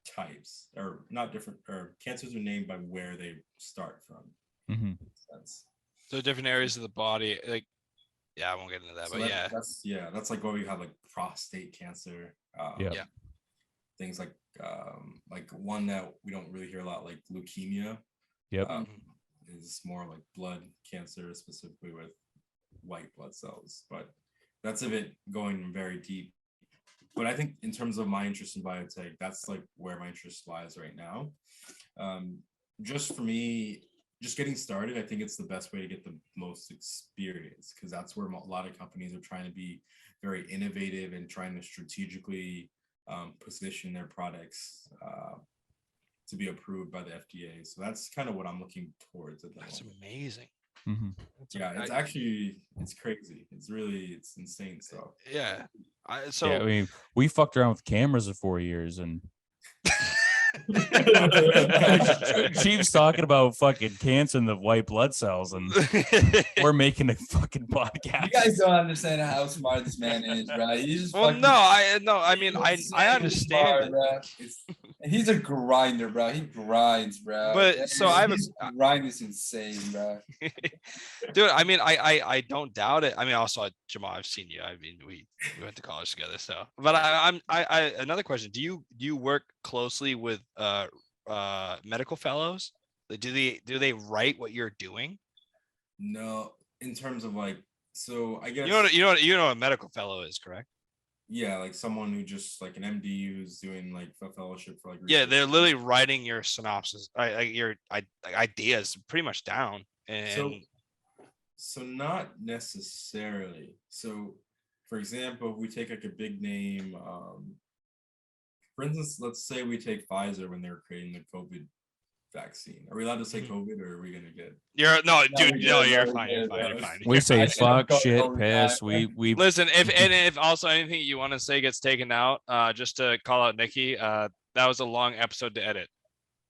types, or not different, or cancers are named by where they start from.
Mm-hmm.
So different areas of the body, like, yeah, I won't get into that,
So
but yeah.
That's like where we have like prostate cancer.
Yeah.
Things like one that we don't really hear a lot, like leukemia.
Yep.
Is more like blood cancer, specifically with white blood cells. But that's a bit going very deep. But I think in terms of my interest in biotech, that's like where my interest lies right now. Just for me, just getting started, I think it's the best way to get the most experience, because that's where a lot of companies are trying to be very innovative and trying to strategically position their products to be approved by the FDA. So that's kind of what I'm looking towards at the
That's
moment.
amazing.
Mm-hmm.
Yeah, it's actually, it's crazy. It's insane stuff.
Yeah.
Yeah, I mean, we fucked around with cameras for 4 years, and Chief's talking about fucking cancer and the white blood cells, and we're making a fucking podcast.
You guys don't understand how smart this man is, bro. He's just
Well,
fucking
no, I mean, I
insanely
understand
smart,
it.
bro. And he's a grinder, bro. He grinds, bro.
But, so I have a-
his grind is insane, bro.
Dude, I mean, I don't doubt it. I mean, also Jamal, I've seen you. I mean, we went to college together, so. But I another question: Do you work closely with medical fellows? Do they write what you're doing?
No, in terms of like, so I guess
You know what a medical fellow is, correct?
yeah, like someone who just like an MD who's doing like a fellowship for like
Yeah,
research.
they're literally writing your synopsis, your ideas pretty much down. And
So not necessarily. So for example, if we take like a big name, for instance, let's say we take Pfizer when they were creating the COVID vaccine. Are we allowed to say COVID, or are we gonna get?
you're
we
you're
good,
fine.
we
You're
good,
fine. You're
bro.
fine.
We say
I
fuck,
don't
shit,
all the
piss.
time.
We
Listen, if also anything you want to say gets taken out, just to call out Nikki, that was a long episode to edit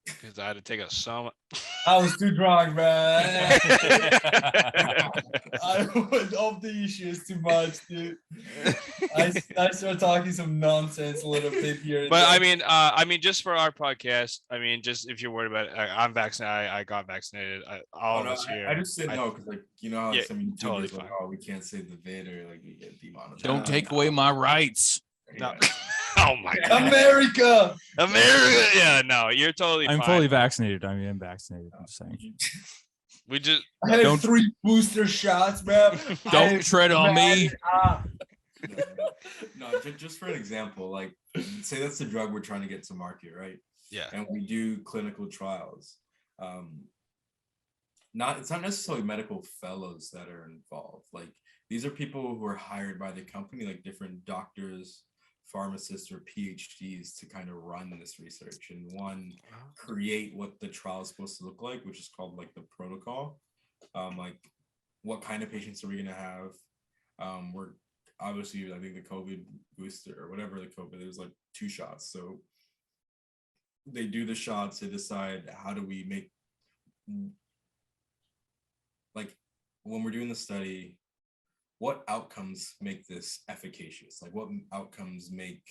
because I had to take out so much.
I was too drunk, bro. I went off the issues too much, dude. I started talking some nonsense a little bit here. and
But
there.
I mean, just for our podcast, I mean, just if you're worried about it, I'm vaccinated. I got vaccinated. All of
No,
us here.
I just said no because like you know how
Yeah,
some YouTubers
totally
like,
fine.
oh, we can't say the vid or like we get demonetized.
don't take away my rights.
No.
Yeah.
Oh my god,
America.
America. Yeah, no, you're totally.
I'm
fine.
fully vaccinated. I mean, I'm vaccinated. I'm just saying.
We just
I had
Don't-
3 booster shots, bro.
Don't tread on me.
No, just for an example, like say that's the drug we're trying to get to market, right?
yeah.
And we do clinical trials. It's not necessarily medical fellows that are involved. Like these are people who are hired by the company, like different doctors, pharmacists, or PhDs to kind of run this research and create what the trial is supposed to look like, which is called like the protocol. Like what kind of patients are we going to have? We're obviously, I think the COVID booster or whatever the COVID, there's like 2 shots. So they do the shots to decide how do we make, like when we're doing the study, what outcomes make this efficacious? Like what outcomes make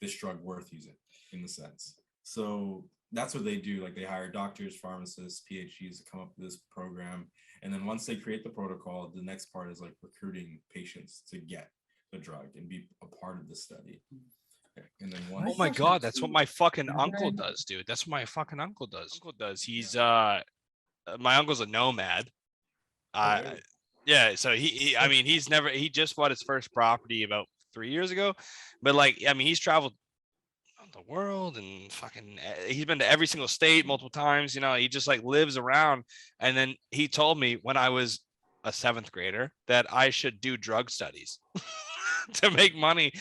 this drug worth using in the sense? So that's what they do. Like they hire doctors, pharmacists, PhDs to come up with this program. And then once they create the protocol, the next part is like recruiting patients to get the drug and be a part of the study. And then once
Oh my god, that's what my fucking uncle does, dude. That's what my fucking uncle does. He's my uncle's a nomad.
Oh, really?
Yeah, so I mean, he just bought his first property about 3 years ago, but like, I mean, he's traveled the world and fucking, he's been to every single state multiple times. You know, he just like lives around. And then he told me when I was a 7th grader that I should do drug studies to make money.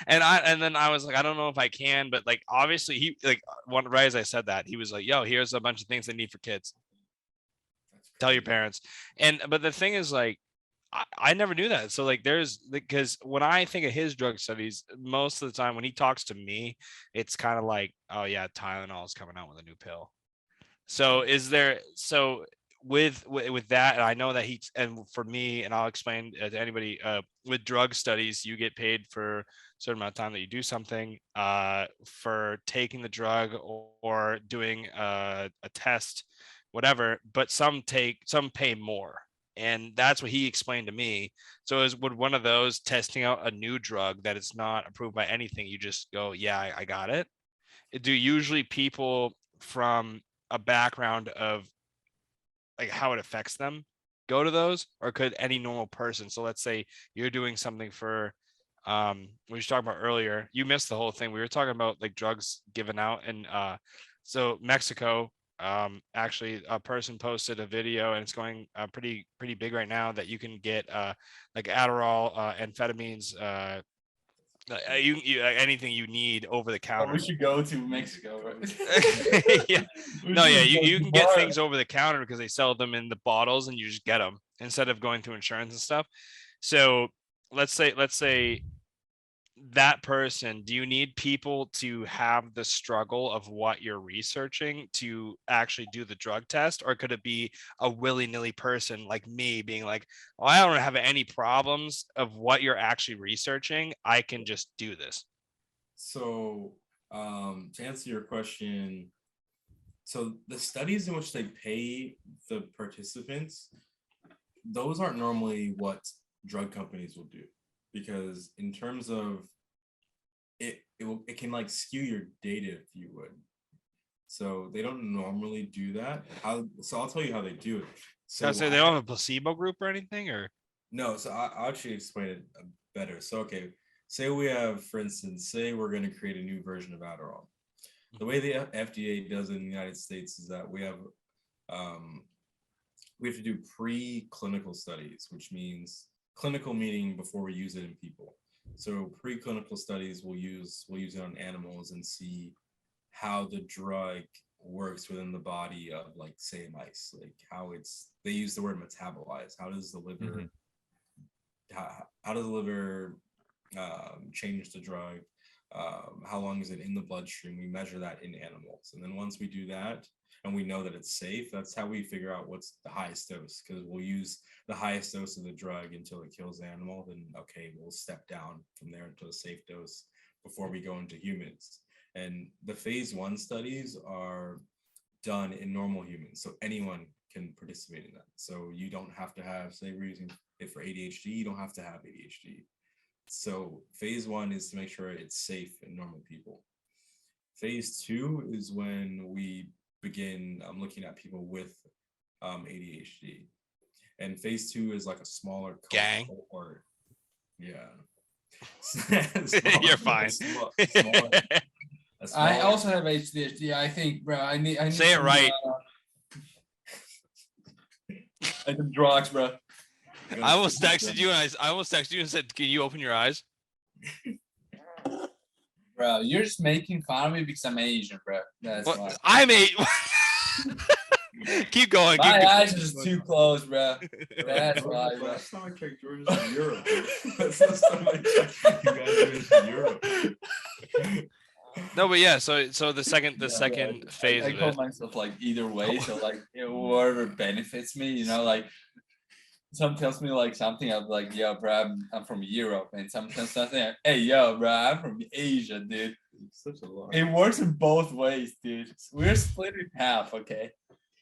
And then I was like, I don't know if I can, but like obviously he like right as I said that, he was like, yo, here's a bunch of things they need for kids. Tell your parents. But the thing is, like, I never knew that. So like because when I think of his drug studies, most of the time when he talks to me, it's kind of like, oh yeah, Tylenol is coming out with a new pill. So with that, and I know that and for me, and I'll explain to anybody, with drug studies, you get paid for a certain amount of time that you do something, for taking the drug or doing a test, whatever, but some pay more. And that's what he explained to me. So is would one of those testing out a new drug that is not approved by anything, you just go, yeah, I got it. Do usually people from a background of like how it affects them go to those, or could any normal person? So let's say you're doing something for, we were talking about earlier, you missed the whole thing. We were talking about like drugs given out, and so Mexico, actually a person posted a video, and it's going pretty big right now, that you can get like Adderall, amphetamines, anything you need over the
Oh,
counter.
we should go to Mexico, right?
Yeah.
We
No, yeah,
should go
you
to
can get
bar.
things over the counter because they sell them in the bottles, and you just get them instead of going through insurance and stuff. So let's say that person, do you need people to have the struggle of what you're researching to actually do the drug test, or could it be a willy-nilly person like me being like, oh, I don't have any problems of what you're actually researching, I can just do this?
So, to answer your question, so the studies in which they pay the participants, those aren't normally what drug companies will do, because in terms of it can like skew your data, if you would. So they don't normally do that. So I'll tell you how they do it.
So
So
they don't have a placebo group or anything, or
no, so I'll actually explain it better. So, okay, say we have, for instance, say we're going to create a new version of Adderall. The way the FDA does it in the United States is that we have to do pre-clinical studies, which means clinical meaning before we use it in people. So preclinical studies will use it on animals and see how the drug works within the body of, like, say, mice, like how they use the word metabolize. How does the liver how does the liver change the drug? How long is it in the bloodstream? We measure that in animals, and then once we do that and we know that it's safe, that's how we figure out what's the highest dose, because we'll use the highest dose of the drug until it kills the animal. Then okay, we'll step down from there to a safe dose before we go into humans. And the phase 1 studies are done in normal humans, so anyone can participate in that. So you don't have to have, say we're using it for ADHD, you don't have to have ADHD. So phase 1 is to make sure it's safe in normal people. Phase 2 is when we begin looking at people with ADHD. And phase 2 is like a smaller
gang.
Cohort. Yeah.
You're fine.
I also have ADHD. I think, bro. I need
Say it right.
I need drugs, bro.
I almost texted you, and I almost texted you and said, "Can you open your eyes?"
Bro, you're just making fun of me because I'm Asian, bro. That's why.
I'm a. Keep going.
My eyes are just too close, bro. That's why, bro.
Last time I checked, George is in Europe. That's last time I checked, you guys are in Europe.
No, but yeah. So the second phase
I
of
call
it.
myself like either way, so like whatever benefits me, you know, like. Some tells me like something, I'm like, yo, bro, I'm from Europe, and some tells something, hey, yo, bro, I'm from Asia, dude.
Such a lot.
It works in both ways, dude. We're split in half, okay?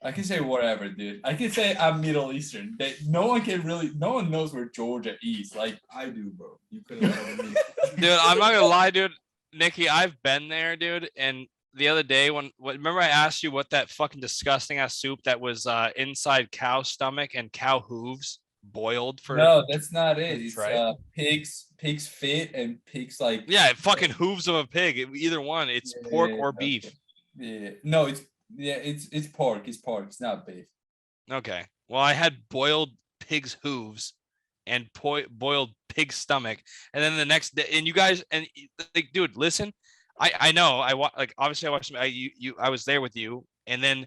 I can say whatever, dude. I can say I'm Middle Eastern. No one knows where Georgia is. Like,
I do, bro. You couldn't tell me.
Dude, I'm not gonna lie, dude. Nikki, I've been there, dude, and the other day remember I asked you what that fucking disgusting ass soup that was inside cow stomach and cow hooves? boiled for.
No, that's not it. It's
Tripe?
pig's feet and pig's like.
Yeah, fucking hooves of a pig. Either one. It's pork or beef.
Yeah. No, it's pork. It's pork. It's not beef.
Okay. Well, I had boiled pig's hooves and boiled pig stomach, and then the next day, and you guys, and like, dude, listen, I know, like obviously I watched, I was there with you, and then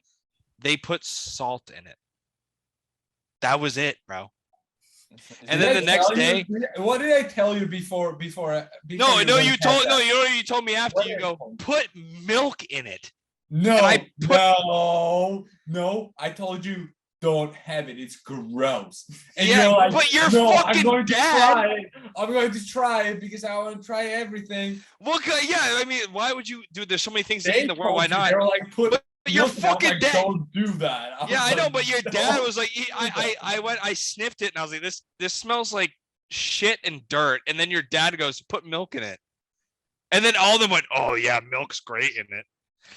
they put salt in it. That was it, bro. And then the next day,
what did I tell you before?
No, you told me after. You go put milk in it.
No,
And
no. I told you don't have it. It's gross. And
yeah,
you're like,
but you're
no,
fucking
I'm going
dad.
to try it. I'm going to try it because I want to try everything.
Well, yeah, I mean, why would you do? There's so many things to eat in the world. Why not?
They're like,
But you're
milk in it. I'm
fucking
like,
dead.
Don't do that.
Yeah, I know,
like,
but your dad
"Don't
was like,
do that."
I sniffed it and I was like, this smells like shit and dirt. And then your dad goes, put milk in it. And then all of them went, oh yeah, milk's great in it.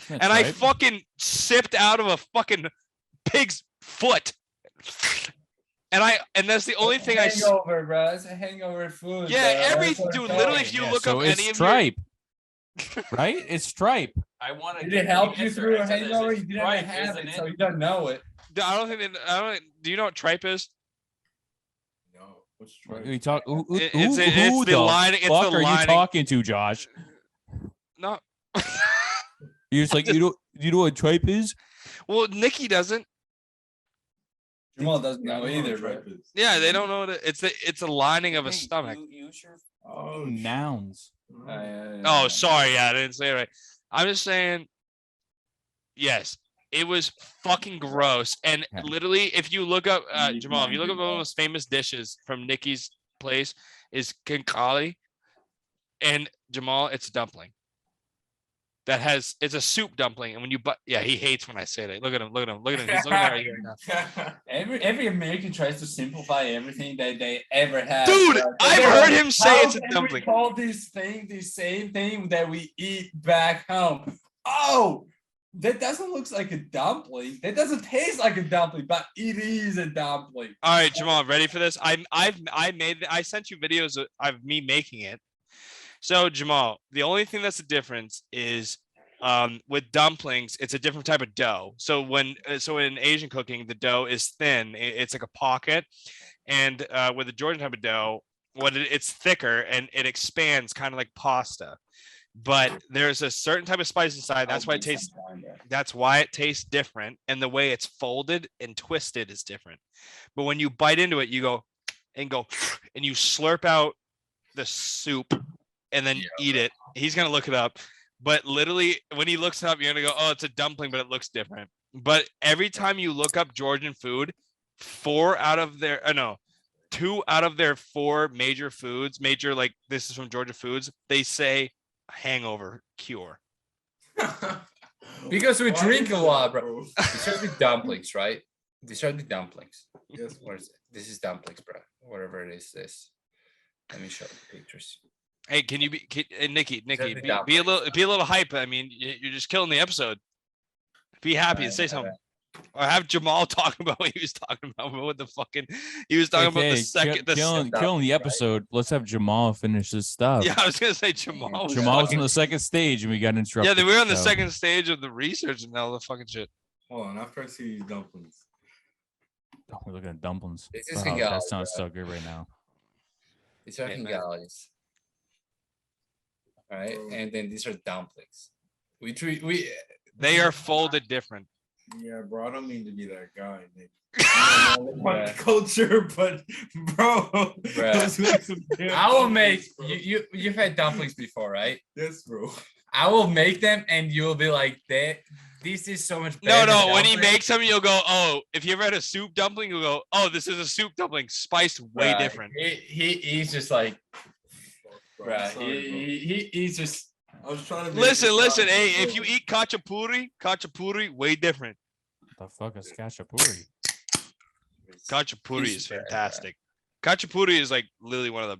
And I fucking sipped out of a fucking pig's foot. And that's the only thing I.
Hangover, bro. It's a hangover food.
Yeah,
bro.
dude. Literally, if you look
so
up
it's
any of
tripe, right? It's tripe. I want to.
Did it help you through a hangover? You didn't have it, so you don't know it.
I don't think. Do you know what tripe is?
No, what's tripe?
You talk. Who
It's
the
the line. It's
fuck
the
are
lining.
you talking to, Josh?
No.
You're just like you know what tripe is?
Well, Nikki doesn't.
Jamal doesn't know
I don't
either,
what
bro.
tripe is.
Yeah, they don't know what it's a lining of a stomach.
Oh,
Nouns.
Oh, sorry, yeah, I didn't say it right. I'm just saying, yes, it was fucking gross. And
Yeah.
literally, if you look up
You
Jamal, if you look up
might
one of
be
the most famous dishes from Nikki's place is kinkali, and Jamal, it's a dumpling. It's a soup dumpling, and when you he hates when I say that. Look at him, he's looking at you right now.
Every American tries to simplify everything that they ever had.
Dude,
bro.
I've
They're
heard
like,
him say
"How
it's a
can we
dumpling."
call this thing the same thing that we eat back home. Oh, that doesn't look like a dumpling. That doesn't taste like a dumpling, but it is a dumpling.
All right, Jamal, ready for this? I sent you videos of me making it. So Jamal, the only thing that's the difference is with dumplings, it's a different type of dough. So in Asian cooking, the dough is thin. It's like a pocket, and with the Georgian type of dough, it's thicker and it expands kind of like pasta. But there's a certain type of spice inside. That's why it tastes different, and the way it's folded and twisted is different. But when you bite into it, you go, and you slurp out the soup and then eat it. He's gonna look it up. But literally, when he looks it up, you're gonna go, "Oh, it's a dumpling, but it looks different." But every time you look up Georgian food, 2 out of their 4 major foods, like this is from Georgia Foods, they say hangover cure.
Because we
Why
drink
is
a
that,
lot, bro. These are the dumplings, right? These are the dumplings.
Yes,
What is it? This is dumplings, bro. Whatever it is, this. Let me show the pictures.
Hey, can you Nikki,
Exactly,
be a little hype. I mean, you're just killing the episode. Be happy and say something. Or have Jamal talk about what he was talking about. What the fucking he was talking about the second.
Killing the episode. Let's have Jamal finish this stuff.
Yeah, I was gonna say Jamal.
Jamal was on the second stage and we got interrupted.
Yeah, we were on the
so-
second stage of the research and all the fucking shit.
Hold on, after I see these dumplings.
Oh, we're looking at dumplings.
This is
Oh,
Kigali,
that sounds
bro.
so good right now.
These are
Yeah, man.
Kingalis. All right,
Oh.
and then these are dumplings. We
They are folded different.
Yeah, bro, I don't mean to be that guy, Nick.
Yeah.
Culture, but bro,
Bruh.
those look some damn
I will make
dumplings, bro.
you've had dumplings before, right?
Yes, bro.
I will make them and you'll be like that. This is so much
No,
better. than
when he
dumpling."
makes them, you'll go, "Oh, if you ever had a soup dumpling, you'll go, oh, this is a soup dumpling, spiced way
Bruh,
different."
He's just like,
Bro,
bruh,
sorry, bro.
he's just
I was trying to make
Listen,
this sound
hey,
good,
if you
bro.
eat khachapuri, way different.
The fuck is khachapuri?
Khachapuri
Piece
is
of bread, bruh.
fantastic. Khachapuri is like literally one of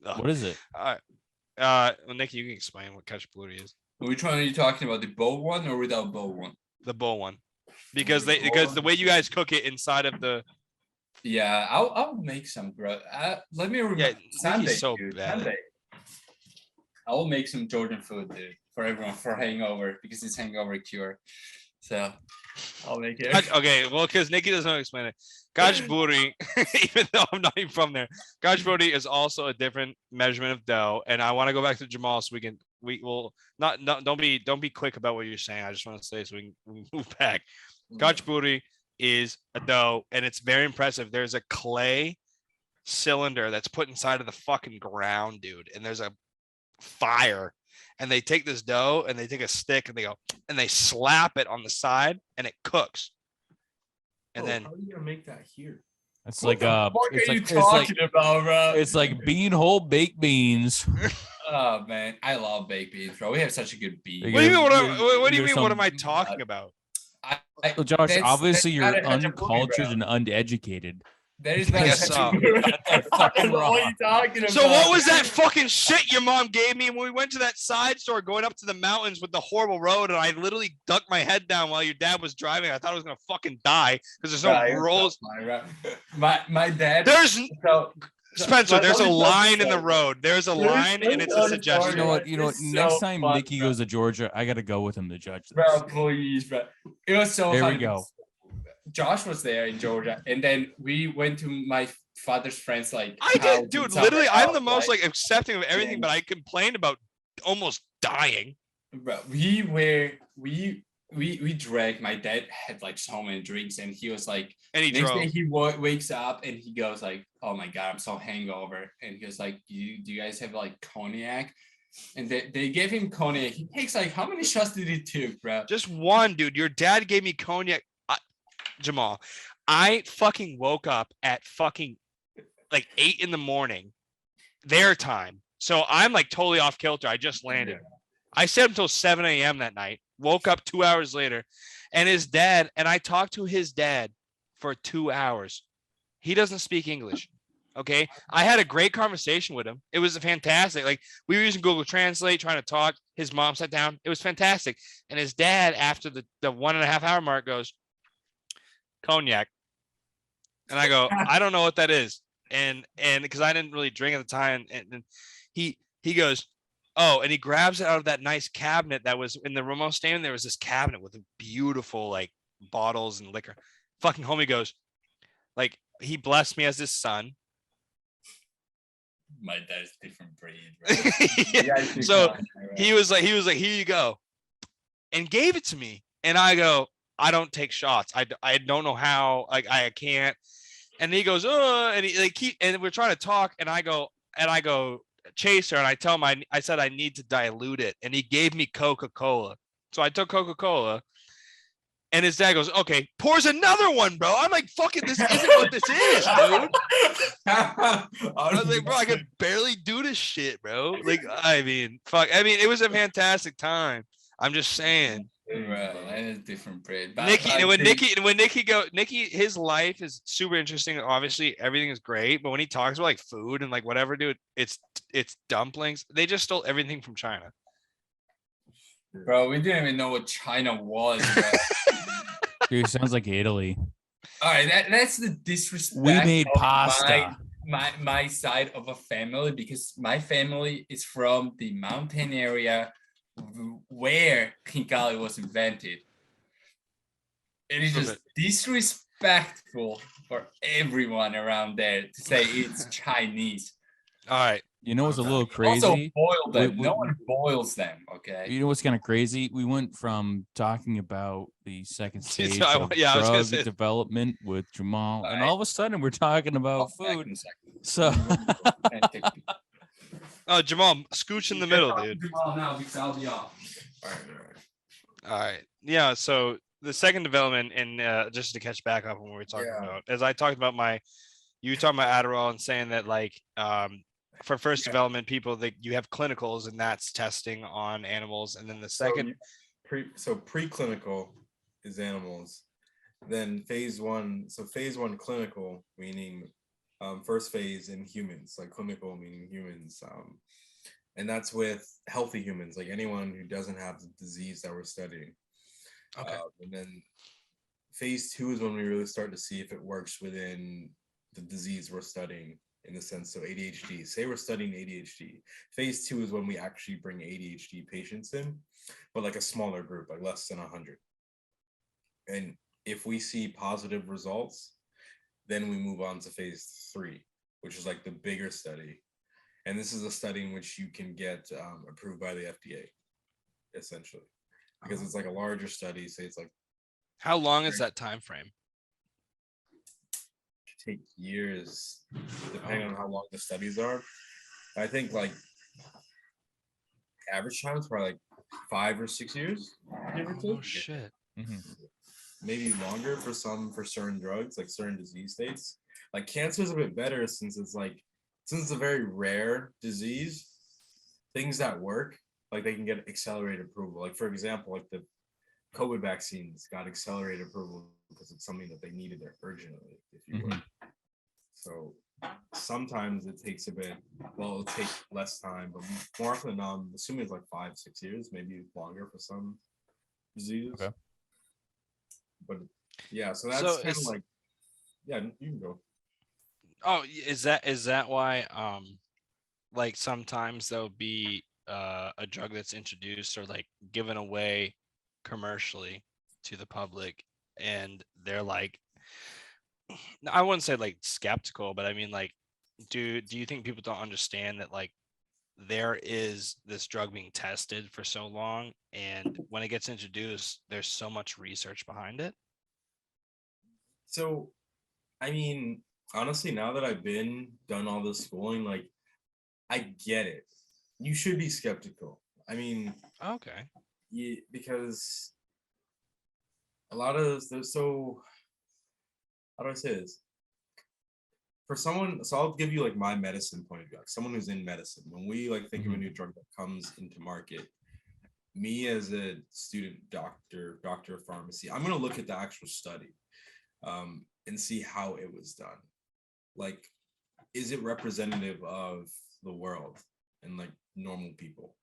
the.
What is it?
Well, Nikki, you can explain what khachapuri is.
Which one are you talking about? The bowl one or without bowl one?
The bowl one, because
The bowl
because
one?
the way you guys cook it inside of the
Yeah, I'll make some bro. Let me remember.
Yeah,
Sunday,
Nikki's so
dude,
bad.
Sunday. I will make some Georgian food, dude, for everyone for hangover because it's hangover cure. So I'll make it.
Okay, well, because Nikki doesn't know how to explain it. Gajburi, even though I'm not even from there, Gajburi is also a different measurement of dough. And I want to go back to Jamal so we will not don't be quick about what you're saying. I just want to say so we can move back. Gajburi is a dough, and it's very impressive. There's a clay cylinder that's put inside of the fucking ground, dude, and there's a fire, and they take this dough and they take a stick and they go and they slap it on the side and it cooks. And then
how are you gonna make that here?
It's
What
like
the fuck
it's
are you
like it's like
talking about, bro?
it's like whole baked beans.
Oh man, I love baked beans, bro. We have such a good bean.
what do you mean? What do you
There's
mean? What
some-
am I talking about?
So Josh, obviously you're
not a hachapuri,
uncultured
bro.
and uneducated.
That is not a
Yes,
hachapuri.
fucking
What are you talking about?
So what was that fucking shit your mom gave me when we went to that side store going up to the mountains with the horrible road, and I literally ducked my head down while your dad was driving? I thought I was gonna fucking die because there's no
Yeah,
rolls.
My dad.
There's
So
Spencer. There's a
let me tell you
line in the
something.
road. There's a line, and it's a
You
suggestion.
You know what?
It's
Next
so
time
fun,
Nikki
bro.
goes to Georgia, I gotta go with him to judge this.
Bro, please, bro. It was so
There we
funny.
go.
Josh was there in Georgia, and then we went to my father's friends. Like
I
house
did, dude.
in
Literally,
summer
I'm the
house,
most
right?
like accepting of everything,
Yeah.
but I complained about almost dying.
Bro, we drank. My dad had like so many drinks, and he was like,
And he
next
drove.
day he wakes up and he goes like, "Oh my god, I'm so hangover." And he was like, "Do you guys have like cognac?" And they gave him cognac. He takes like, how many shots did he took, bro?
Just one, dude. Your dad gave me cognac. Jamal, I fucking woke up at fucking like 8 a.m. their time. So I'm like totally off kilter. I just landed. I stayed until 7 a.m. that night. Woke up 2 hours later, and his dad, and I talked to his dad for 2 hours. He doesn't speak English. Okay. I had a great conversation with him. It was fantastic. Like, we were using Google Translate, trying to talk. His mom sat down. It was fantastic. And his dad, after the 1.5 hour mark, goes, cognac. And I go, I don't know what that is. And because I didn't really drink at the time. And he goes, oh, and he grabs it out of that nice cabinet that was in the remote stand. There was this cabinet with beautiful like bottles and liquor. Fucking homie goes, like, he blessed me as his son.
My dad's different breed, right?
Yeah. So he was like, here you go, and gave it to me. And I go, I don't take shots. I don't know how. Like, I can't. And he goes, oh, and he like and we're trying to talk, and I go, chaser, and I tell him I said I need to dilute it, and he gave me Coca-Cola. So I took Coca-Cola, and his dad goes, okay, pours another one, bro. I'm like, fucking, this isn't what this is, dude. I was like, bro, I could barely do this shit, bro. Like, I mean, fuck. I mean, it was a fantastic time. I'm just saying.
Well, that is different breed. But
Nikki,
I
and when
think-
Nikki, his life is super interesting. Obviously, everything is great, but when he talks about like food and like whatever, dude, it's dumplings. They just stole everything from China.
bro, we didn't even know what China was. Bro.
Dude, sounds like Italy.
All right, that's the disrespect.
We made
of
pasta.
My side of a family, because my family is from the mountain area where Pinkali was invented. It is just disrespectful for everyone around there to say it's Chinese.
All right.
You know what's a little
Also
crazy?
boil them.
We-
No one boils them. Okay.
You know what's kind of crazy? We went from talking about the second stage
I
of
was gonna
drug
say-
development with Jamal, and
Right.
all of a sudden we're talking about
Back
food.
in a second.
So
Oh, Jamal, scooch in the middle, dude.
Now because I'll be off.
All right.
All right. Yeah. So the second development, and just to catch back up on what we were talking
Yeah.
about, as I talked about you were talking about Adderall and saying that like for first development people that you have clinicals and that's testing on animals, and then the second.
Preclinical is animals. Then phase one. So phase one clinical, meaning first phase in humans, like clinical meaning humans. And that's with healthy humans, like anyone who doesn't have the disease that we're studying.
Okay.
And then phase two is when we really start to see if it works within the disease we're studying in the sense. So ADHD, say we're studying ADHD. Phase 2 is when we actually bring ADHD patients in, but like a smaller group, like less than 100. And if we see positive results, then we move on to phase 3, which is like the bigger study. And this is a study in which you can get approved by the FDA, essentially, because it's like a larger study. Say it's like,
How long is that time frame?
take years, depending on how long the studies are. I think like average time is probably like 5 or 6 years. Give or
Oh
take.
shit.
Maybe longer for certain drugs, like certain disease states. Like cancer is a bit better since it's a very rare disease. Things that work, like they can get accelerated approval. Like for example, like the COVID vaccines got accelerated approval because it's something that they needed there urgently, if you would. So sometimes it takes a bit. Well, it'll take less time, but more often than not, I'm assuming it's like 5-6 years, maybe longer for some diseases.
Okay.
But yeah, so that's
So
kind of
is-
like, yeah, you can go.
Oh, is that why like sometimes there'll be a drug that's introduced or like given away commercially to the public, and they're like, I wouldn't say like skeptical, but I mean like, do you think people don't understand that like there is this drug being tested for so long, and when it gets introduced, there's so much research behind it?
So, I mean, honestly, now that I've done all this schooling, like, I get it. You should be skeptical. I mean,
Okay.
because a lot of there's so, how do I say this? For someone, so I'll give you like my medicine point of view, like someone who's in medicine. When we like think of a new drug that comes into market, me as a student doctor of pharmacy, I'm gonna look at the actual study, and see how it was done. Like, is it representative of the world and like normal people?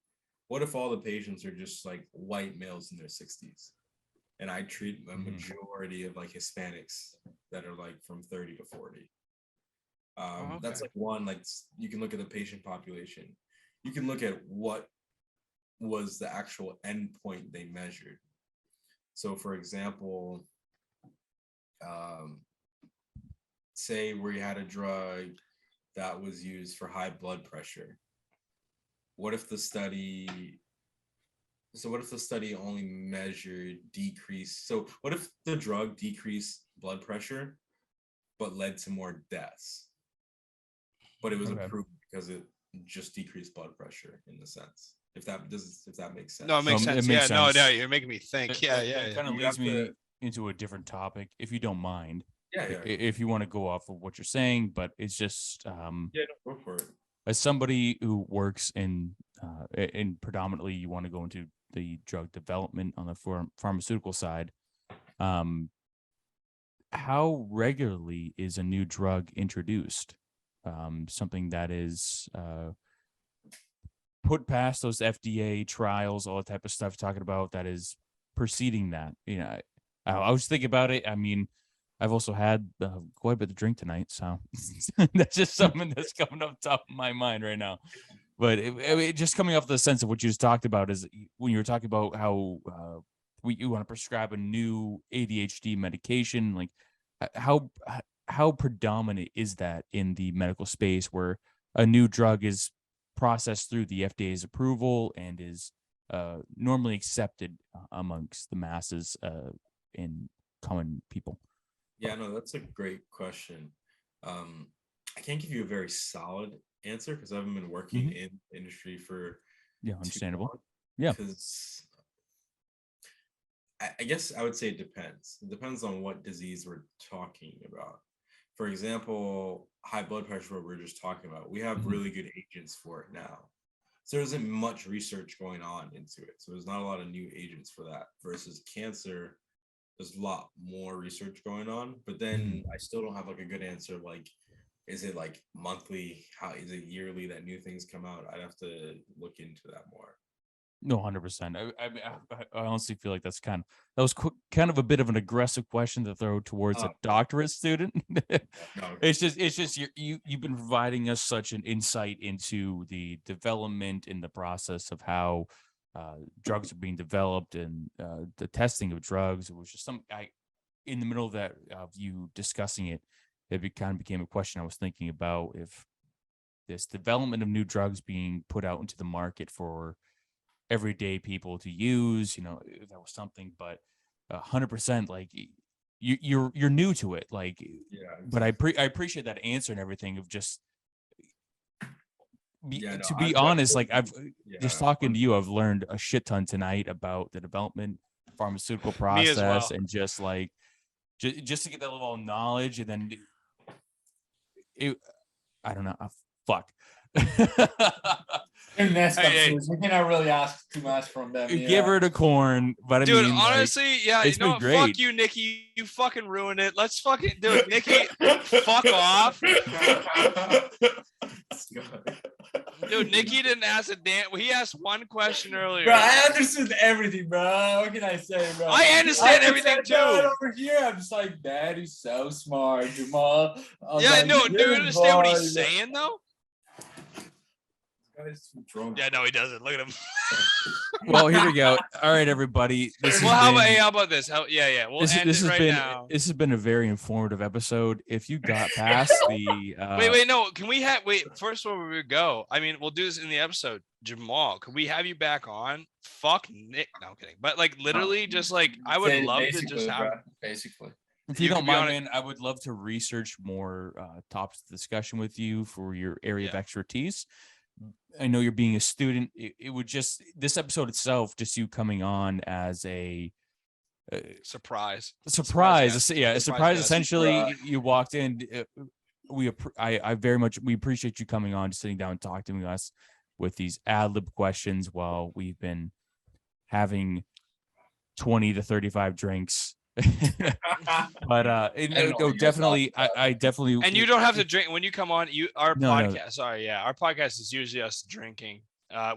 What if all the patients are just like white males in their 60s, and I treat a majority of like Hispanics that are like from 30 to 40? That's
Okay.
like one, like you can look at the patient population. You can look at what was the actual endpoint they measured. So for example, say we had a drug that was used for high blood pressure. What if the study only measured decrease? So what if the drug decreased blood pressure but led to more deaths? But it was approved because it just decreased blood pressure in the sense. If that makes sense.
No, it makes
It
sense.
makes
Yeah, no,
sense.
you're making me think. Yeah, yeah.
Kind of
You
leads
have
me
to-
into a different topic, if you don't mind.
Yeah.
If you want to go off of what you're saying, but it's just
Yeah, no, go for it.
as somebody who works in predominantly you want to go into the drug development on the pharmaceutical side, how regularly is a new drug introduced? Something that is put past those FDA trials, all that type of stuff talking about, that is preceding that. You know, I was thinking about it. I mean, I've also had quite a bit of drink tonight, so that's just something that's coming up top of my mind right now. But it just coming off the sense of what you just talked about is when you were talking about how you want to prescribe a new ADHD medication, like how predominant is that in the medical space where a new drug is processed through the FDA's approval and is normally accepted amongst the masses in common people?
Yeah, no, that's a great question. I can't give you a very solid answer because I haven't been working in the industry for
understandable. Yeah,
because I guess I would say it depends. It depends on what disease we're talking about. For example, high blood pressure, what we're just talking about, we have really good agents for it now. So there isn't much research going on into it. So there's not a lot of new agents for that. Versus cancer, there's a lot more research going on. But then I still don't have like a good answer. Like, is it like monthly? How is it yearly that new things come out? I'd have to look into that more.
No, 100%. I honestly feel like that was kind of a bit of an aggressive question to throw towards a doctorate student.
No,
It's just you've been providing us such an insight into the development in the process of how drugs are being developed and the testing of drugs. It was just in the middle of that of you discussing it, kind of became a question I was thinking about, if this development of new drugs being put out into the market for everyday people to use, that was something, but 100%, like you're new to it, like,
yeah,
but I appreciate that answer and everything of just to be
I've
honest, like I've
yeah,
just talking to you, I've learned a shit ton tonight about the development pharmaceutical
Me as
process
well.
and just like just to get that little knowledge, and then I don't know, fuck.
In next
Hey, hey.
episodes, we cannot really ask too much from them.
Give her the corn, but I
Dude,
mean, like,
honestly, yeah,
it's
you know
been
what? Fuck
great.
you, Nikki. You fucking ruined it. Let's fucking dude, Nikki, fuck off. Dude, Nikki didn't ask a damn. He asked one question earlier.
Bro, I understood everything, bro. What can I say, bro?
I understand
I
everything
sat down
too.
over here, I'm just like, that is so smart, Jamal. I was
Yeah,
like,
no, do you
"Good
understand what he's
boy."
saying though?
Guy's too drunk.
Yeah, no, he doesn't. Look at him.
Well, here we go. All right, everybody. This
Well,
has been,
how about this? Yeah. We'll
this,
end
this
it
has
right
been
now.
this has been a very informative episode. If you got past the
Wait, no. Can we have first before we go? I mean, we'll do this in the episode. Jamal, could we have you back on? Fuck Nick. No, I'm kidding. But like literally, just like I would love to just have.
Bro, basically.
if you
could
don't
be on
mind,
it.
man, I would love to research more topics of discussion with you for your area of
Yeah.
expertise. I know you're being a student. It would just, this episode itself, just you coming on as a
Surprise.
surprise. Yeah, a surprise.
guest.
Essentially, you walked in. We very much appreciate you coming on, sitting down, and talking to us with these ad lib questions while we've been having 20 to 35 drinks. But definitely, I definitely.
And you don't have to drink when you come on. Our
No.
podcast. Sorry, yeah, our podcast is usually us drinking.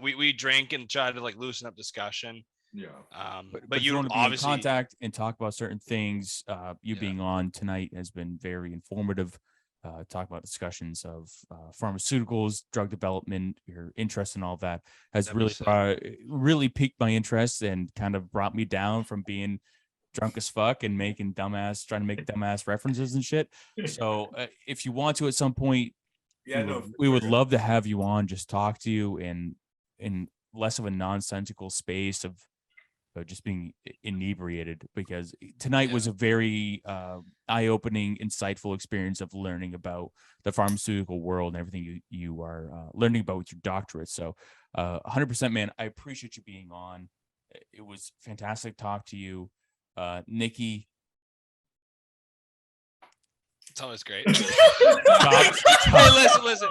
We drink and try to like loosen up discussion.
Yeah.
But
if you
you
want to be
obviously
in contact and talk about certain things, you
Yeah.
being on tonight has been very informative. Talk about discussions of pharmaceuticals, drug development, your interest in all that has
That'd be
really piqued my interest and kind of brought me down from being drunk as fuck and trying to make dumbass references and shit. So if you want to at some point, we would love to have you on, just talk to you in less of a nonsensical space of just being inebriated, because tonight was a very eye-opening, insightful experience of learning about the pharmaceutical world and everything you are learning about with your doctorate. So 100%, man, I appreciate you being on. It was fantastic to talk to you. Nikki,
it's always great.
stop.
Hey, listen.